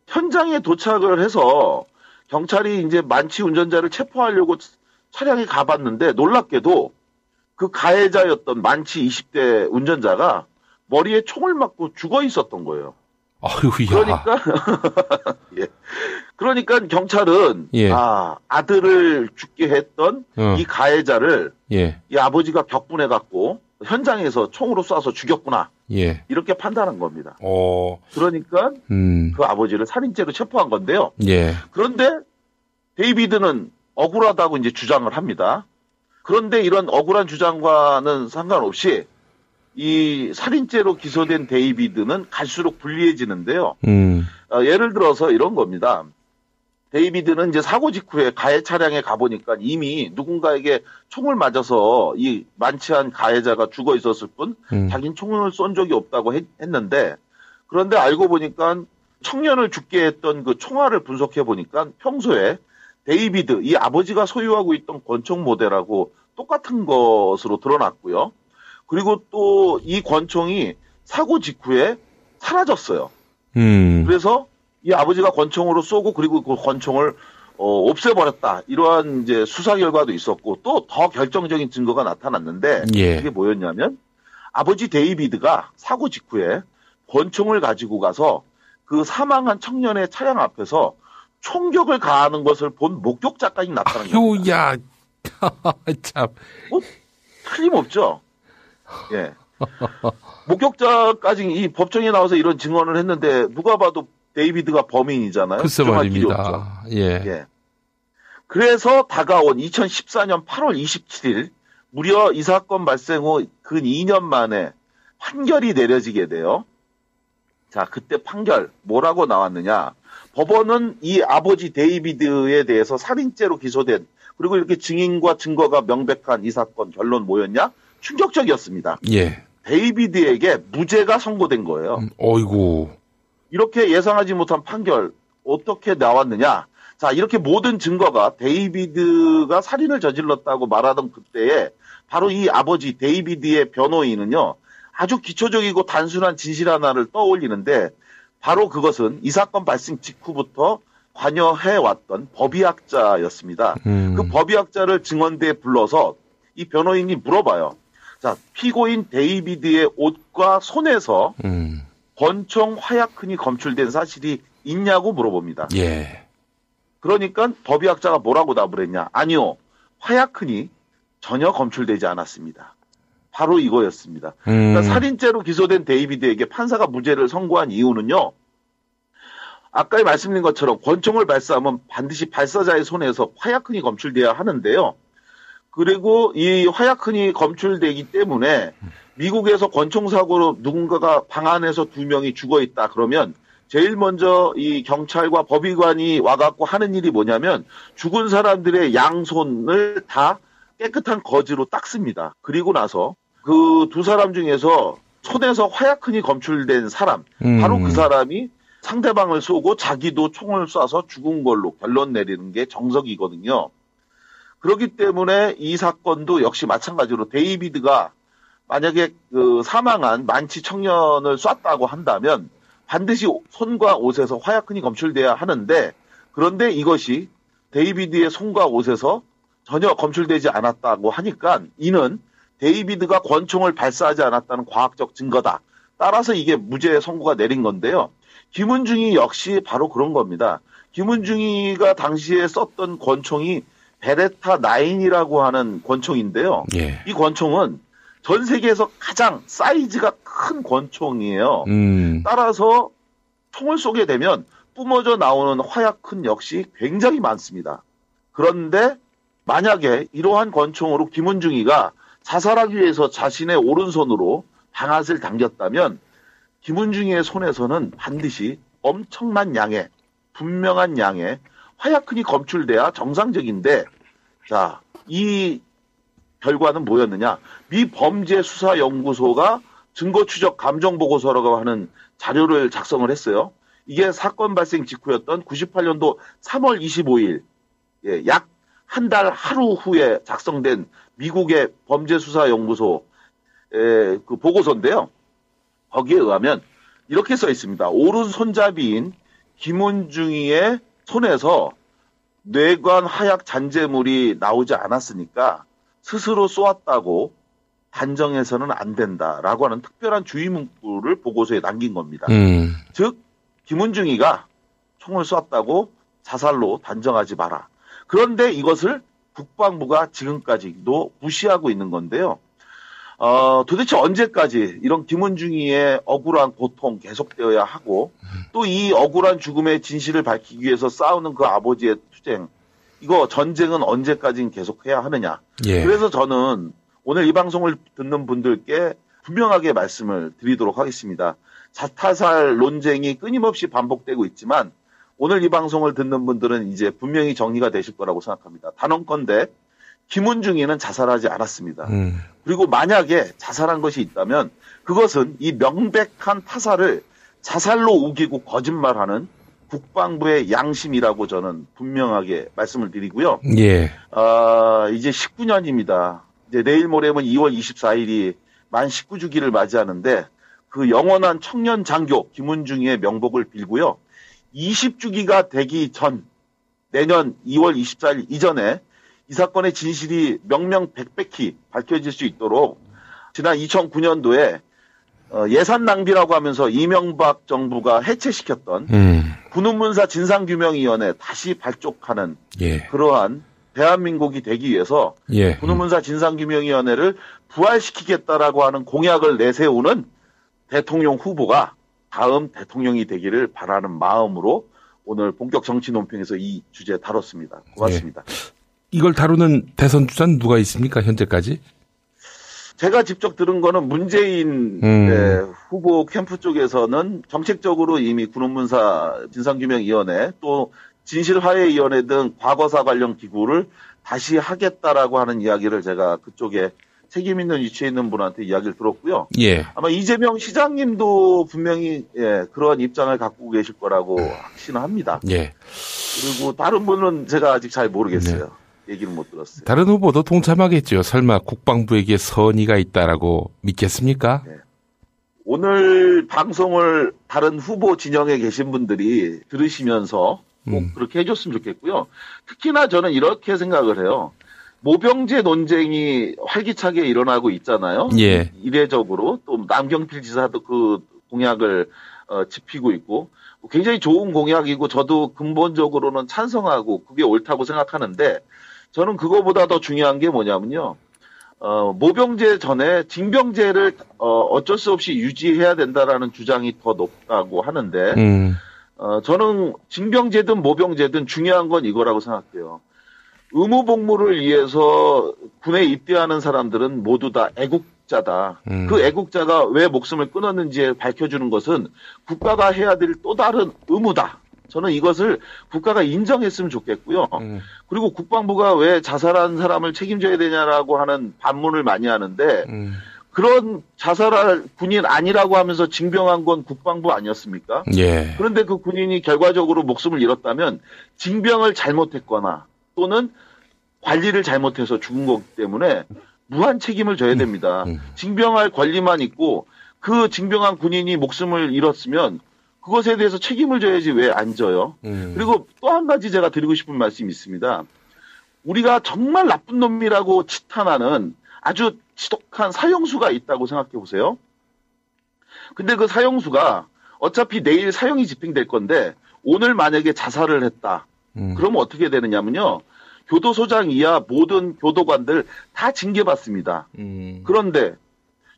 현장에 도착을 해서 경찰이 이제 만취 운전자를 체포하려고 차량에 가봤는데 놀랍게도 그 가해자였던 만취 20대 운전자가 머리에 총을 맞고 죽어 있었던 거예요. 아유야. 그러니까 경찰은 아들을 죽게 했던 이 가해자를 이 아버지가 격분해 갖고 현장에서 총으로 쏴서 죽였구나. 이렇게 판단한 겁니다. 그러니까 그 아버지를 살인죄로 체포한 건데요. 그런데 데이비드는 억울하다고 이제 주장을 합니다. 그런데 이런 억울한 주장과는 상관없이 이 살인죄로 기소된 데이비드는 갈수록 불리해지는데요. 예를 들어서 이런 겁니다. 데이비드는 이제 사고 직후에 가해 차량에 가보니까 이미 누군가에게 총을 맞아서 이 만취한 가해자가 죽어 있었을 뿐 자기는 총을 쏜 적이 없다고 했는데 그런데 알고 보니까 청년을 죽게 했던 그 총알을 분석해 보니까 평소에 데이비드, 이 아버지가 소유하고 있던 권총 모델하고 똑같은 것으로 드러났고요. 그리고 또 이 권총이 사고 직후에 사라졌어요. 그래서 이 아버지가 권총으로 쏘고 그리고 그 권총을 없애버렸다. 이러한 이제 수사 결과도 있었고 또 더 결정적인 증거가 나타났는데 이게 뭐였냐면 아버지 데이비드가 사고 직후에 권총을 가지고 가서 그 사망한 청년의 차량 앞에서 총격을 가하는 것을 본 목격자까지 나타난 겁니다. 야, 참. 틀림없죠. 목격자까지 이 법정에 나와서 이런 증언을 했는데 누가 봐도 데이비드가 범인이잖아요. 글쎄 말입니다. 그래서 다가온 2014년 8월 27일 무려 이 사건 발생 후 근 2년 만에 판결이 내려지게 돼요. 자, 그때 판결 뭐라고 나왔느냐. 법원은 이 아버지 데이비드에 대해서 살인죄로 기소된 그리고 이렇게 증인과 증거가 명백한 이 사건 결론 뭐였냐? 충격적이었습니다. 데이비드에게 무죄가 선고된 거예요. 어이구. 이렇게 예상하지 못한 판결 어떻게 나왔느냐? 자, 이렇게 모든 증거가 데이비드가 살인을 저질렀다고 말하던 그때에 바로 이 아버지 데이비드의 변호인은요. 아주 기초적이고 단순한 진실 하나를 떠올리는데 바로 그것은 이 사건 발생 직후부터 관여해왔던 법의학자였습니다. 그 법의학자를 증언대에 불러서 이 변호인이 물어봐요. 자, 피고인 데이비드의 옷과 손에서 권총 화약흔이 검출된 사실이 있냐고 물어봅니다. 그러니까 법의학자가 뭐라고 답을 했냐. 아니요. 화약흔이 전혀 검출되지 않았습니다. 바로 이거였습니다. 그러니까 살인죄로 기소된 데이비드에게 판사가 무죄를 선고한 이유는요. 아까 말씀드린 것처럼 권총을 발사하면 반드시 발사자의 손에서 화약흔이 검출돼야 하는데요. 그리고 이 화약흔이 검출되기 때문에 미국에서 권총 사고로 누군가가 방 안에서 2명이 죽어 있다 그러면 제일 먼저 이 경찰과 법의관이 와갖고 하는 일이 뭐냐면 죽은 사람들의 양손을 다 깨끗한 거즈로 닦습니다. 그리고 나서 그 두 사람 중에서 손에서 화약흔이 검출된 사람, 바로 그 사람이 상대방을 쏘고 자기도 총을 쏴서 죽은 걸로 결론 내리는 게 정석이거든요. 그렇기 때문에 이 사건도 역시 마찬가지로 데이비드가 만약에 그 사망한 만취 청년을 쐈다고 한다면 반드시 손과 옷에서 화약흔이 검출돼야 하는데 그런데 이것이 데이비드의 손과 옷에서 전혀 검출되지 않았다고 하니까 이는 데이비드가 권총을 발사하지 않았다는 과학적 증거다. 따라서 이게 무죄 선고가 내린 건데요. 김은중이 역시 바로 그런 겁니다. 김은중이가 당시에 썼던 권총이 베레타 9이라고 하는 권총인데요. 이 권총은 전 세계에서 가장 사이즈가 큰 권총이에요. 따라서 총을 쏘게 되면 뿜어져 나오는 화약흔 역시 굉장히 많습니다. 그런데 만약에 이러한 권총으로 김은중이가 자살하기 위해서 자신의 오른손으로 방아쇠를 당겼다면 김은중의 손에서는 반드시 엄청난 양의, 분명한 양의 화약흔이 검출돼야 정상적인데, 자, 이 결과는 뭐였느냐? 미 범죄수사연구소가 증거추적 감정보고서라고 하는 자료를 작성을 했어요. 이게 사건 발생 직후였던 98년도 3월 25일, 예, 약 한 달 하루 후에 작성된 미국의 범죄수사연구소 그 보고서인데요. 거기에 의하면 이렇게 써 있습니다. 오른손잡이인 김은중이의 손에서 뇌관 하약 잔재물이 나오지 않았으니까 스스로 쏘았다고 단정해서는 안 된다라고 하는 특별한 주의 문구를 보고서에 남긴 겁니다. 즉 김은중이가 총을 쐈다고 자살로 단정하지 마라. 그런데 이것을 국방부가 지금까지도 무시하고 있는 건데요. 도대체 언제까지 이런 김은중이의 억울한 고통 계속되어야 하고 또 이 억울한 죽음의 진실을 밝히기 위해서 싸우는 그 아버지의 투쟁, 이거 전쟁은 언제까지 계속해야 하느냐. 예. 그래서 저는 오늘 이 방송을 듣는 분들께 분명하게 말씀을 드리도록 하겠습니다. 자타살 논쟁이 끊임없이 반복되고 있지만 오늘 이 방송을 듣는 분들은 이제 분명히 정리가 되실 거라고 생각합니다. 단언컨대 김은중이는 자살하지 않았습니다. 그리고 만약에 자살한 것이 있다면 그것은 이 명백한 타살을 자살로 우기고 거짓말하는 국방부의 양심이라고 저는 분명하게 말씀을 드리고요. 예. 이제 19년입니다. 이제 내일 모레면 2월 24일이 만 19주기를 맞이하는데 그 영원한 청년 장교 김은중이의 명복을 빌고요. 20주기가 되기 전 내년 2월 24일 이전에 이 사건의 진실이 명명백백히 밝혀질 수 있도록 지난 2009년도에 예산 낭비라고 하면서 이명박 정부가 해체시켰던 군웅문사 진상규명위원회 다시 발족하는 그러한 대한민국이 되기 위해서 군웅문사 진상규명위원회를 부활시키겠다라고 하는 공약을 내세우는 대통령 후보가 다음 대통령이 되기를 바라는 마음으로 오늘 본격 정치 논평에서 이 주제 다뤘습니다. 고맙습니다. 이걸 다루는 대선 주자는 누가 있습니까? 현재까지? 제가 직접 들은 거는 문재인 후보 캠프 쪽에서는 정책적으로 이미 군웅문사 진상규명위원회 또 진실화해위원회 등 과거사 관련 기구를 다시 하겠다라고 하는 이야기를 제가 그쪽에 책임 있는 위치에 있는 분한테 이야기를 들었고요. 예. 아마 이재명 시장님도 분명히 그러한 입장을 갖고 계실 거라고 확신합니다. 예. 그리고 다른 분은 제가 아직 잘 모르겠어요. 얘기는 못 들었어요. 다른 후보도 동참하겠죠. 설마 국방부에게 선의가 있다라고 믿겠습니까? 네. 오늘 방송을 다른 후보 진영에 계신 분들이 들으시면서 꼭 그렇게 해줬으면 좋겠고요. 특히나 저는 이렇게 생각을 해요. 모병제 논쟁이 활기차게 일어나고 있잖아요. 예. 이례적으로 또 남경필 지사도 그 공약을 짚히고 있고 굉장히 좋은 공약이고 저도 근본적으로는 찬성하고 그게 옳다고 생각하는데 저는 그거보다 더 중요한 게 뭐냐면요. 모병제 전에 징병제를 어쩔 수 없이 유지해야 된다라는 주장이 더 높다고 하는데 저는 징병제든 모병제든 중요한 건 이거라고 생각해요. 의무복무를 위해서 군에 입대하는 사람들은 모두 다 애국자다. 그 애국자가 왜 목숨을 끊었는지 밝혀주는 것은 국가가 해야 될 또 다른 의무다. 저는 이것을 국가가 인정했으면 좋겠고요. 그리고 국방부가 왜 자살한 사람을 책임져야 되냐라고 하는 반문을 많이 하는데 그런 자살할 군인 아니라고 하면서 징병한 건 국방부 아니었습니까? 예. 그런데 그 군인이 결과적으로 목숨을 잃었다면 징병을 잘못했거나 또는 관리를 잘못해서 죽은 거기 때문에 무한 책임을 져야 됩니다. 징병할 권리만 있고 그 징병한 군인이 목숨을 잃었으면 그것에 대해서 책임을 져야지 왜 안 져요? 그리고 또 한 가지 제가 드리고 싶은 말씀이 있습니다. 우리가 정말 나쁜 놈이라고 치탄하는 아주 지독한 사형수가 있다고 생각해 보세요. 근데 그 사형수가 어차피 내일 사형이 집행될 건데 오늘 만약에 자살을 했다. 그러면 어떻게 되느냐면요. 교도소장 이하 모든 교도관들 다 징계받습니다. 그런데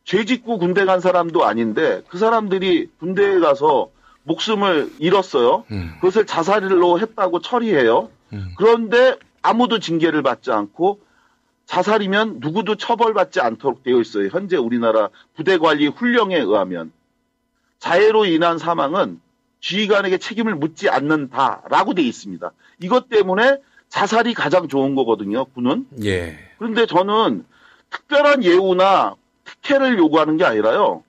죄 짓고 군대 간 사람도 아닌데 그 사람들이 군대에 가서 목숨을 잃었어요. 그것을 자살로 했다고 처리해요. 그런데 아무도 징계를 받지 않고 자살이면 누구도 처벌받지 않도록 되어 있어요. 현재 우리나라 부대관리 훈령에 의하면. 자해로 인한 사망은 지휘관에게 책임을 묻지 않는다라고 돼 있습니다. 이것 때문에 자살이 가장 좋은 거거든요, 군은. 예. 그런데 저는 특별한 예우나 특혜를 요구하는 게 아니라요.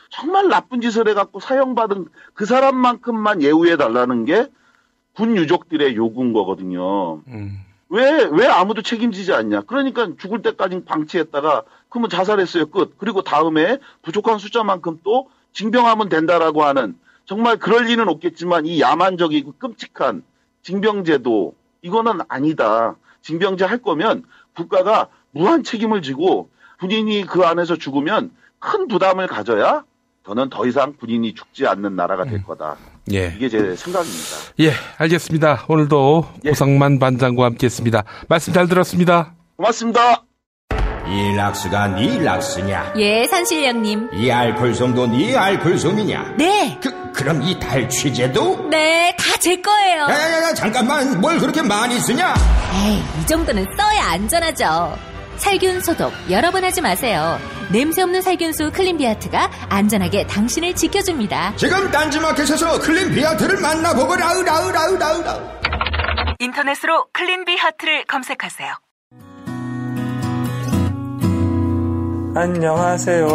정말 나쁜 짓을 해갖고 사형받은 그 사람만큼만 예우해달라는 게 군 유족들의 요구인 거거든요. 왜 아무도 책임지지 않냐. 그러니까 죽을 때까지 방치했다가 그러면 자살했어요, 끝. 그리고 다음에 부족한 숫자만큼 또 징병하면 된다라고 하는 정말 그럴 리는 없겠지만 이 야만적이고 끔찍한 징병제도 이거는 아니다. 징병제 할 거면 국가가 무한 책임을 지고 군인이 그 안에서 죽으면 큰 부담을 가져야 저는 더 이상 군인이 죽지 않는 나라가 될 거다. 예. 이게 제 생각입니다. 예, 알겠습니다. 오늘도 고상만 반장과 함께했습니다. 말씀 잘 들었습니다. 고맙습니다. 이 락스가 네 락스냐? 예, 산신령님. 이 알콜솜도 네 알콜솜이냐? 네. 그럼 이 탈취제도? 네, 다 제 거예요. 야, 잠깐만, 뭘 그렇게 많이 쓰냐? 에이, 이 정도는 써야 안전하죠. 살균 소독 여러 번 하지 마세요. 냄새 없는 살균수 클린비아트가 안전하게 당신을 지켜줍니다. 지금 딴지마켓에서 클린비아트를 만나보거라. 인터넷으로 클린비아트를 검색하세요. 안녕하세요.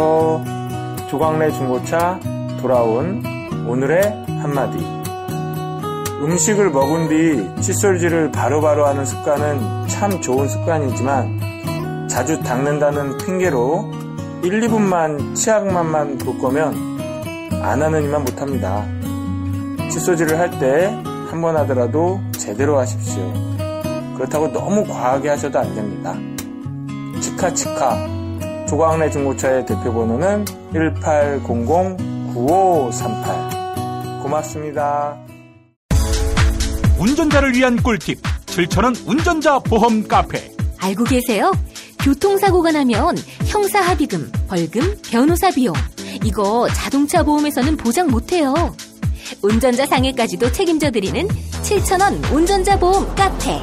조광래 중고차 돌아온 오늘의 한마디. 음식을 먹은 뒤 칫솔질을 바로바로 하는 습관은 참 좋은 습관이지만 자주 닦는다는 핑계로 1, 2분만 치약맛만 볼 거면 안 하느니만 못합니다. 칫솔질을 할 때 한 번 하더라도 제대로 하십시오. 그렇다고 너무 과하게 하셔도 안 됩니다. 치카치카 조광래 중고차의 대표번호는 1800-9538. 고맙습니다. 운전자를 위한 꿀팁 7,000원 운전자 보험 카페. 알고 계세요? 교통사고가 나면 형사합의금, 벌금, 변호사 비용 이거 자동차 보험에서는 보장 못해요. 운전자 상해까지도 책임져드리는 7,000원 운전자 보험 카페.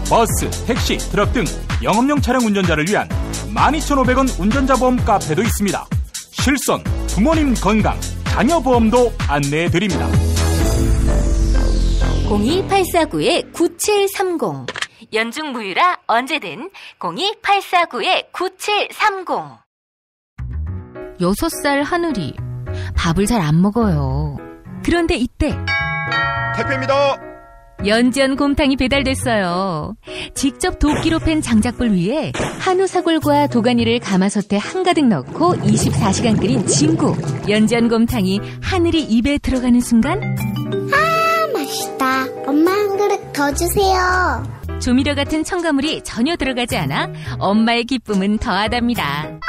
버스, 택시, 트럭 등 영업용 차량 운전자를 위한 12,500원 운전자 보험 카페도 있습니다. 실손, 부모님 건강, 자녀 보험도 안내해드립니다. 02849-9730 연중무휴라 언제든 02849-9730. 6살 하늘이 밥을 잘 안 먹어요. 그런데 이때 택배입니다. 연지연 곰탕이 배달됐어요. 직접 도끼로 팬 장작불 위에 한우 사골과 도가니를 가마솥에 한가득 넣고 24시간 끓인 진구. 연지연 곰탕이 하늘이 입에 들어가는 순간 맛있다. 엄마 한 그릇 더 주세요. 조미료 같은 첨가물이 전혀 들어가지 않아 엄마의 기쁨은 더하답니다.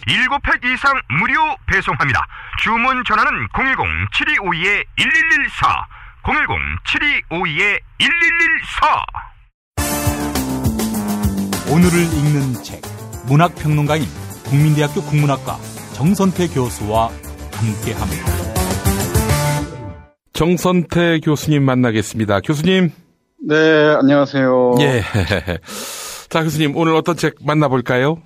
7팩 이상 무료 배송합니다. 주문 전화는 010-7252-1114 010-7252-1114. 오늘을 읽는 책 문학평론가인 국민대학교 국문학과 정선태 교수와 함께합니다. 정선태 교수님 만나겠습니다. 교수님. 네, 안녕하세요. 예. 자, 교수님, 오늘 어떤 책 만나볼까요?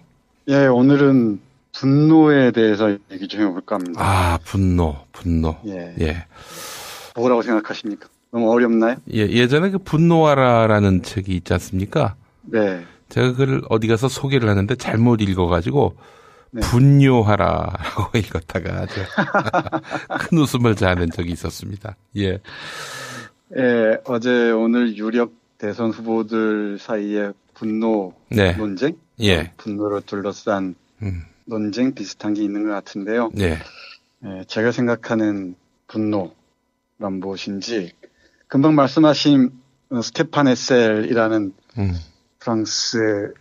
예, 오늘은 분노에 대해서 얘기 좀 해볼까 합니다. 아, 분노. 예. 예. 뭐라고 생각하십니까? 너무 어렵나요? 예, 예전에 그 분노하라라는 책이 있지 않습니까? 네. 제가 그걸 어디 가서 소개를 하는데 잘못 읽어가지고, 네. 분뇨하라라고 읽었다가 아주 큰 웃음을 자아낸 적이 있었습니다. 예. 예, 어제 오늘 유력 대선 후보들 사이에 분노 네. 논쟁? 예. 분노를 둘러싼 논쟁 비슷한 게 있는 것 같은데요. 예. 예, 제가 생각하는 분노란 무엇인지 금방 말씀하신 스테판 에셀이라는 프랑스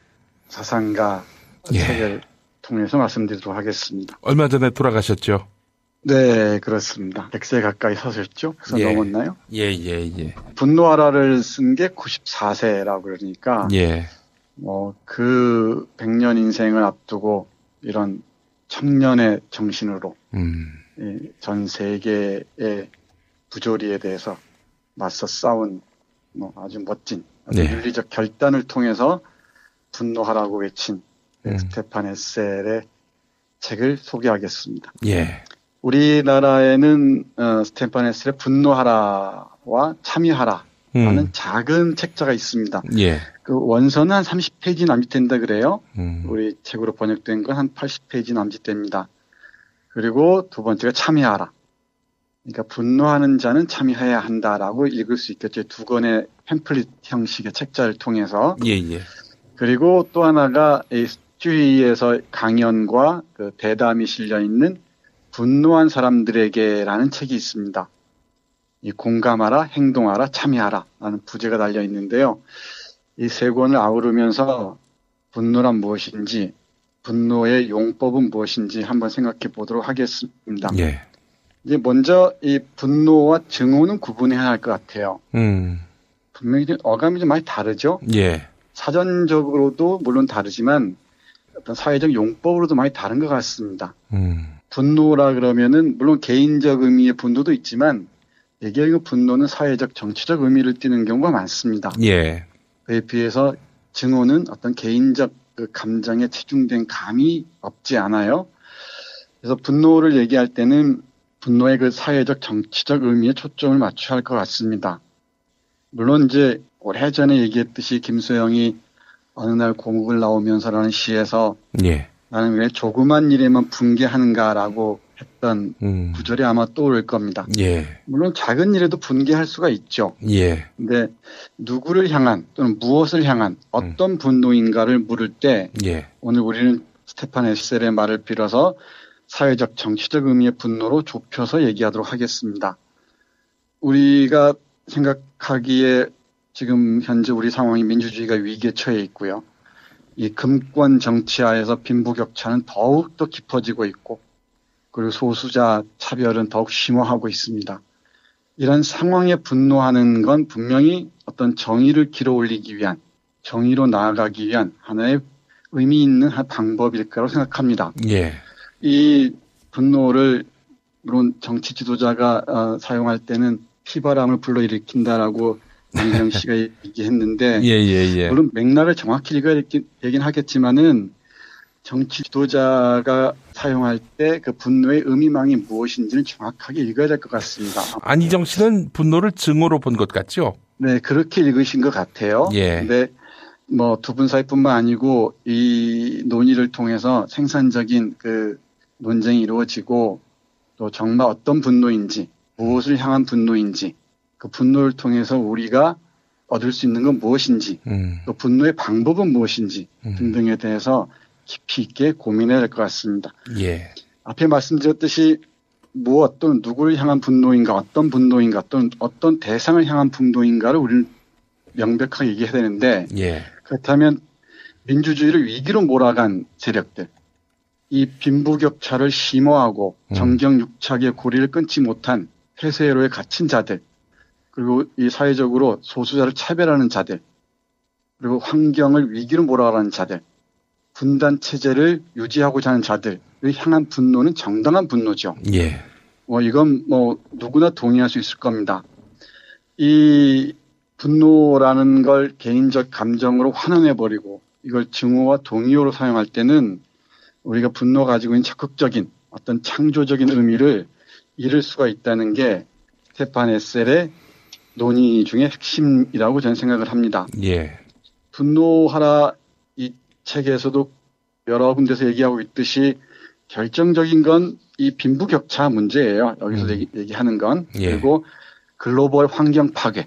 사상가 예. 책을 통해서 말씀드리도록 하겠습니다. 얼마 전에 돌아가셨죠? 네, 그렇습니다. 100세 가까이 사셨죠? 그래서 예. 넘었나요? 예. 분노하라를 쓴 게 94세라고 그러니까 예. 그 100년 인생을 앞두고 이런 청년의 정신으로 전 세계의 부조리에 대해서 맞서 싸운 아주 멋진 네. 윤리적 결단을 통해서 분노하라고 외친 스테판 에셀의 책을 소개하겠습니다. 예. 우리나라에는 스테판 에셀의 분노하라와 참여하라라는 작은 책자가 있습니다. 예. 그 원서는 한 30페이지 남짓된다 그래요. 우리 책으로 번역된 건 한 80페이지 남짓됩니다. 그리고 두 번째가 참여하라. 그러니까 분노하는 자는 참여해야 한다라고 읽을 수 있겠죠. 두 권의 팸플릿 형식의 책자를 통해서. 예. 그리고 또 하나가 이 스튜이에서 강연과 그 대담이 실려 있는 분노한 사람들에게라는 책이 있습니다. 이 공감하라, 행동하라, 참여하라라는 부제가 달려 있는데요. 이 세 권을 아우르면서 분노란 무엇인지, 분노의 용법은 무엇인지 한번 생각해 보도록 하겠습니다. 예. 이제 먼저 이 분노와 증오는 구분해야 할 것 같아요. 분명히 어감이 좀 많이 다르죠. 예. 사전적으로도 물론 다르지만 어떤 사회적 용법으로도 많이 다른 것 같습니다. 분노라 그러면은 물론 개인적 의미의 분노도 있지만 대개의 분노는 사회적 정치적 의미를 띠는 경우가 많습니다. 예. 그에 비해서 증오는 어떤 개인적 그 감정에 치중된 감이 없지 않아요. 그래서 분노를 얘기할 때는 분노의 그 사회적 정치적 의미에 초점을 맞춰야 할 것 같습니다. 물론 이제 오래전에 얘기했듯이 김소영이 어느 날 고국을 나오면서라는 시에서 예. 나는 왜 조그만 일에만 분개하는가라고 했던 구절이 아마 떠오를 겁니다. 예. 물론 작은 일에도 분개할 수가 있죠. 예. 근데 누구를 향한 또는 무엇을 향한 어떤 분노인가를 물을 때 예. 오늘 우리는 스테판 에셀의 말을 빌어서 사회적 정치적 의미의 분노로 좁혀서 얘기하도록 하겠습니다. 우리가 생각하기에 지금 현재 우리 상황이 민주주의가 위기에 처해 있고요. 이 금권 정치하에서 빈부격차는 더욱 더 깊어지고 있고 그리고 소수자 차별은 더욱 심화하고 있습니다. 이런 상황에 분노하는 건 분명히 어떤 정의를 길어올리기 위한, 정의로 나아가기 위한 하나의 의미 있는 한 방법일 거라고 생각합니다. 예. 이 분노를 물론 정치 지도자가 사용할 때는 피바람을 불러일으킨다라고 민정 씨가 얘기했는데 예. 물론 맥락을 정확히 읽어야 되긴 하겠지만은 정치 지도자가 사용할 때 그 분노의 의미망이 무엇인지는 정확하게 읽어야 될 것 같습니다. 안희정 씨는 분노를 증오로 본 것 같죠? 네, 그렇게 읽으신 것 같아요. 예. 근데 뭐 두 분 사이뿐만 아니고 이 논의를 통해서 생산적인 그 논쟁이 이루어지고 또 정말 어떤 분노인지 무엇을 향한 분노인지 그 분노를 통해서 우리가 얻을 수 있는 건 무엇인지 또 분노의 방법은 무엇인지 등등에 대해서 깊이 있게 고민해야 될 것 같습니다. 예. 앞에 말씀드렸듯이 무엇 또는 누구를 향한 분노인가 어떤 분노인가 또는 어떤 대상을 향한 분노인가를 우리는 명백하게 얘기해야 되는데 예. 그렇다면 민주주의를 위기로 몰아간 세력들 이 빈부격차를 심화하고 정경유착의 고리를 끊지 못한 폐쇄로에 갇힌 자들 그리고 이 사회적으로 소수자를 차별하는 자들 그리고 환경을 위기로 몰아가는 자들 분단 체제를 유지하고자 하는 자들을 향한 분노는 정당한 분노죠. 예. 이건 누구나 동의할 수 있을 겁니다. 이 분노라는 걸 개인적 감정으로 환원해버리고 이걸 증오와 동의어로 사용할 때는 우리가 분노가 가지고 있는 적극적인 어떤 창조적인 의미를 잃을 수가 있다는 게 스테판 에셀의 논의 중에 핵심이라고 저는 생각을 합니다. 예. 분노하라 이 책에서도 여러 군데서 얘기하고 있듯이 결정적인 건 이 빈부격차 문제예요. 여기서 얘기하는 건. 예. 그리고 글로벌 환경 파괴.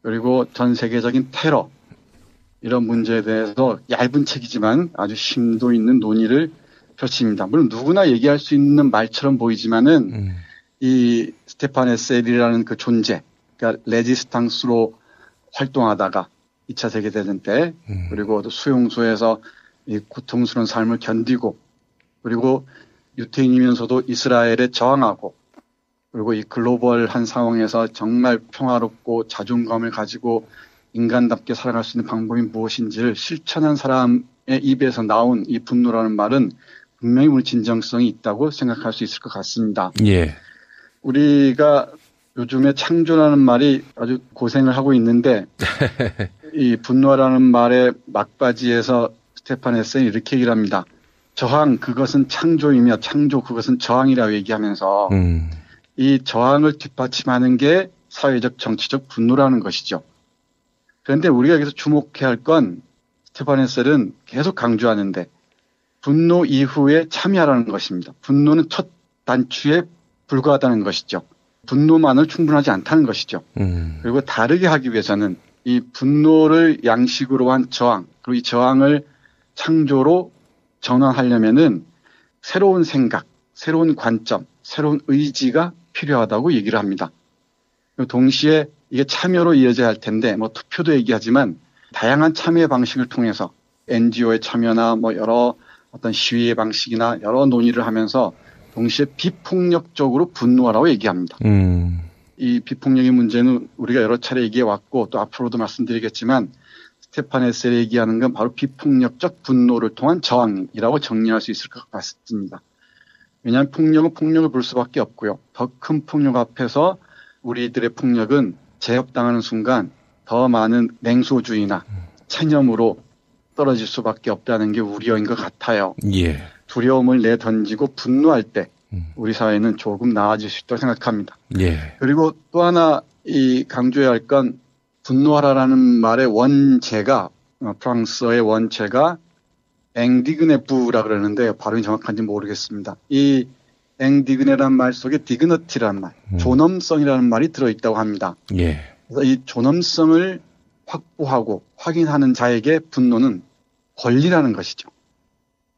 그리고 전 세계적인 테러. 이런 문제에 대해서 얇은 책이지만 아주 심도 있는 논의를 펼칩니다. 물론 누구나 얘기할 수 있는 말처럼 보이지만은 이 스테판 에셀이라는 그 존재, 그러니까 레지스탕스로 활동하다가 2차 세계대전 때 그리고 또 수용소에서 이 고통스러운 삶을 견디고 그리고 유태인이면서도 이스라엘에 저항하고 그리고 이 글로벌한 상황에서 정말 평화롭고 자존감을 가지고 인간답게 살아갈 수 있는 방법이 무엇인지를 실천한 사람의 입에서 나온 이 분노라는 말은 분명히 우리 진정성이 있다고 생각할 수 있을 것 같습니다. 예. 우리가 요즘에 창조라는 말이 아주 고생을 하고 있는데 이 분노라는 말의 막바지에서 스테판 에셀이 이렇게 얘기를 합니다. 저항 그것은 창조이며 창조 그것은 저항이라고 얘기하면서 이 저항을 뒷받침하는 게 사회적 정치적 분노라는 것이죠. 그런데 우리가 여기서 주목해야 할 건 스테판 헤셀은 계속 강조하는데 분노 이후에 참여하라는 것입니다. 분노는 첫 단추에 불과하다는 것이죠. 분노만은 충분하지 않다는 것이죠. 그리고 다르게 하기 위해서는 이 분노를 양식으로 한 저항, 그리고 이 저항을 창조로 전환하려면은 새로운 생각, 새로운 관점, 새로운 의지가 필요하다고 얘기를 합니다. 동시에 이게 참여로 이어져야 할 텐데, 뭐 투표도 얘기하지만 다양한 참여 방식을 통해서 NGO의 참여나 뭐 여러 어떤 시위의 방식이나 여러 논의를 하면서 동시에 비폭력적으로 분노하라고 얘기합니다. 이 비폭력의 문제는 우리가 여러 차례 얘기해 왔고 또 앞으로도 말씀드리겠지만 스테판 헤셀이 얘기하는 건 바로 비폭력적 분노를 통한 저항이라고 정리할 수 있을 것 같습니다. 왜냐하면 폭력은 폭력을 볼 수밖에 없고요. 더 큰 폭력 앞에서 우리들의 폭력은 제압당하는 순간 더 많은 냉소주의나 체념으로 떨어질 수밖에 없다는 게 우려인 것 같아요. 예. 두려움을 내던지고 분노할 때 우리 사회는 조금 나아질 수 있다고 생각합니다. 예. 그리고 또 하나 이 강조해야 할 건 분노하라라는 말의 원제가 프랑스어의 원제가 앵디그네부라 그러는데 발음이 정확한지 모르겠습니다. 이 앵디그네라는 말 속에 디그너티라는 말, 존엄성이라는 말이 들어있다고 합니다. 예. 그래서 이 존엄성을 확보하고 확인하는 자에게 분노는 권리라는 것이죠.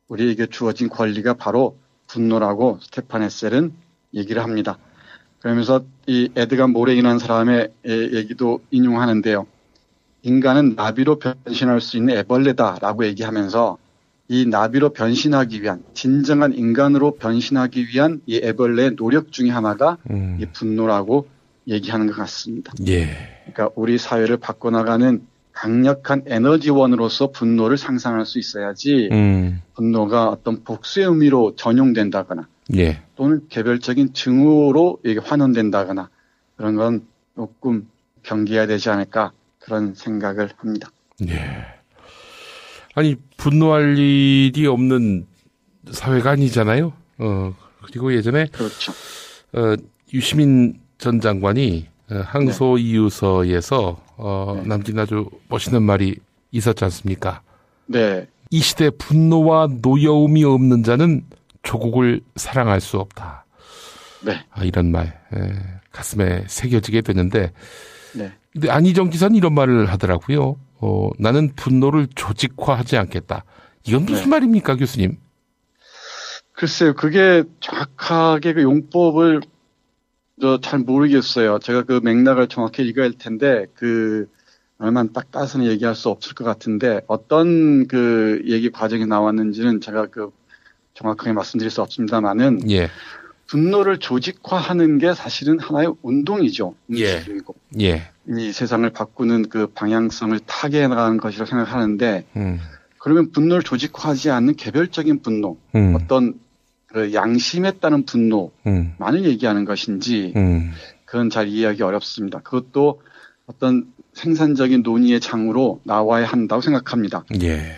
우리에게 주어진 권리가 바로 분노라고 스테판 헤셀은 얘기를 합니다. 그러면서 이 에드가 모레이라는 사람의 얘기도 인용하는데요. 인간은 나비로 변신할 수 있는 애벌레다라고 얘기하면서 이 나비로 변신하기 위한 진정한 인간으로 변신하기 위한 이 애벌레의 노력 중에 하나가 이 분노라고 얘기하는 것 같습니다. 예. 그러니까 우리 사회를 바꿔나가는 강력한 에너지원으로서 분노를 상상할 수 있어야지 분노가 어떤 복수의 의미로 전용된다거나 예. 또는 개별적인 증오로 이게 환원된다거나 그런 건 조금 경계해야 되지 않을까 그런 생각을 합니다. 예. 아니 분노할 일이 없는 사회가 아니잖아요. 그리고 예전에 그렇죠. 유시민 전 장관이 항소 이유서에서 남긴 아주 멋있는 말이 있었지 않습니까? 네. 이 시대 분노와 노여움이 없는 자는 조국을 사랑할 수 없다. 네. 이런 말 가슴에 새겨지게 되는데 네. 근데 안희정 지사는 이런 말을 하더라고요. 나는 분노를 조직화하지 않겠다. 이건 무슨 말입니까, 교수님? 글쎄요, 그게 정확하게 그 용법을 잘 모르겠어요. 제가 그 맥락을 정확히 읽어야 할 텐데, 얼마나 딱 따서는 얘기할 수 없을 것 같은데, 어떤 그 얘기 과정이 나왔는지는 제가 정확하게 말씀드릴 수 없습니다만은, 예. 분노를 조직화하는 게 사실은 하나의 운동이죠. 예. 예. 이 세상을 바꾸는 그 방향성을 타개해 나가는 것이라고 생각하는데, 그러면 분노를 조직화하지 않는 개별적인 분노, 어떤 그 양심에 따른 분노만을 얘기하는 것인지, 그건 잘 이해하기 어렵습니다. 그것도 어떤 생산적인 논의의 장으로 나와야 한다고 생각합니다. 예.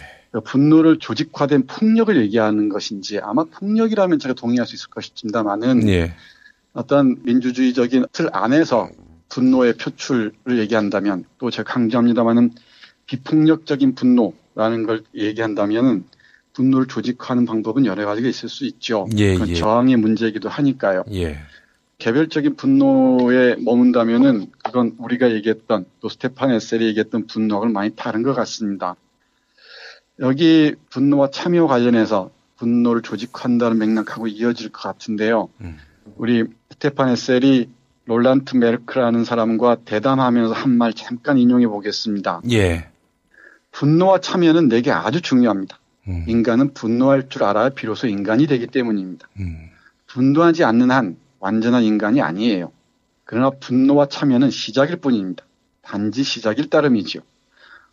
분노를 조직화된 폭력을 얘기하는 것인지 아마 폭력이라면 제가 동의할 수 있을 것입니다만은 예. 어떤 민주주의적인 틀 안에서 분노의 표출을 얘기한다면 또 제가 강조합니다만은 비폭력적인 분노라는 걸 얘기한다면은 분노를 조직화하는 방법은 여러 가지가 있을 수 있죠. 예, 그건 예. 저항의 문제이기도 하니까요. 예. 개별적인 분노에 머문다면은 그건 우리가 얘기했던 또 스테판 헤셀이 얘기했던 분노하고는 많이 다른 것 같습니다. 여기 분노와 참여 관련해서 분노를 조직화한다는 맥락하고 이어질 것 같은데요. 우리 스테판 헤셀이 롤란트 메르크라는 사람과 대담하면서 한 말 잠깐 인용해 보겠습니다. 예. 분노와 참여는 내게 아주 중요합니다. 인간은 분노할 줄 알아야 비로소 인간이 되기 때문입니다. 분노하지 않는 한 완전한 인간이 아니에요. 그러나 분노와 참여는 시작일 뿐입니다. 단지 시작일 따름이지요.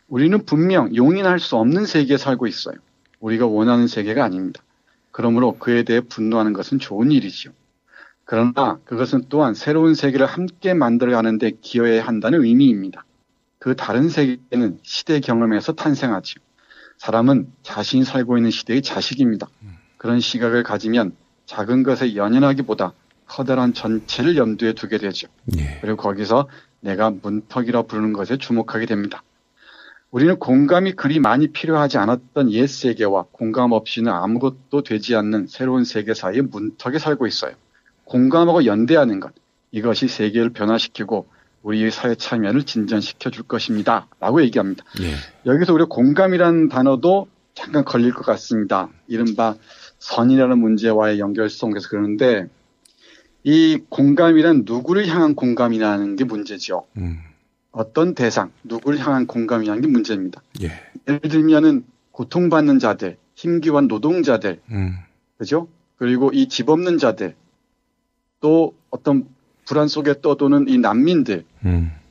우리는 분명 용인할 수 없는 세계에 살고 있어요. 우리가 원하는 세계가 아닙니다. 그러므로 그에 대해 분노하는 것은 좋은 일이지요. 그러나 그것은 또한 새로운 세계를 함께 만들어가는 데 기여해야 한다는 의미입니다. 그 다른 세계는 시대 경험에서 탄생하지요. 사람은 자신이 살고 있는 시대의 자식입니다. 그런 시각을 가지면 작은 것에 연연하기보다 커다란 전체를 염두에 두게 되죠. 그리고 거기서 내가 문턱이라 부르는 것에 주목하게 됩니다. 우리는 공감이 그리 많이 필요하지 않았던 옛 세계와 공감 없이는 아무것도 되지 않는 새로운 세계 사이의 문턱에 살고 있어요. 공감하고 연대하는 것, 이것이 세계를 변화시키고 우리의 사회 참여를 진전시켜 줄 것입니다. 라고 얘기합니다. 여기서 우리가 공감이라는 단어도 잠깐 걸릴 것 같습니다. 이른바 선이라는 문제와의 연결성에서 그러는데 이 공감이란 누구를 향한 공감이라는 게 문제죠. 어떤 대상, 누구를 향한 공감이라는 게 문제입니다. 예를 들면은 고통받는 자들, 힘기한 노동자들, 그죠? 그리고 이 집 없는 자들, 또 어떤 불안 속에 떠도는 이 난민들,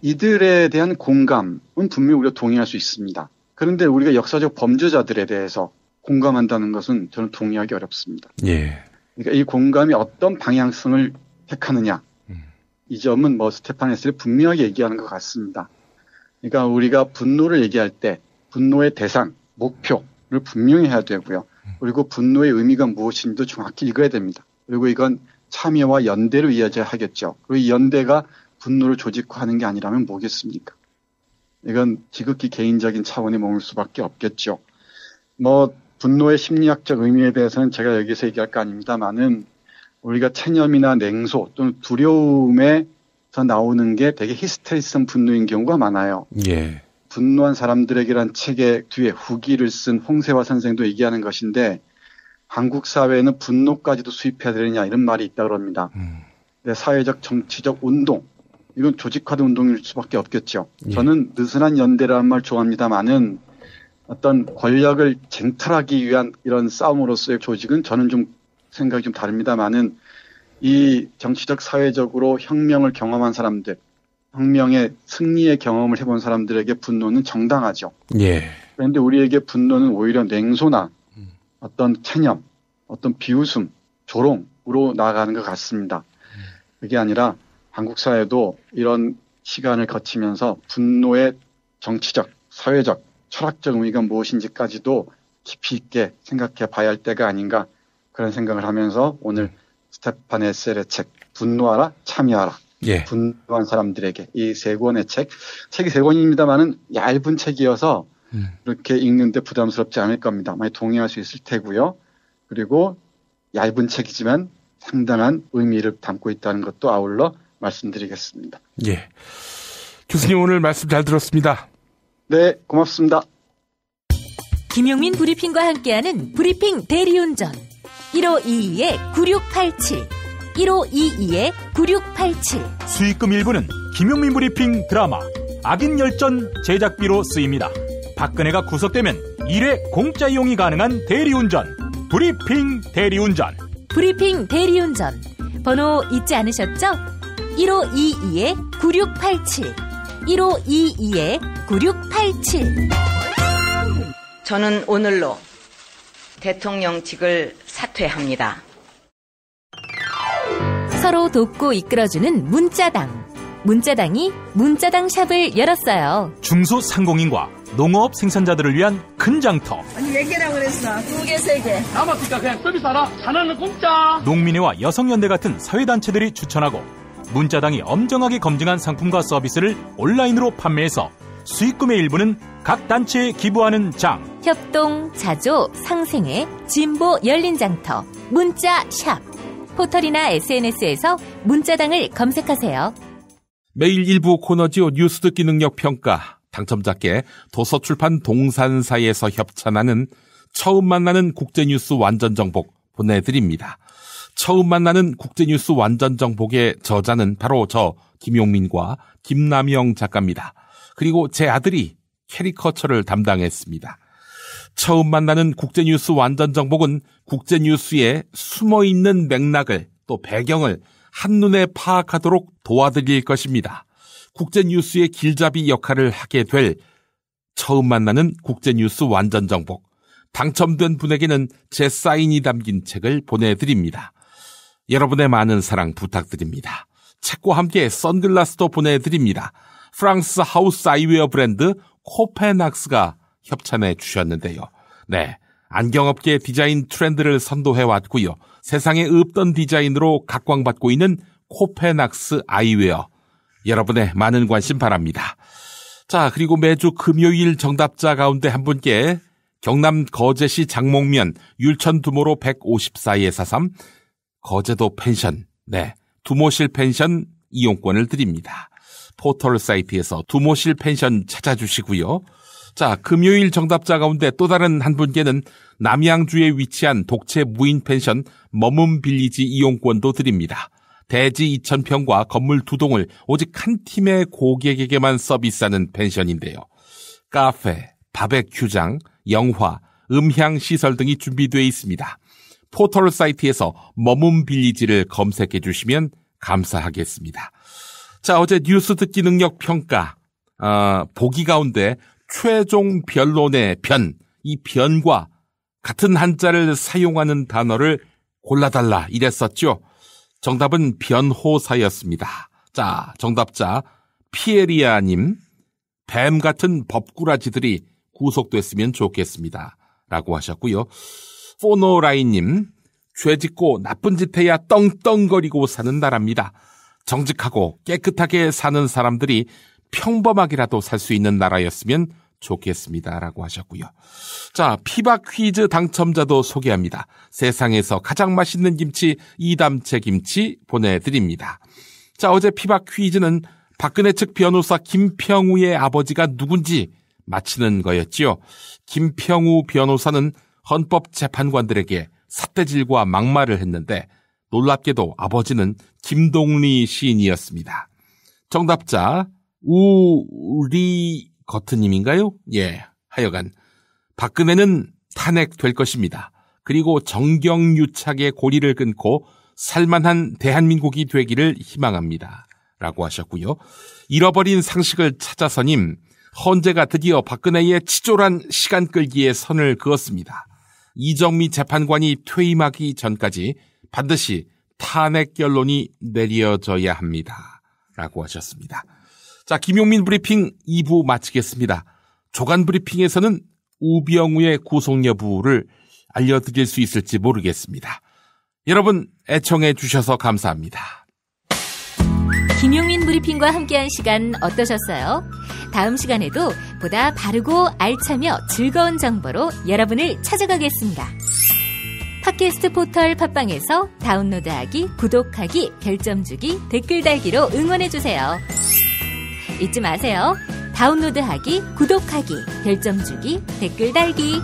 이들에 대한 공감은 분명히 우리가 동의할 수 있습니다. 그런데 우리가 역사적 범죄자들에 대해서 공감한다는 것은 저는 동의하기 어렵습니다. 그러니까 이 공감이 어떤 방향성을 택하느냐, 이 점은 스테판 헤셀이 분명하게 얘기하는 것 같습니다. 그러니까 우리가 분노를 얘기할 때 분노의 대상, 목표를 분명히 해야 되고요. 그리고 분노의 의미가 무엇인지도 정확히 읽어야 됩니다. 그리고 이건 참여와 연대로 이어져야 하겠죠. 그리고 이 연대가 분노를 조직화하는 게 아니라면 뭐겠습니까? 이건 지극히 개인적인 차원에 머물 수밖에 없겠죠. 분노의 심리학적 의미에 대해서는 제가 여기서 얘기할 거 아닙니다만은 우리가 체념이나 냉소 또는 두려움에서 나오는 게 되게 히스테리성 분노인 경우가 많아요. 분노한 사람들에게란 책의 뒤에 후기를 쓴 홍세화 선생도 얘기하는 것인데 한국 사회에는 분노까지도 수입해야 되느냐 이런 말이 있다고 합니다. 사회적 정치적 운동, 이건 조직화된 운동일 수밖에 없겠죠. 저는 느슨한 연대라는 말 좋아합니다만은 어떤 권력을 쟁탈하기 위한 이런 싸움으로서의 조직은 저는 좀 생각이 좀 다릅니다만은 이 정치적 사회적으로 혁명을 경험한 사람들, 혁명의 승리의 경험을 해본 사람들에게 분노는 정당하죠. 그런데 우리에게 분노는 오히려 냉소나 어떤 체념, 어떤 비웃음, 조롱으로 나아가는 것 같습니다. 그게 아니라 한국 사회도 이런 시간을 거치면서 분노의 정치적, 사회적, 철학적 의미가 무엇인지까지도 깊이 있게 생각해 봐야 할 때가 아닌가 그런 생각을 하면서 오늘 스테판 헤셀의 책 분노하라 참여하라 분노한 사람들에게 이 세 권의 책이 세 권입니다만은 얇은 책이어서 그렇게 읽는데 부담스럽지 않을 겁니다. 많이 동의할 수 있을 테고요. 그리고 얇은 책이지만 상당한 의미를 담고 있다는 것도 아울러 말씀드리겠습니다. 교수님 오늘 말씀 잘 들었습니다. 네, 고맙습니다. 김용민 브리핑과 함께하는 브리핑 대리운전 1522-9687 1522-9687 수익금 일부는 김용민 브리핑 드라마 악인 열전 제작비로 쓰입니다. 박근혜가 구속되면 1회 공짜 이용이 가능한 대리운전 브리핑 대리운전 브리핑 대리운전 번호 잊지 않으셨죠? 1522-9687 1522-9687 저는 오늘로 대통령직을 사퇴합니다. 서로 돕고 이끌어주는 문자당. 문자당이 문자당 샵을 열었어요. 중소상공인과 농업 생산자들을 위한 큰 장터. 아니 몇 개라고 그랬어? 2개, 3개. 남았으니까 그냥 서비스 하나. 하나는 공짜. 농민회와 여성연대 같은 사회단체들이 추천하고 문자당이 엄정하게 검증한 상품과 서비스를 온라인으로 판매해서 수익금의 일부는 각 단체에 기부하는 장. 협동, 자조, 상생회, 진보 열린 장터, 문자샵. 포털이나 SNS에서 문자당을 검색하세요. 매일 일부 코너지요. 뉴스 듣기 능력 평가. 당첨자께 도서출판 동산사에서 협찬하는 처음 만나는 국제뉴스 완전정복 보내드립니다. 처음 만나는 국제뉴스 완전정복의 저자는 바로 저 김용민과 김남영 작가입니다. 그리고 제 아들이 캐리커처를 담당했습니다. 처음 만나는 국제뉴스 완전정복은 국제뉴스에 숨어있는 맥락을 또 배경을 한눈에 파악하도록 도와드릴 것입니다. 국제뉴스의 길잡이 역할을 하게 될 처음 만나는 국제뉴스 완전정복. 당첨된 분에게는 제 사인이 담긴 책을 보내드립니다. 여러분의 많은 사랑 부탁드립니다. 책과 함께 선글라스도 보내드립니다. 프랑스 하우스 아이웨어 브랜드 코페낙스가 협찬해 주셨는데요. 네, 안경업계 디자인 트렌드를 선도해왔고요. 세상에 없던 디자인으로 각광받고 있는 코페낙스 아이웨어. 여러분의 많은 관심 바랍니다. 자, 그리고 매주 금요일 정답자 가운데 한 분께 경남 거제시 장목면 율천 두모로 154-43 거제도 펜션, 두모실 펜션 이용권을 드립니다. 포털 사이트에서 두모실 펜션 찾아주시고요. 자, 금요일 정답자 가운데 또 다른 한 분께는 남양주에 위치한 독채 무인 펜션 머문 빌리지 이용권도 드립니다. 대지 2,000평과 건물 2동을 오직 한 팀의 고객에게만 서비스하는 펜션인데요. 카페, 바베큐장, 영화, 음향 시설 등이 준비되어 있습니다. 포털 사이트에서 머문 빌리지를 검색해 주시면 감사하겠습니다. 자, 어제 뉴스 듣기 능력 평가 보기 가운데 최종 변론의 변, 이 변과 같은 한자를 사용하는 단어를 골라달라 이랬었죠. 정답은 변호사였습니다. 자, 정답자 피에리아님, 뱀 같은 법꾸라지들이 구속됐으면 좋겠습니다. 라고 하셨고요. 포노라인님, 죄 짓고 나쁜 짓 해야 떵떵거리고 사는 나라입니다. 정직하고 깨끗하게 사는 사람들이 평범하게라도 살 수 있는 나라였으면 좋겠습니다. 라고 하셨고요. 자, 피박 퀴즈 당첨자도 소개합니다. 세상에서 가장 맛있는 김치 이담채 김치 보내드립니다. 자, 어제 피박 퀴즈는 박근혜 측 변호사 김평우의 아버지가 누군지 맞히는 거였지요. 김평우 변호사는 헌법재판관들에게 삿대질과 막말을 했는데 놀랍게도 아버지는 김동리 시인이었습니다. 정답자 우리 거트님인가요? 예, 하여간 박근혜는 탄핵될 것입니다. 그리고 정경유착의 고리를 끊고 살만한 대한민국이 되기를 희망합니다. 라고 하셨고요. 잃어버린 상식을 찾아서님, 헌재가 드디어 박근혜의 치졸한 시간 끌기에 선을 그었습니다. 이정미 재판관이 퇴임하기 전까지 반드시 탄핵 결론이 내려져야 합니다. 라고 하셨습니다. 자, 김용민 브리핑 2부 마치겠습니다. 조간 브리핑에서는 우병우의 구속 여부를 알려드릴 수 있을지 모르겠습니다. 여러분 애청해 주셔서 감사합니다. 김용민 브리핑과 함께한 시간 어떠셨어요? 다음 시간에도 보다 바르고 알차며 즐거운 정보로 여러분을 찾아가겠습니다. 팟캐스트 포털 팟빵에서 다운로드하기, 구독하기, 별점 주기, 댓글 달기로 응원해주세요. 잊지 마세요. 다운로드하기, 구독하기, 별점 주기, 댓글 달기.